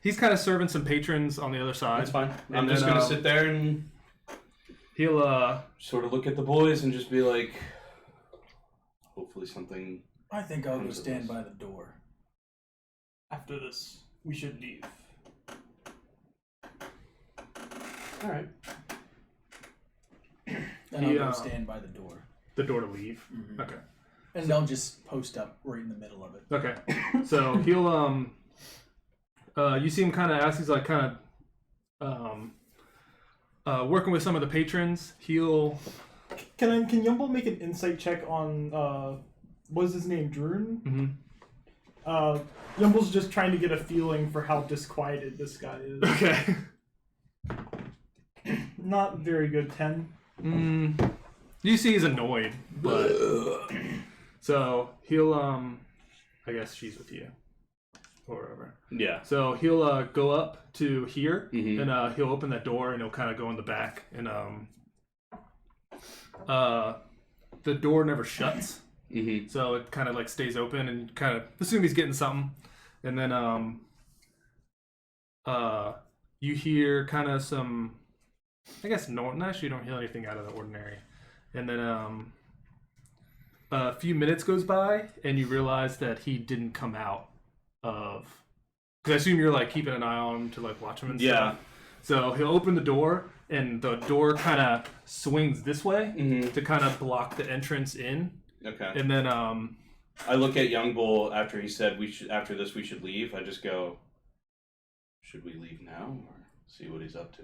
He's kind of serving some patrons on the other side. That's fine. And I'm just then, going to sit there and he'll sort of look at the boys and just be like, hopefully something... I think I'll go stand by the door. After this, we should leave. All right. And I'll go stand by the door. the door to leave. Mm-hmm. Okay. And they'll just post up right in the middle of it. Okay. So he'll you see him kind of as he's like kind of working with some of the patrons. He'll Can Yumble make an insight check on what's his name, Drune? Mm-hmm. Yumble's just trying to get a feeling for how disquieted this guy is. Okay. Not very good. 10. You see he's annoyed, but so he'll I guess she's with you or whatever. Yeah. So he'll go up to here Mhm. and he'll open that door and he'll kind of go in the back and the door never shuts. Mm-hmm. So it kind of like stays open and kind of assume he's getting something. And then you hear kind of some, I guess no, actually you don't hear anything out of the ordinary. And then a few minutes goes by and you realize that he didn't come out of, because I assume you're like keeping an eye on him to like watch him and Yeah. stuff. So he'll open the door and the door kind of swings this way Mm-hmm. to kind of block the entrance in. Okay. And then I look at Young Bull after he said we should. After this, we should leave. I just go. Should we leave now or see what he's up to?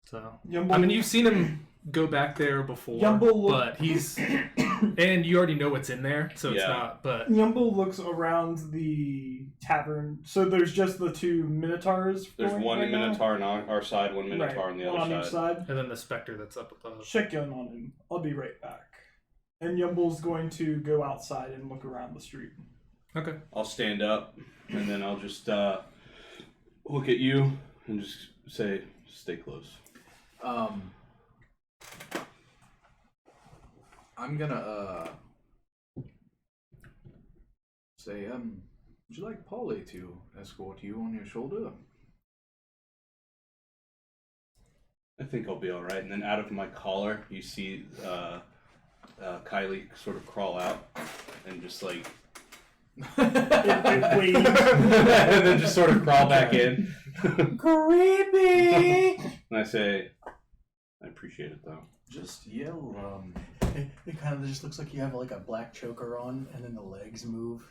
so Yumble, I mean you've seen him go back there before, Yumble but he's and you already know what's in there, so it's Yeah. not. But Yumble looks around the tavern. So there's just the two Minotaurs. There's going one right now? Minotaur on our side, one Minotaur Right, on the one other on each side. side. and then the specter that's up above. Check in on him. I'll be right back. And Yumble's going to go outside and look around the street. Okay. I'll stand up and then I'll just look at you and just say, "Stay close." I'm gonna say, would you like Polly to escort you on your shoulder? I think I'll be all right. And then out of my collar, you see Kylie sort of crawl out and just like, It waves. and then just sort of crawl back in. Creepy! And I say, I appreciate it though. Just yell, It kind of just looks like you have like a black choker on, and then the legs move.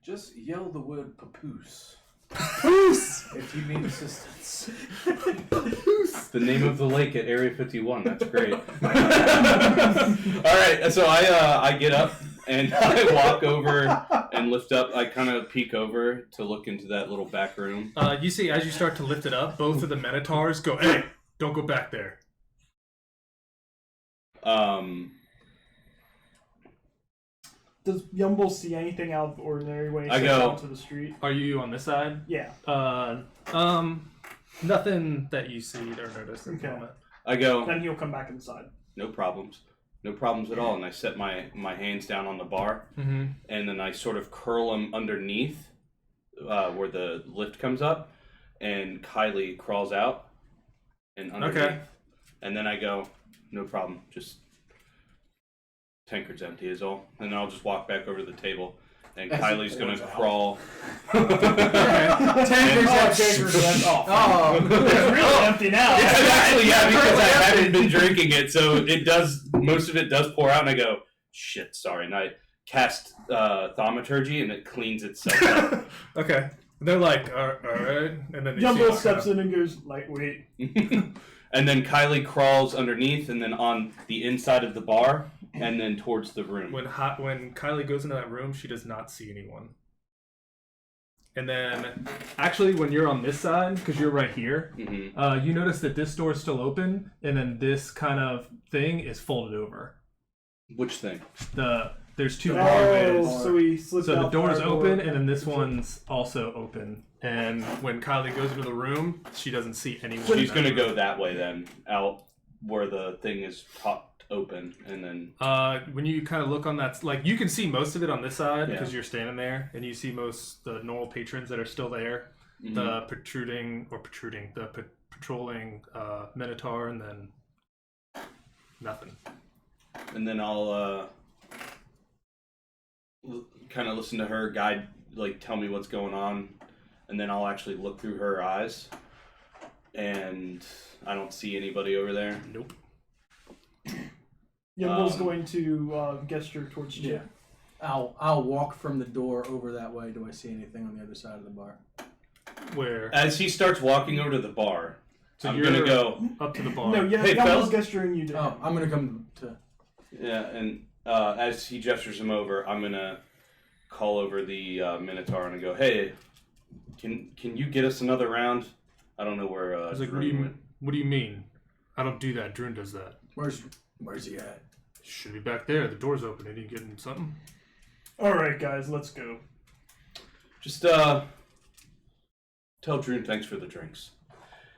just yell the word papoose Papoose! if you need assistance. The name of the lake at Area 51. That's great. All right, so I get up and I walk over and lift up. I kind of peek over to look into that little back room. You see as you start to lift it up, both of the Minotaurs go, "Hey, don't go back there." Does Yumble see anything out of the ordinary when he I steps go- out to the street? Are you on this side? Yeah. Nothing that you see or notice at the Okay. moment. I go, Then he'll come back inside. no problems. No problems at all. And I set my hands down on the bar, Mm-hmm. and then I sort of curl them underneath where the lift comes up, and Kylie crawls out and underneath. Okay. And then I go, no problem, just tankard's empty is all. And then I'll just walk back over to the table, and As it Kylie's gonna pours out. crawl. Oh, It's really empty now. It's actually, yeah, because I haven't been drinking it, so it does, most of it does pour out, and I go, shit, sorry. And I cast Thaumaturgy, and it cleans itself up. Okay. They're like, all right, and then Yumble steps in and goes, lightweight. And then Kylie crawls underneath, and then on the inside of the bar, and then towards the room. When Kylie goes into that room, she does not see anyone. And then, actually, when you're on this side, because you're right here, Mhm. you notice that this door is still open, and then this kind of thing is folded over. Which thing? There's two Oh, doorways. so we slipped So the out door's our door. open, and then this one's also open. And when Kylie goes into the room, she doesn't see anyone. She's gonna go that way then, out where the thing is popped open, and then. When you kind of look on that, like you can see most of it on this side Yeah. because you're standing there, and you see most the normal patrons that are still there. Mhm. The patrolling Minotaur, and then nothing. And then I'll kind of listen to her guide, like tell me what's going on, and then I'll actually look through her eyes, and I don't see anybody over there. Nope. Yumble's going to gesture towards Chip. I'll walk from the door over that way. Do I see anything on the other side of the bar? Where? As he starts walking over to the bar, So I'm you're gonna go. up to the bar. No, yeah, Hey, Yumble's fellas. gesturing you to Oh, him. I'm gonna come to. Yeah, and as he gestures him over, I'm gonna call over the Minotaur and go, "Hey, can you get us another round? I don't know where I was like, Drew went." what do you mean? I don't do that. Drune does that. Where's he at? Should be back there. The door's open. Are you getting something? All right, guys, let's go. Just tell Drew thanks for the drinks.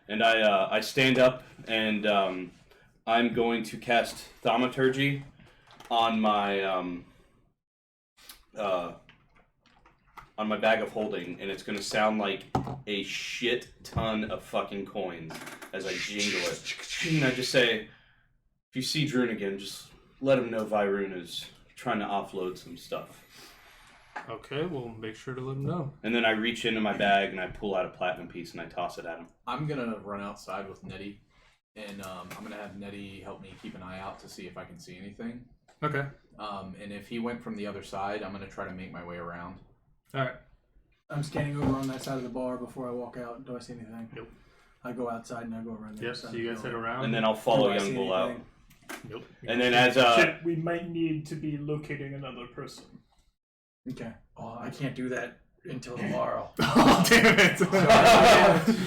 And I stand up and I'm going to cast Thaumaturgy on my bag of holding, and it's going to sound like a shit ton of fucking coins as I jingle it. And I just say, if you see Drew again, just let him know Vyroon is trying to offload some stuff. Okay, we'll make sure to let him know. And then I reach into my bag and I pull out a platinum piece and I toss it at him. I'm gonna run outside with Nettie, and I'm gonna have Nettie help me keep an eye out to see if I can see anything. Okay. And if he went from the other side, I'm gonna try to make my way around. All right. I'm scanning over on that side of the bar before I walk out. Do I see anything? Nope. I go outside and I go around the Yep. other side. So you guys head around. And then I'll follow Do I see Young Bull out. anything? Nope. And then as Chip, we might need to be locating another person. Okay. Oh, I can't do that until tomorrow. Oh damn it!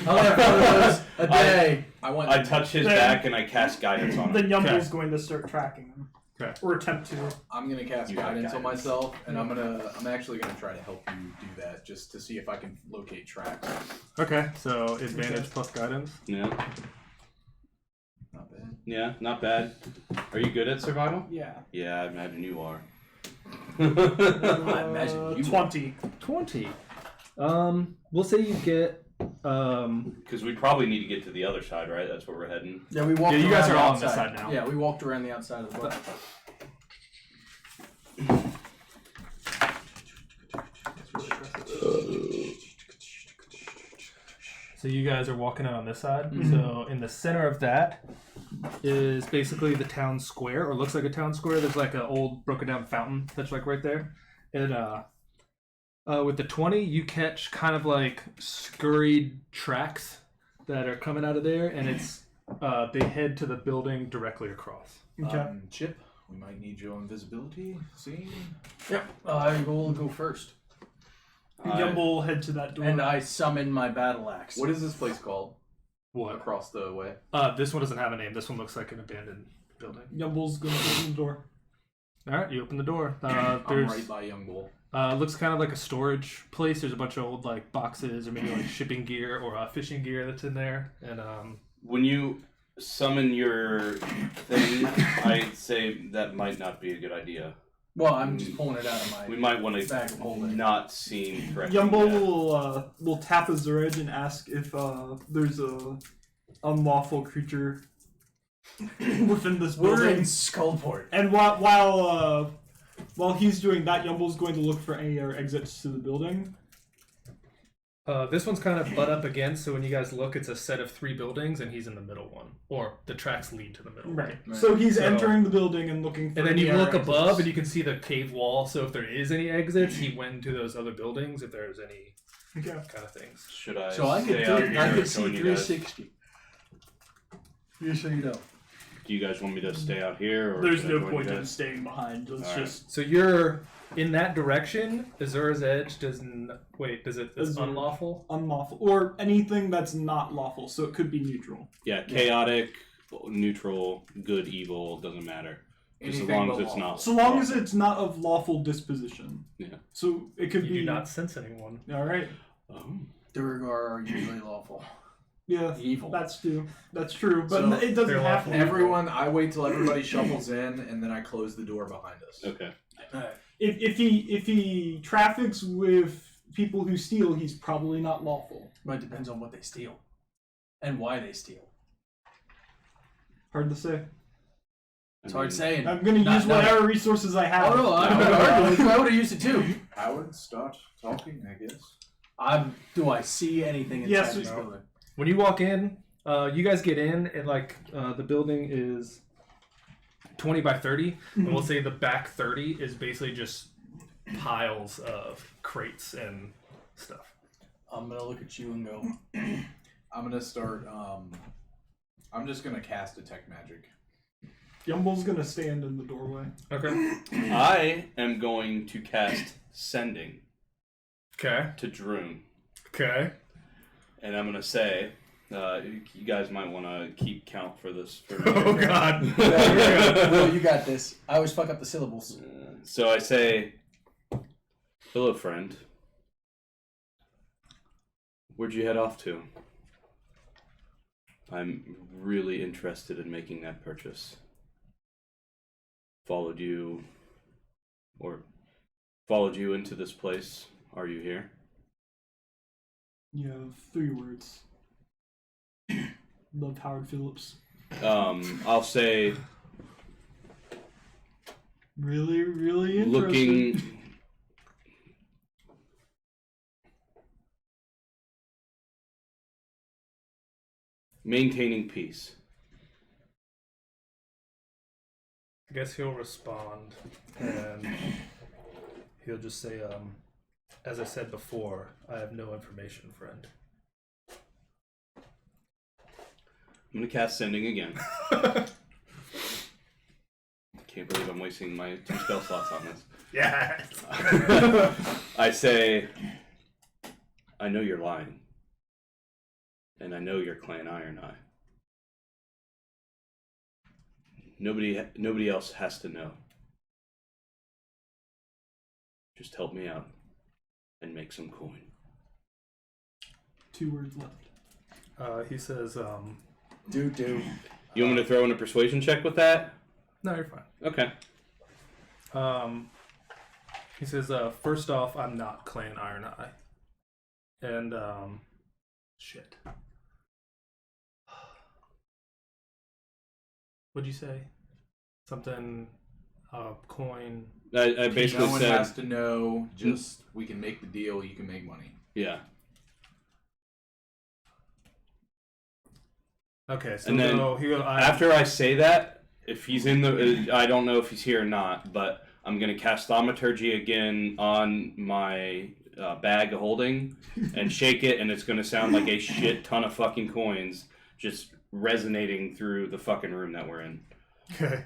I'll have one of those a day. I touch his back and I cast guidance on Then him. Yumble's going to start tracking him. Okay. Or attempt to. I'm gonna cast You got guidance on guidance. myself, and I'm actually gonna try to help you do that, just to see if I can locate tracks. Okay. So advantage plus guidance. Yeah. Not bad. Yeah, not bad. Are you good at survival? Yeah. Yeah, I imagine you are. I imagine you 20. 20. We'll say you get. Because we probably need to get to the other side, right? That's where we're heading. Yeah, we walked. Yeah, you guys around are the all on this outside. side now. Yeah, we walked around the outside of the bar. So you guys are walking out on this side. Mhm. So in the center of that is basically the town square, or looks like a town square. There's like an old broken down fountain that's like right there. And with the 20, you catch kind of like scurried tracks that are coming out of there, and it's they head to the building directly across. Okay. Chip, we might need your invisibility scene. Yep. I will go first, Yumble head to that door. and I summon my battle axe. What is this place called? What? Across the way. This one doesn't have a name. This one looks like an abandoned building. Yumble's going to open the door. All right, you open the door. I'm There's right by Young Bull. looks kind of like a storage place. There's a bunch of old like boxes or maybe like shipping gear or fishing gear that's in there. And When you summon your thing, I'd say that might not be a good idea. Well, I'm just pulling it out of my We might want bag of to holding. not seem threatening. Yumble yet. will tap his edge and ask if there's a unlawful creature within this We're building. in Skullport. And while he's doing that, Yumble's going to look for any other exits to the building. this one's kind of butt up against. So when you guys look, it's a set of 3 buildings, and he's in the middle one, or the tracks lead to the middle. Right. Right. So he's So- entering the building and looking for And then any you other look above, exits. and you can see the cave wall. So if there is any exits, he went to those other buildings. If there's any Okay. kind of things. Should I? So I stay could out here I and could see join you guys? 360. Just so you know. Do you guys want me to stay out here? Or There's should I no join point you in guys? staying behind. Let's Alright. just. So you're in that direction. Azura's Edge doesn't. Wait, does it? It's Azure. unlawful. Unlawful. Or anything that's not lawful, so it could be neutral. Yeah, chaotic, neutral, good, evil, doesn't matter. Just as Anything long but as it's lawful. not. So long as it's not of lawful disposition. Yeah. So it could You be do not sense anyone. All right. Oh. Durgar are usually lawful. Yeah, Evil. that's true. That's true, but So it doesn't they're have to. lawful. be. Everyone, I wait till everybody shuffles in, and then I close the door behind us. Okay. If he traffics with people who steal, he's probably not lawful. But it depends on what they steal and why they steal. Hard to say. It's hard saying. I'm gonna use whatever resources I have. Oh no, I would have used it too. I would start talking, I guess. Do I see anything inside Yes, this no. building? When you walk in, you guys get in, and like the building is 20 by 30, and we'll say the back 30 is basically just piles of crates and stuff. I'm gonna look at you and go. I'm gonna start. I'm just gonna cast Detect Magic. Yumble's gonna stand in the doorway. Okay. I am going to cast Sending Okay. to Droon. Okay. And I'm going to say, you guys might want to keep count for this. Oh God. Will, you got this. I always fuck up the syllables. So I say, hello, friend. Where'd you head off to? I'm really interested in making that purchase. Followed you into this place. Are you here? You have 3 words. Love Howard Phillips. I'll say Really, really interesting. looking maintaining peace. I guess he'll respond, and he'll just say, as I said before, I have no information, friend. I'm gonna cast Sending again. Can't believe I'm wasting my 2 spell slots on this. Yes. I say, I know you're lying. And I know you're Clan Iron Eye. Nobody else has to know. Just help me out and make some coin. 2 words left. He says, Do. You want me to throw in a persuasion check with that? no, you're fine. Okay. He says, first off, I'm not Clan Iron Eye. And, shit. What'd you say? Something, coin. I basically No one said, has to know. Just we can make the deal. You can make money. yeah. Okay, so And then after I say that, if he's in the, I don't know if he's here or not, but I'm gonna cast Thaumaturgy again on my bag of holding and shake it, and it's gonna sound like a shit ton of fucking coins just resonating through the fucking room that we're in. Okay.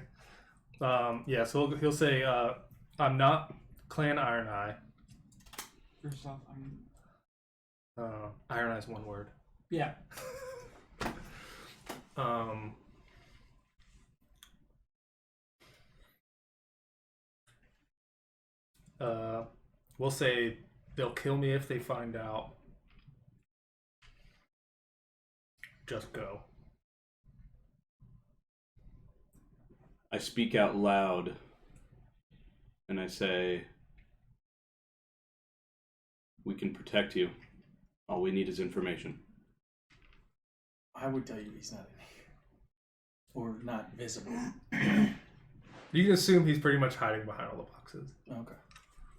Yeah, so he'll say, I'm not Clan Iron Eye. First off, Iron Eye is one word. yeah. We'll say they'll kill me if they find out. Just go. I speak out loud and I say, we can protect you. All we need is information. I would tell you he's not in here. Or not visible. You can assume he's pretty much hiding behind all the boxes. Okay.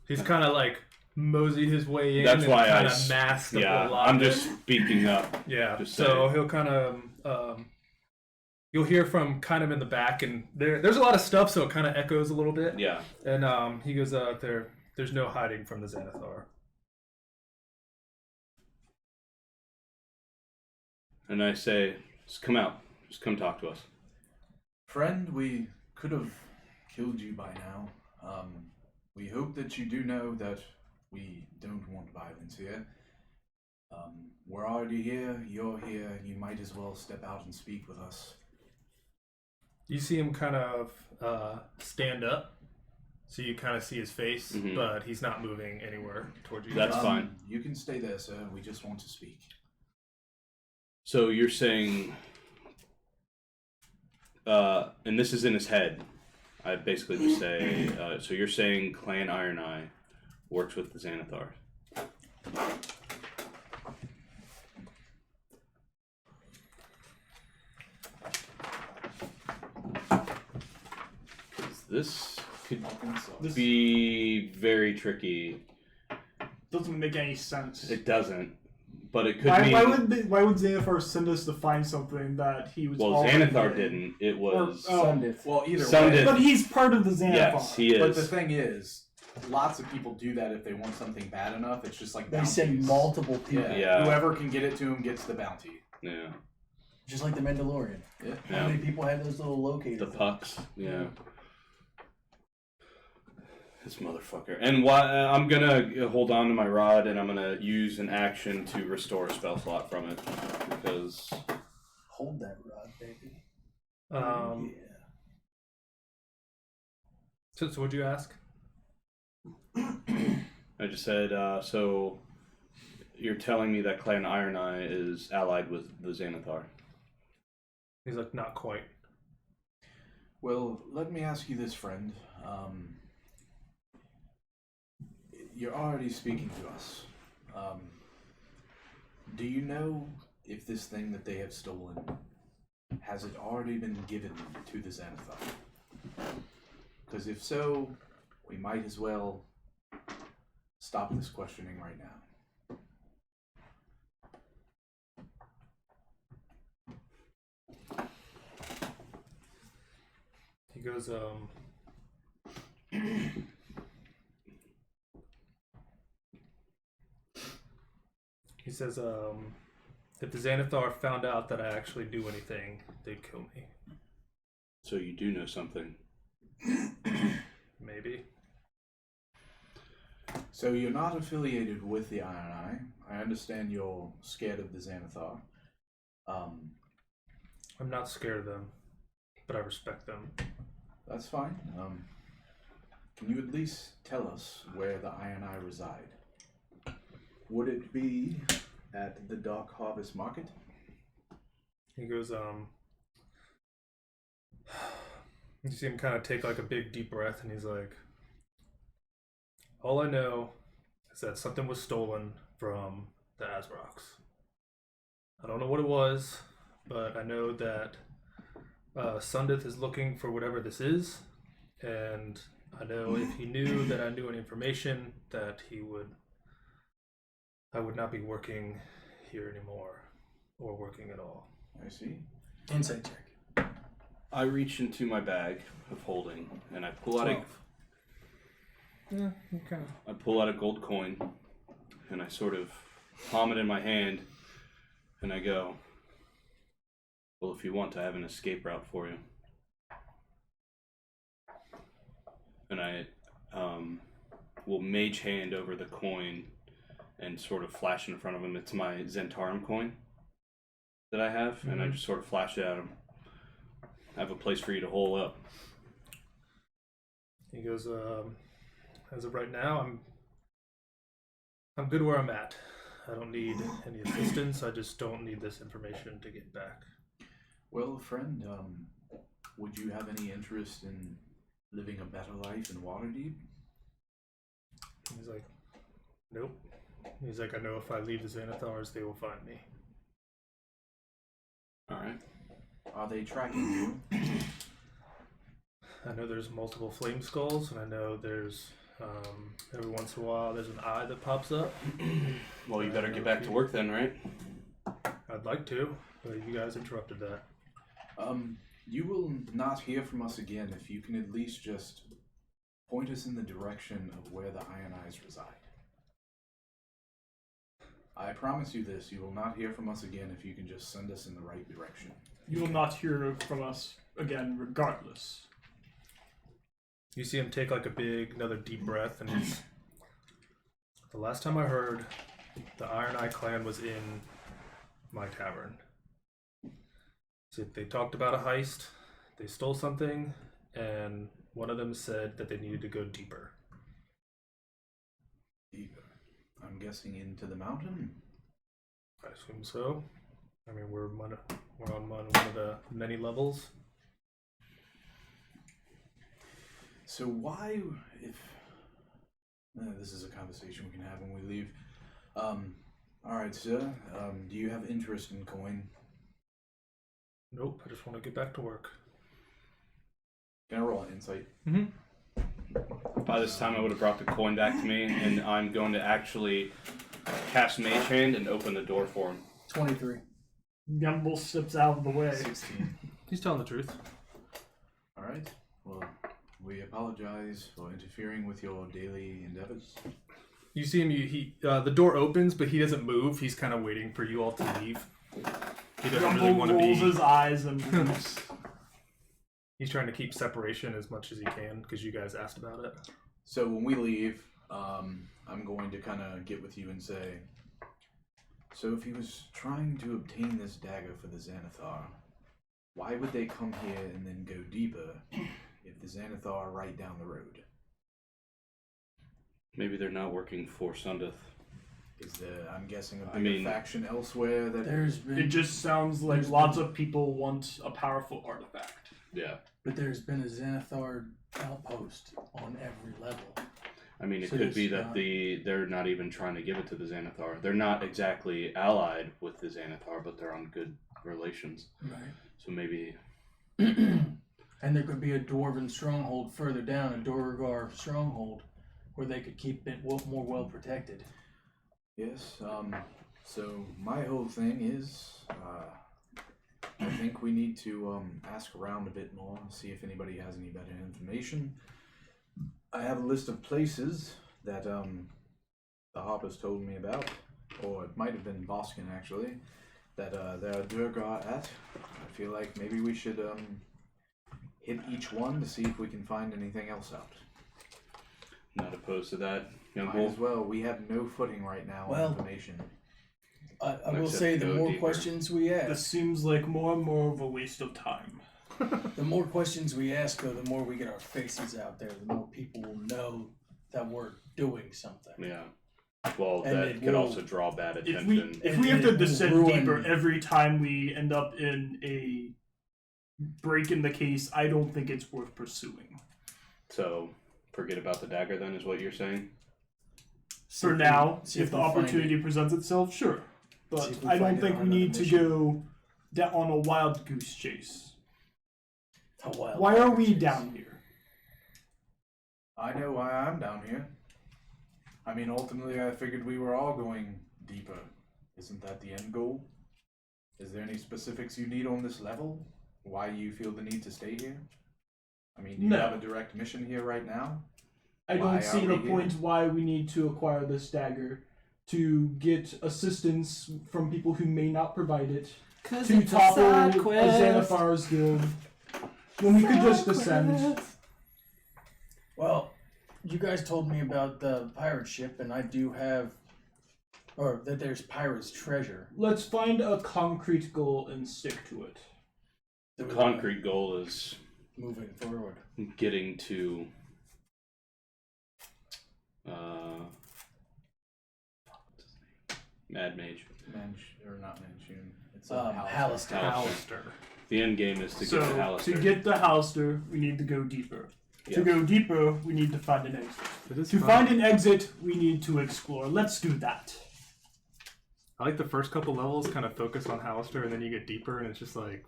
He's kind of like moseyed his way in. That's and why kind of masked a yeah, lot. I'm of it. just speaking up. Yeah. Just So saying. he'll kind of you'll hear from kind of in the back, and there's a lot of stuff, so it kind of echoes a little bit. Yeah. And he goes, there's no hiding from the Xanathar. And I say, just come out. Just come talk to us. Friend, we could have killed you by now. We hope that you do know that we don't want violence here. We're already here, you're here, you might as well step out and speak with us. You see him kind of stand up, so you kind of see his face, but he's not moving anywhere towards you. That's fine. You can stay there, sir. We just want to speak. So you're saying, and this is in his head. I basically just say, so you're saying Clan Iron Eye works with the Xanathar. This could be very tricky. Doesn't make any sense. It doesn't, but it could Why, mean... why would Xanathar send us to find something that he was? Well, already Xanathar in? didn't. It was... Sundith. Well, either Sundith. way. But he's part of the Xanathar. Yes, he is. But the thing is, lots of people do that if they want something bad enough. It's just like They bounties. send multiple people. Yeah. Whoever can get it to him gets the bounty. Yeah. Just like the Mandalorian. Yeah. How many people had those little locators? The pucks. Yeah. This motherfucker. And why? I'm gonna hold on to my rod, and I'm gonna use an action to restore a spell slot from it because. Hold that rod, baby. Yeah. So what'd you ask? I just said. So, you're telling me that Clan Iron Eye is allied with the Xanathar? He's like, not quite. Well, let me ask you this, friend. You're already speaking to us. Do you know if this thing that they have stolen, has it already been given to the Xanathar? Because if so, we might as well stop this questioning right now. He goes, he says, if the Xanathar found out that I actually do anything, they'd kill me. So you do know something. Maybe. So you're not affiliated with the Iron Eye. I understand you're scared of the Xanathar. I'm not scared of them, but I respect them. That's fine. Can you at least tell us where the Iron Eye reside? Would it be at the Dark Harvest Market? He goes, you see him kind of take like a big deep breath, and he's like, all I know is that something was stolen from the Azrox. I don't know what it was, but I know that Sundith is looking for whatever this is, and I know if he knew that I knew any information, that I would not be working here anymore, or working at all. I see. Insight check. I reach into my bag of holding, and I pull out I pull out a gold coin, and I sort of palm it in my hand, and I go, well, if you want, I have an escape route for you. And I will mage hand over the coin and sort of flash in front of him. It's my Zentarum coin that I have, and I just sort of flash it at him. I have a place for you to hole up. He goes, as of right now, I'm good where I'm at. I don't need any assistance. I just don't need this information to get back. Well, friend, would you have any interest in living a better life in Waterdeep? He's like, nope. He's like, I know if I leave the Xanathars, they will find me. Alright. Are they tracking you? I know there's multiple flame skulls, and I know there's, every once in a while, there's an eye that pops up. Well, you better get back to work then, right? I'd like to, but you guys interrupted that. You will not hear from us again if you can at least just point us in the direction of where the Iron Eyes reside. I promise you this, you will not hear from us again if you can just send us in the right direction. You will not hear from us again, regardless. You see him take like another deep breath, and he's, the last time I heard, the Iron Eye clan was in my tavern. So they talked about a heist. They stole something, and one of them said that they needed to go deeper. Deeper. I'm guessing into the mountain. I assume so. I mean, we're on one of the many levels. So why, if this is a conversation we can have when we leave. All right, sir. Do you have interest in coin? Nope. I just want to get back to work. Can I roll an insight? Mm-hmm. By this time, I would have brought the coin back to me, and I'm going to actually cast Mage Hand and open the door for him. 23. Gumble steps out of the way. 16. He's telling the truth. All right. Well, we apologize for interfering with your daily endeavors. You see him. The door opens, but he doesn't move. He's kind of waiting for you all to leave. He doesn't really Gumble want to rolls be. his eyes and leaves. He's trying to keep separation as much as he can because you guys asked about it. So when we leave, I'm going to kind of get with you and say, so if he was trying to obtain this dagger for the Xanathar, why would they come here and then go deeper if the Xanathar are right down the road? Maybe they're not working for Sundeth. Is there, I'm guessing, a bigger faction elsewhere that... There's been, It just sounds like lots of people want a powerful artifact. Yeah. but there's been a Xanathar outpost on every level. I mean, it So could be it's that not- they're not even trying to give it to the Xanathar. They're not exactly allied with the Xanathar, but they're on good relations. Right. So maybe... And there could be a dwarven stronghold further down, a Dorgar stronghold, where they could keep it more well protected. Yes, so my whole thing is, I think we need to ask around a bit more, see if anybody has any better information. I have a list of places that the Harpers told me about, or it might have been Boskin actually, that there are Durgar at. I feel like maybe we should hit each one to see if we can find anything else out. Not opposed to that, young Might bull. as well. We have no footing right now on Well, information. I will Except say the go more deeper. questions we This ask, seems like more and more of a waste of time. the more questions we ask, though, the more we get our faces out there, the more people will know that we're doing something. Yeah. Well, And that it could will- also draw bad If attention. we have to it will descend ruin- deeper every time we end up in a break in the case, I don't think it's worth pursuing. So, forget about the dagger then, is what you're saying? For now, see if if the we find opportunity presents itself, sure. See But if we I don't find it think on we need to another go on a wild goose chase. A wild Why are we chase. down here? I know why I'm down here. I mean, ultimately, I figured we were all going deeper. Isn't that the end goal? Is there any specifics you need on this level? Why you feel the need to stay here? I mean, do you No. have a direct mission here right now? I Why don't see are the we here? point why we need to acquire this dagger to get assistance from people who may not provide it to topple a Xanathar's guild when we could just descend. Well, you guys told me about the pirate ship, and I do have, or that there's pirates' treasure. Let's find a concrete goal and stick to it. The concrete goal is Moving forward. getting to Mad Mage. Or not Manchun. It's Hallister. Alistair. The end game is to get to So, Hallister. to get the Hallister, we need to go deeper. To Yes. go deeper, we need to find an exit. It is To fun. find an exit, we need to explore. Let's do that. I like the first couple levels kind of focus on Hallister, and then you get deeper, and it's just like,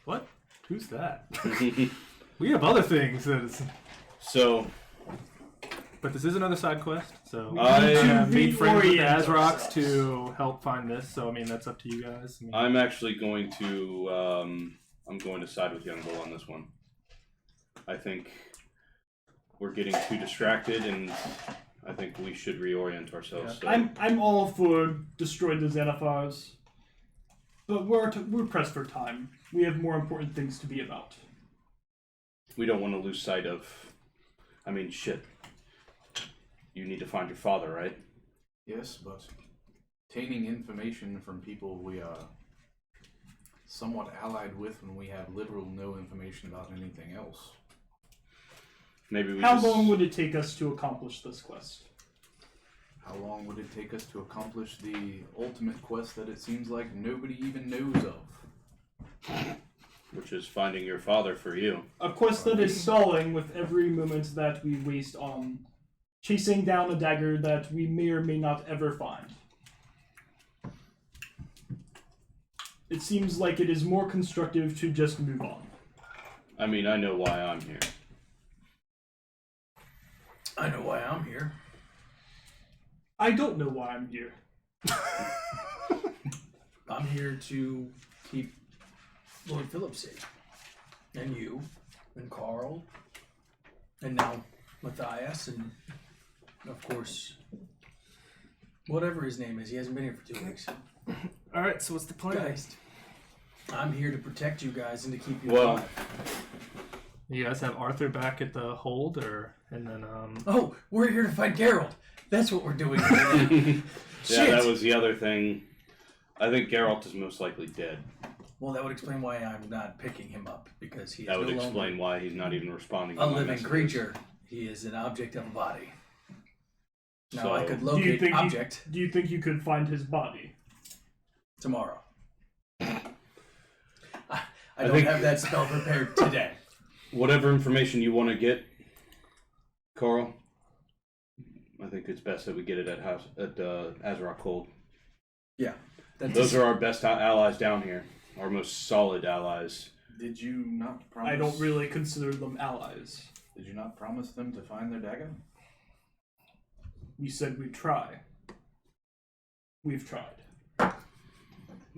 what? Who's that? We have other things that is. So, But this is another side quest, so I have made friends with the reorient Azrox ourselves. to help find this. So I mean, that's up to you guys. I mean, I'm actually going to I'm going to side with Young Bull on this one. I think we're getting too distracted, and I think we should reorient ourselves. So I'm all for destroy the Xanathars, but we're pressed for time. We have more important things to be about. we don't want to lose sight of. I mean, shit. You need to find your father, right? Yes, but obtaining information from people we are somewhat allied with when we have literal no information about anything else? Maybe we How just... long would it take us to accomplish this quest? How long would it take us to accomplish the ultimate quest that it seems like nobody even knows of? Which is finding your father for you. A quest that is stalling with every moment that we waste on chasing down a dagger that we may or may not ever find. It seems like it is more constructive to just move on. I mean, I know why I'm here. I know why I'm here. I don't know why I'm here. I'm here to keep Lord Philip safe. And you, and Carl, and now Matthias, and of course, whatever his name is. He hasn't been here for 2 weeks. Alright, so what's the plan? Geist. I'm here to protect you guys and to keep you Well- alive. You guys have Arthur back at the hold, and then Oh, we're here to fight Geralt. That's what we're doing here. Yeah, Shit. that was the other thing. I think Geralt is most likely dead. Well, that would explain why I'm not picking him up, because he is That would no explain longer why he's not even responding to a my living messages. creature. He is an object of a body. Now So- I could Do you locate think object do you think you could find his body? tomorrow. I don't think- have that spell prepared today. Whatever information you want to get, Carl, I think it's best that we get it at Azrock Hold. Yeah. Those are our best allies down here. Our most solid allies. Did you not promise? I don't really consider them allies. Did you not promise them to find their dagger? We said we'd try. We've tried.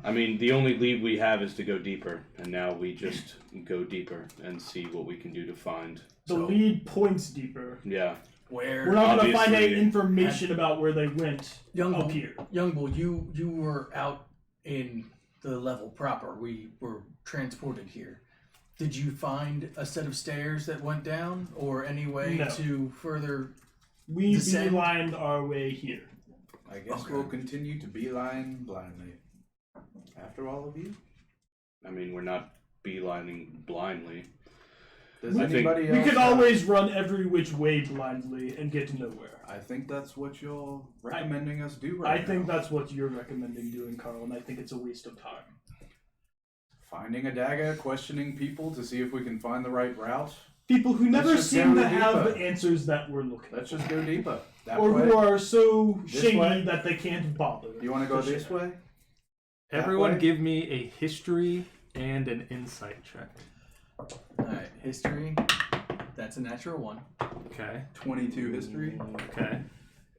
I mean, the only lead we have is to go deeper, and now we just go deeper and see what we can do to find. The So- lead points deeper. Yeah. Where We're not going to find any Obviously- information about where they went Young up Bull, here. Young Bull, you were out in the level proper. We were transported here. Did you find a set of stairs that went down, or any way No. to further? We Descend. beelined our way here. I guess Okay. we'll continue to beeline blindly. After all of you? I mean, we're not beelining blindly. Does I think- anybody else We could have- always run every which way blindly and get nowhere. I think that's what you're recommending us do right I think now. that's what you're recommending doing, Carl, and I think it's a waste of time. Finding a dagger, questioning people to see if we can find the right route. People who never Let's just seem go to have deeper. the answers that we're looking Let's for. just go deeper. That Or way. who are so This shady way? that they can't bother. You want to go to this share. way? That everyone way? give me a history and an insight check. All right, history. That's a natural 1. Okay. 22 history. Okay.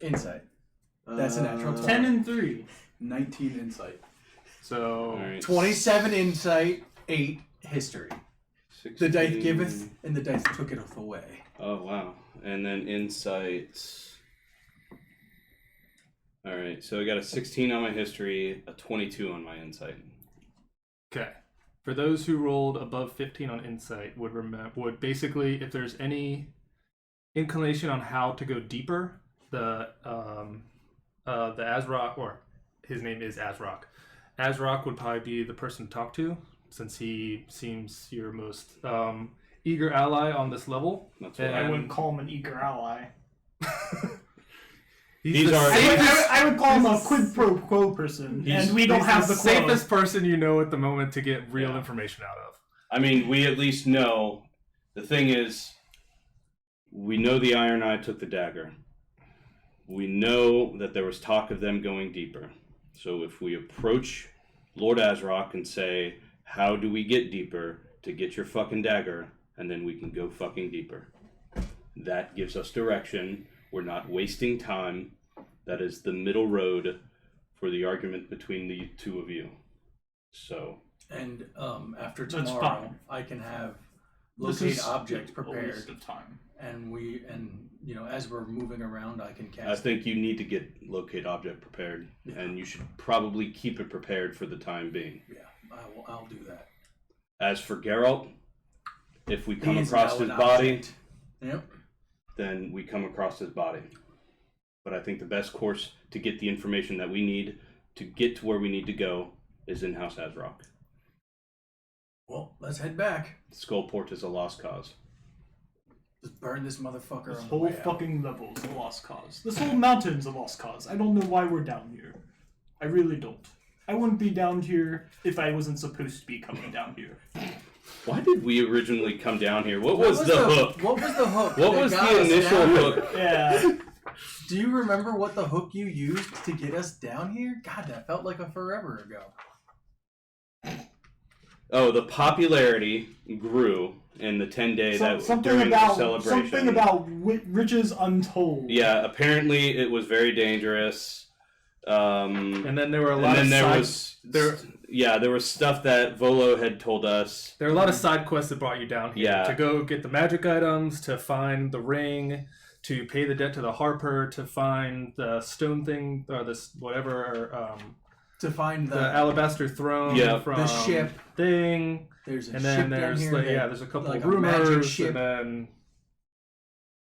Insight. That's a natural 20. 10 and 3. 19 insight. So All right. 27 insight, 8 history. 16. The dice giveth, and the dice tooketh away. Oh, wow. And then insights. Alright, so I got a 16 on my history, a 22 on my insight. okay. For those who rolled above 15 on insight, would basically, if there's any inclination on how to go deeper, the Azrock, or his name is Azrock. Azrock would probably be the person to talk to, since he seems your most eager ally on this level. That's what And- I wouldn't call him an eager ally. These the are- safest- I would call him a quid pro quo person, and we don't he's have the quo. safest person you know at the moment to get real Yeah. information out of. I mean, we at least know. The thing is, we know the Iron Eye took the dagger. We know that there was talk of them going deeper. So if we approach Lord Azrock and say, how do we get deeper to get your fucking dagger, and then we can go fucking deeper. That gives us direction. We're not wasting time. That is the middle road for the argument between the two of you. So, And after That's tomorrow, fine. I can have This locate is object a prepared, waste of time. and as we're moving around, I can I cast. think you need to get locate object prepared, and you should probably keep it prepared for the time being. Yeah, I'll do that. As for Geralt, if we come He is across now his an body, object. Yep. then we come across his body. But I think the best course to get the information that we need to get to where we need to go is in House Azrock. Well, let's head back. Skullport is a lost cause. Just burn this motherfucker This on the whole way out. fucking level is a lost cause. This whole mountain's a lost cause. I don't know why we're down here. I really don't. I wouldn't be down here if I wasn't supposed to be coming down here. Why did we originally come down here? What was the hook? What was the hook? What that was got the us initial down? hook? Yeah. Do you remember what the hook you used to get us down here? God, that felt like a forever ago. Oh, the popularity grew in the 10-day during the celebration. Something about riches untold. Yeah, apparently it was very dangerous. And then there were a lot and then of there was stuff that Volo had told us. There were a lot of side quests that brought you down here. Yeah. To go get the magic items, to find the ring, to pay the debt to the Harper, to find the stone thing, or this whatever, To find the alabaster throne from the ship thing. There's a And ship then down there's here. there's a couple like of a magic rumors, ship and then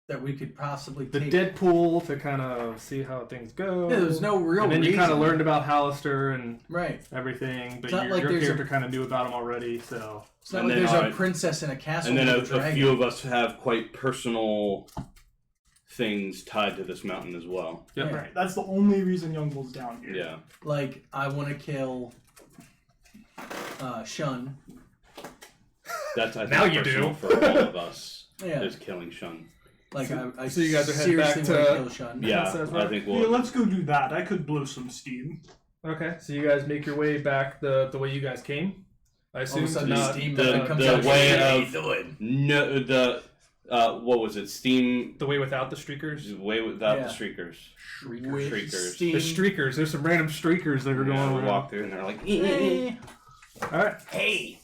that we could possibly the take. Deadpool to kind of see how things go. Yeah, there's no real And then you kind of reason. learned about Hallister and Right. everything, but It's not your like there's character kind of knew about him already, so. It's not And like then, there's a princess in a castle. And then with a dragon. few of us have quite personal things tied to this mountain as well. Yep. Right. That's the only reason Youngbull's down here. Yeah. Like, I want to kill Shun. That's I think Now you personal do. for all of us. Yeah. Is killing Shun. Like, I so you guys are heading seriously back want to- to kill Shun. Yeah, Sounds I right. think Yeah, we'll. let's go do that. I could blow some steam. Okay, so you guys make your way back the way you guys came. I All assume of a sudden, not steam the- comes the out. way Hey, how of- you doing? No, the what was it? Steam the way without the streakers. way without Yeah. the streakers. With Shriekers. steam. The streakers. There's some random streakers that are going Yeah, we around. walk through and they're like, Hey. All right. Hey.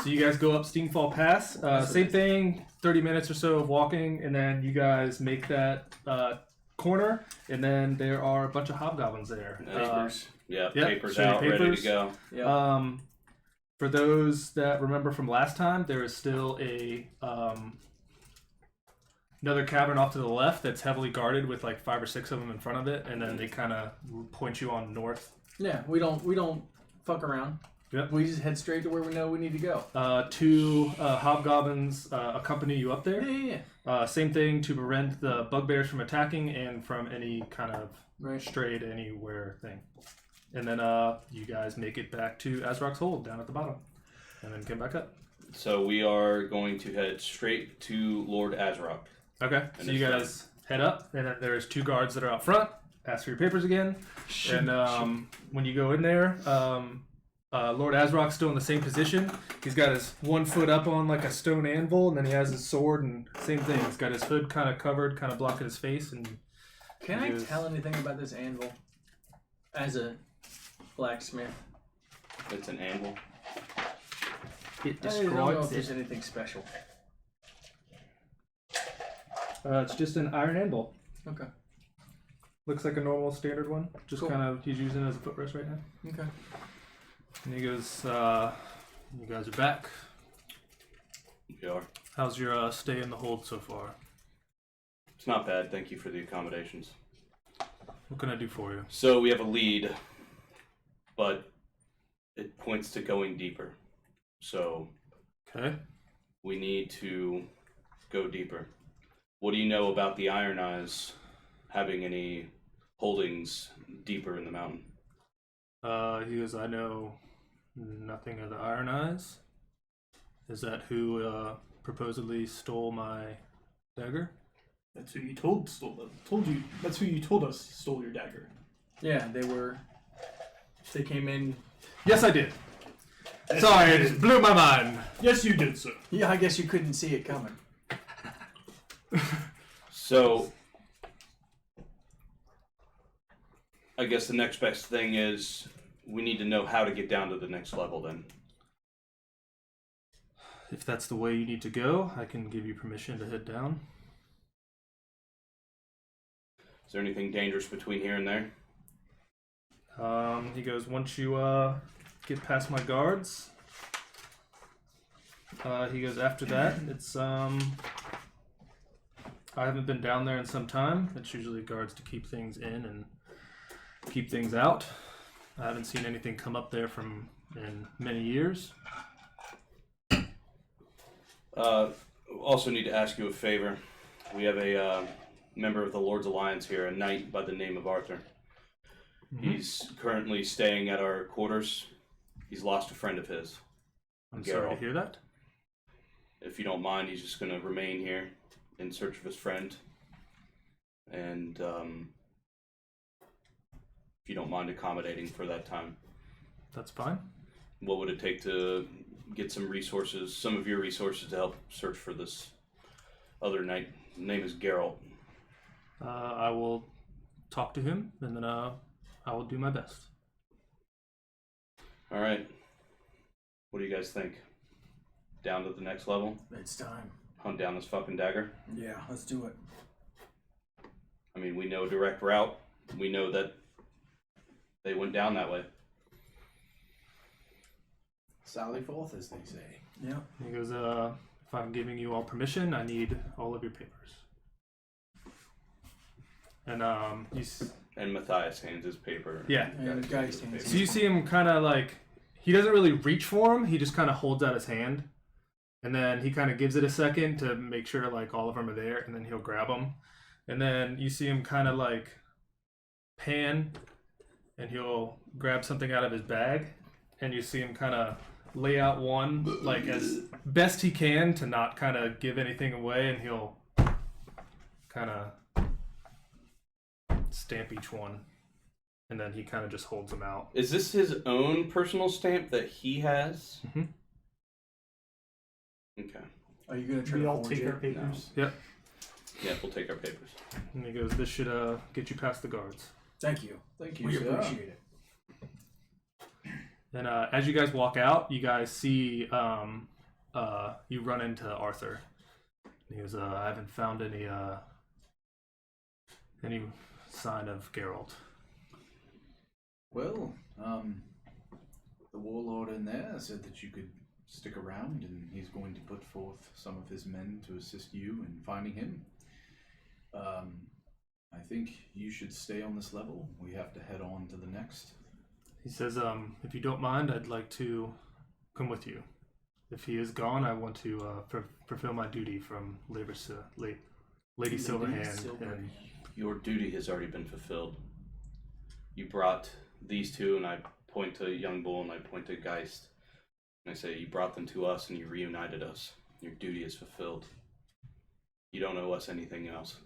So you guys go up Steamfall Pass. Same thing. 30 minutes or so of walking, and then you guys make that corner, and then there are a bunch of hobgoblins there. papers. Yeah, Yep, papers so your out, ready papers. to go. Yeah. For those that remember from last time, there is still a another cavern off to the left that's heavily guarded with like 5 or 6 of them in front of it, and then they kind of point you on north. Yeah, we don't fuck around. Yep. We just head straight to where we know we need to go. 2 hobgoblins accompany you up there. Yeah. Same thing to prevent the bugbears from attacking and from any kind of Right. strayed anywhere thing. And then you guys make it back to Azrok's Hold down at the bottom, and then come back up. So we are going to head straight to Lord Azrok. Okay, And so you it's guys head up, and then there's 2 guards that are out front. Ask for your papers again, and when you go in there, Lord Azrok's still in the same position. He's got his 1 foot up on like a stone anvil, and then he has his sword, and same thing. He's got his hood kind of covered, kind of blocking his face, and Can I tell anything about this anvil? As a blacksmith, It's an anvil. it I don't know if describes there's it. anything special. It's just an iron anvil. Okay. Looks like a normal standard one. Just Cool. kind of, he's using it as a footrest right now. Okay. And he goes, you guys are back. We are. How's your stay in the hold so far? It's not bad. Thank you for the accommodations. What can I do for you? So we have a lead, but it points to going deeper. So Okay. we need to go deeper. What do you know about the Iron Eyes having any holdings deeper in the mountain? He goes, I know nothing of the Iron Eyes. Is that who supposedly stole my dagger? That's who you told you. That's who you told us stole your dagger. Yeah, they came in. Yes, I did. Yes, Sorry, you it did. just blew my mind. Yes, you did, sir. Yeah, I guess you couldn't see it coming. So I guess the next best thing is we need to know how to get down to the next level then. If that's the way you need to go, I can give you permission to head down. Is there anything dangerous between here and there? He goes, once you get past my guards, he goes, after that, it's I haven't been down there in some time. It's usually guards to keep things in and keep things out. I haven't seen anything come up there in many years. Also need to ask you a favor. We have a member of the Lord's Alliance here, a knight by the name of Arthur. Mm-hmm. He's currently staying at our quarters. He's lost a friend of his. I'm sorry to hear that. If you don't mind, he's just going to remain here in search of his friend. And if you don't mind accommodating for that time. That's fine. What would it take to get some resources, some of your resources to help search for this other knight? His name is Geralt. I will talk to him, and then I will do my best. All right. What do you guys think? Down to the next level? It's time. Hunt down this fucking dagger? Yeah, let's do it. I mean, we know a direct route. We know that they went down that way. Sally forth, as they say. Yeah. He goes, if I'm giving you all permission, I need all of your papers. And And Matthias hands his paper. Yeah. And the guy stands. So you see him kind of like, he doesn't really reach for him. He just kind of holds out his hand, and then he kind of gives it a second to make sure like all of them are there, and then he'll grab them. And then you see him kind of like pan, and he'll grab something out of his bag, and you see him kind of lay out one like as best he can to not kind of give anything away, and he'll kind of stamp each one, and then he kind of just holds them out. Is this his own personal stamp that he has? Mm-hmm. Okay. Are you gonna try We to all forge take our it? papers. Yep. Yeah, we'll take our papers. And he goes, this should get you past the guards. Thank you. Thank you, We sir. appreciate it. And as you guys walk out, you guys see you run into Arthur. And he goes, I haven't found any sign of Geralt. Well, the warlord in there said that you could stick around, and he's going to put forth some of his men to assist you in finding him. I think you should stay on this level. We have to head on to the next. He says, if you don't mind, I'd like to come with you. If he is gone, I want to fulfill my duty from Lady Silverhand. And Your duty has already been fulfilled. You brought these two, and I point to Young Bull and I point to Geist. And I say, you brought them to us and you reunited us. Your duty is fulfilled. You don't owe us anything else.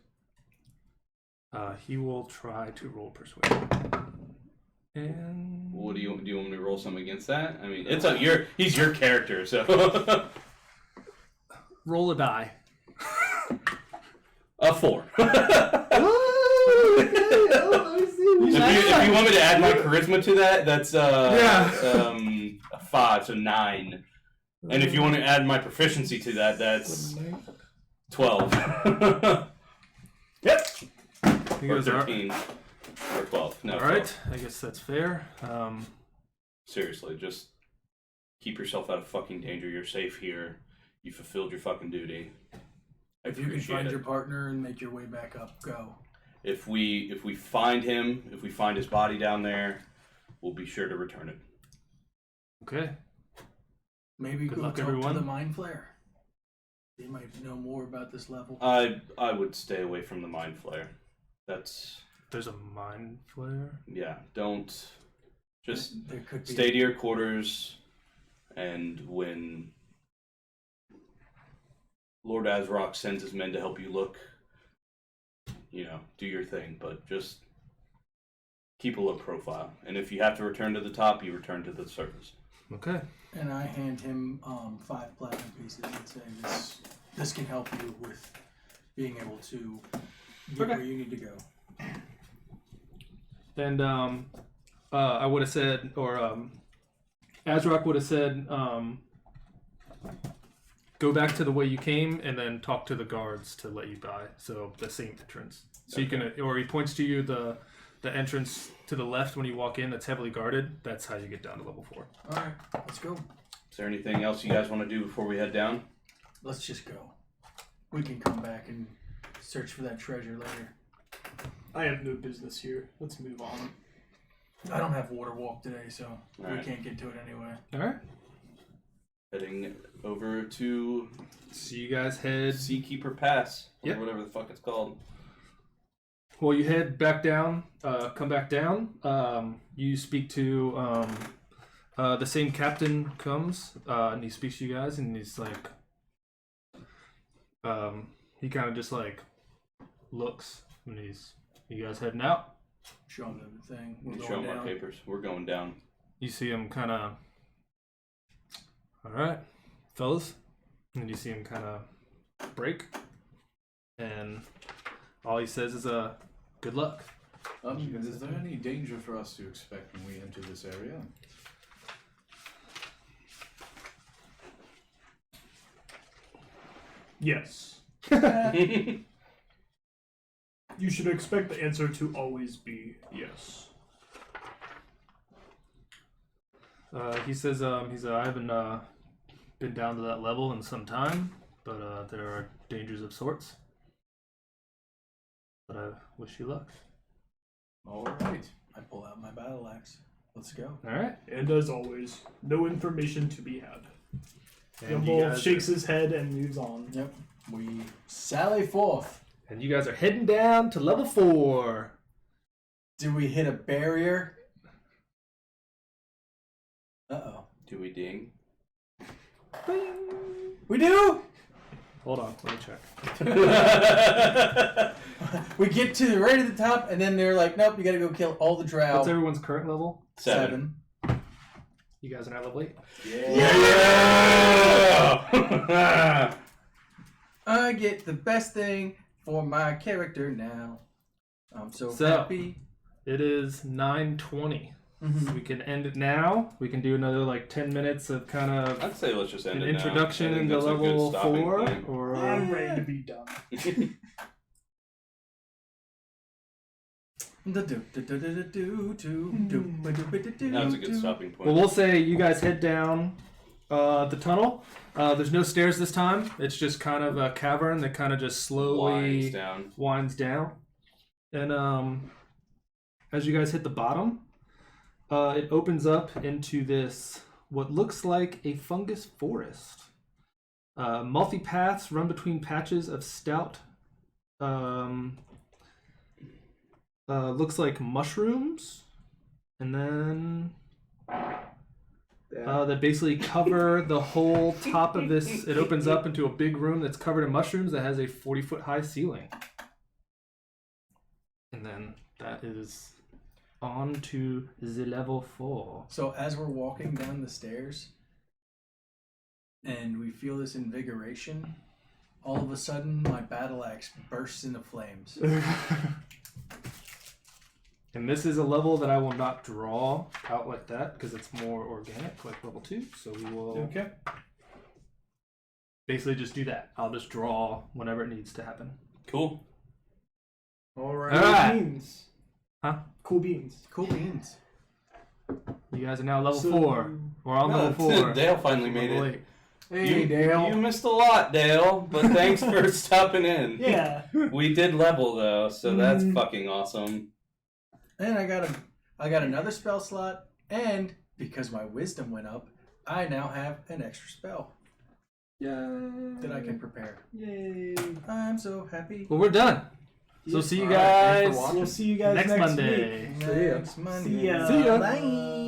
he will try to roll persuasion. And What do you want me to roll something against that? I mean, he's your character, so roll a die. a 4. I see. If you want me to add my charisma to that, that's Yeah. a 5, so 9. And if you want to add my proficiency to that, that's 12. Yep. He Or goes, 13. Or 12. No. all 12. right, I guess that's fair. Seriously, just keep yourself out of fucking danger. You're safe here. You fulfilled your fucking duty. I If you can appreciate find it. your partner and make your way back up, go. If we find him, if we find his body down there, we'll be sure to return it. Okay. Maybe Good go luck, talk everyone. to the Mind Flayer. They might know more about this level. I would stay away from the Mind Flayer. That's There's a mind flare. yeah. Don't just There could be. stay to your quarters, and when Lord Azrock sends his men to help you look, do your thing, but just keep a low profile. And if you have to return to the top, you return to the surface. Okay. And I hand him 5 platinum pieces and say, this can help you with being able to get Okay. where you need to go. And I would have said, or Azrock would have said, go back to the way you came, and then talk to the guards to let you by. So the same entrance. So you can, or he points to you the entrance to the left when you walk in that's heavily guarded. That's how you get down to level 4. Alright, let's go. Is there anything else you guys want to do before we head down? Let's just go. We can come back and search for that treasure later. I have no business here. Let's move on. I don't have water walk today, so we Alright. can't get to it anyway. All right. heading over to So you guys head. Seakeeper Pass, or Yep. whatever the fuck it's called. Well, you head back down. Come back down. You speak to the same captain comes, and he speaks to you guys, and he's like, he kind of just like looks, and you guys heading out. Show him everything. We're You going show him down. our papers. We're going down. You see him kind of. All right, fellas, and you see him kind of break, and all he says is good luck. Is there any danger for us to expect when we enter this area? Yes. You should expect the answer to always be yes. He says I haven't been down to that level in some time, but there are dangers of sorts. But I wish you luck. All right. I pull out my battle axe. Let's go. All right. And as always, no information to be had. And you Gumball guys shakes his head and moves on. Yep. We sally forth. and you guys are heading down to level 4. Do we hit a barrier? Uh-oh. Do we ding? We do? Hold on, let me check. We get to right at the top, and then they're like, nope, you gotta go kill all the drow. What's everyone's current level? 7. You guys are now level 8. Yeah! I get the best thing for my character now. I'm so happy. It is 9:20. So we can end it now. We can do another like 10 minutes of kind of I'd say let's just end an it introduction now. I think into that's a good level stopping 4. point. Or I'm ready to be done. That's a good stopping point. well, we'll say you guys head down the tunnel. There's no stairs this time. It's just kind of a cavern that kind of just slowly winds down. And as you guys hit the bottom, it opens up into this what looks like a fungus forest. Multi-paths run between patches of stout, looks like mushrooms, and then that basically cover the whole top of this. It opens up into a big room that's covered in mushrooms that has a 40-foot high ceiling. And then that is on to the level 4. So as we're walking down the stairs and we feel this invigoration, all of a sudden my battle axe bursts into flames. And this is a level that I will not draw out like that because it's more organic, like level 2. So we will basically just do that. I'll just draw whenever it needs to happen. Cool. Alright. All right. Beans. Huh? Cool beans. Cool beans. You guys are now level So- 4. We're on level 4. Dale finally made Level it. 8. You missed a lot, Dale, but thanks for stopping in. Yeah. We did level though, so that's fucking awesome. And I got another spell slot, and because my wisdom went up, I now have an extra spell that I can prepare. Yay. I'm so happy. Well, we're done. So see you All right, thanks guys for We'll see you guys next next Monday. week. Next Monday. See ya. See ya. Bye.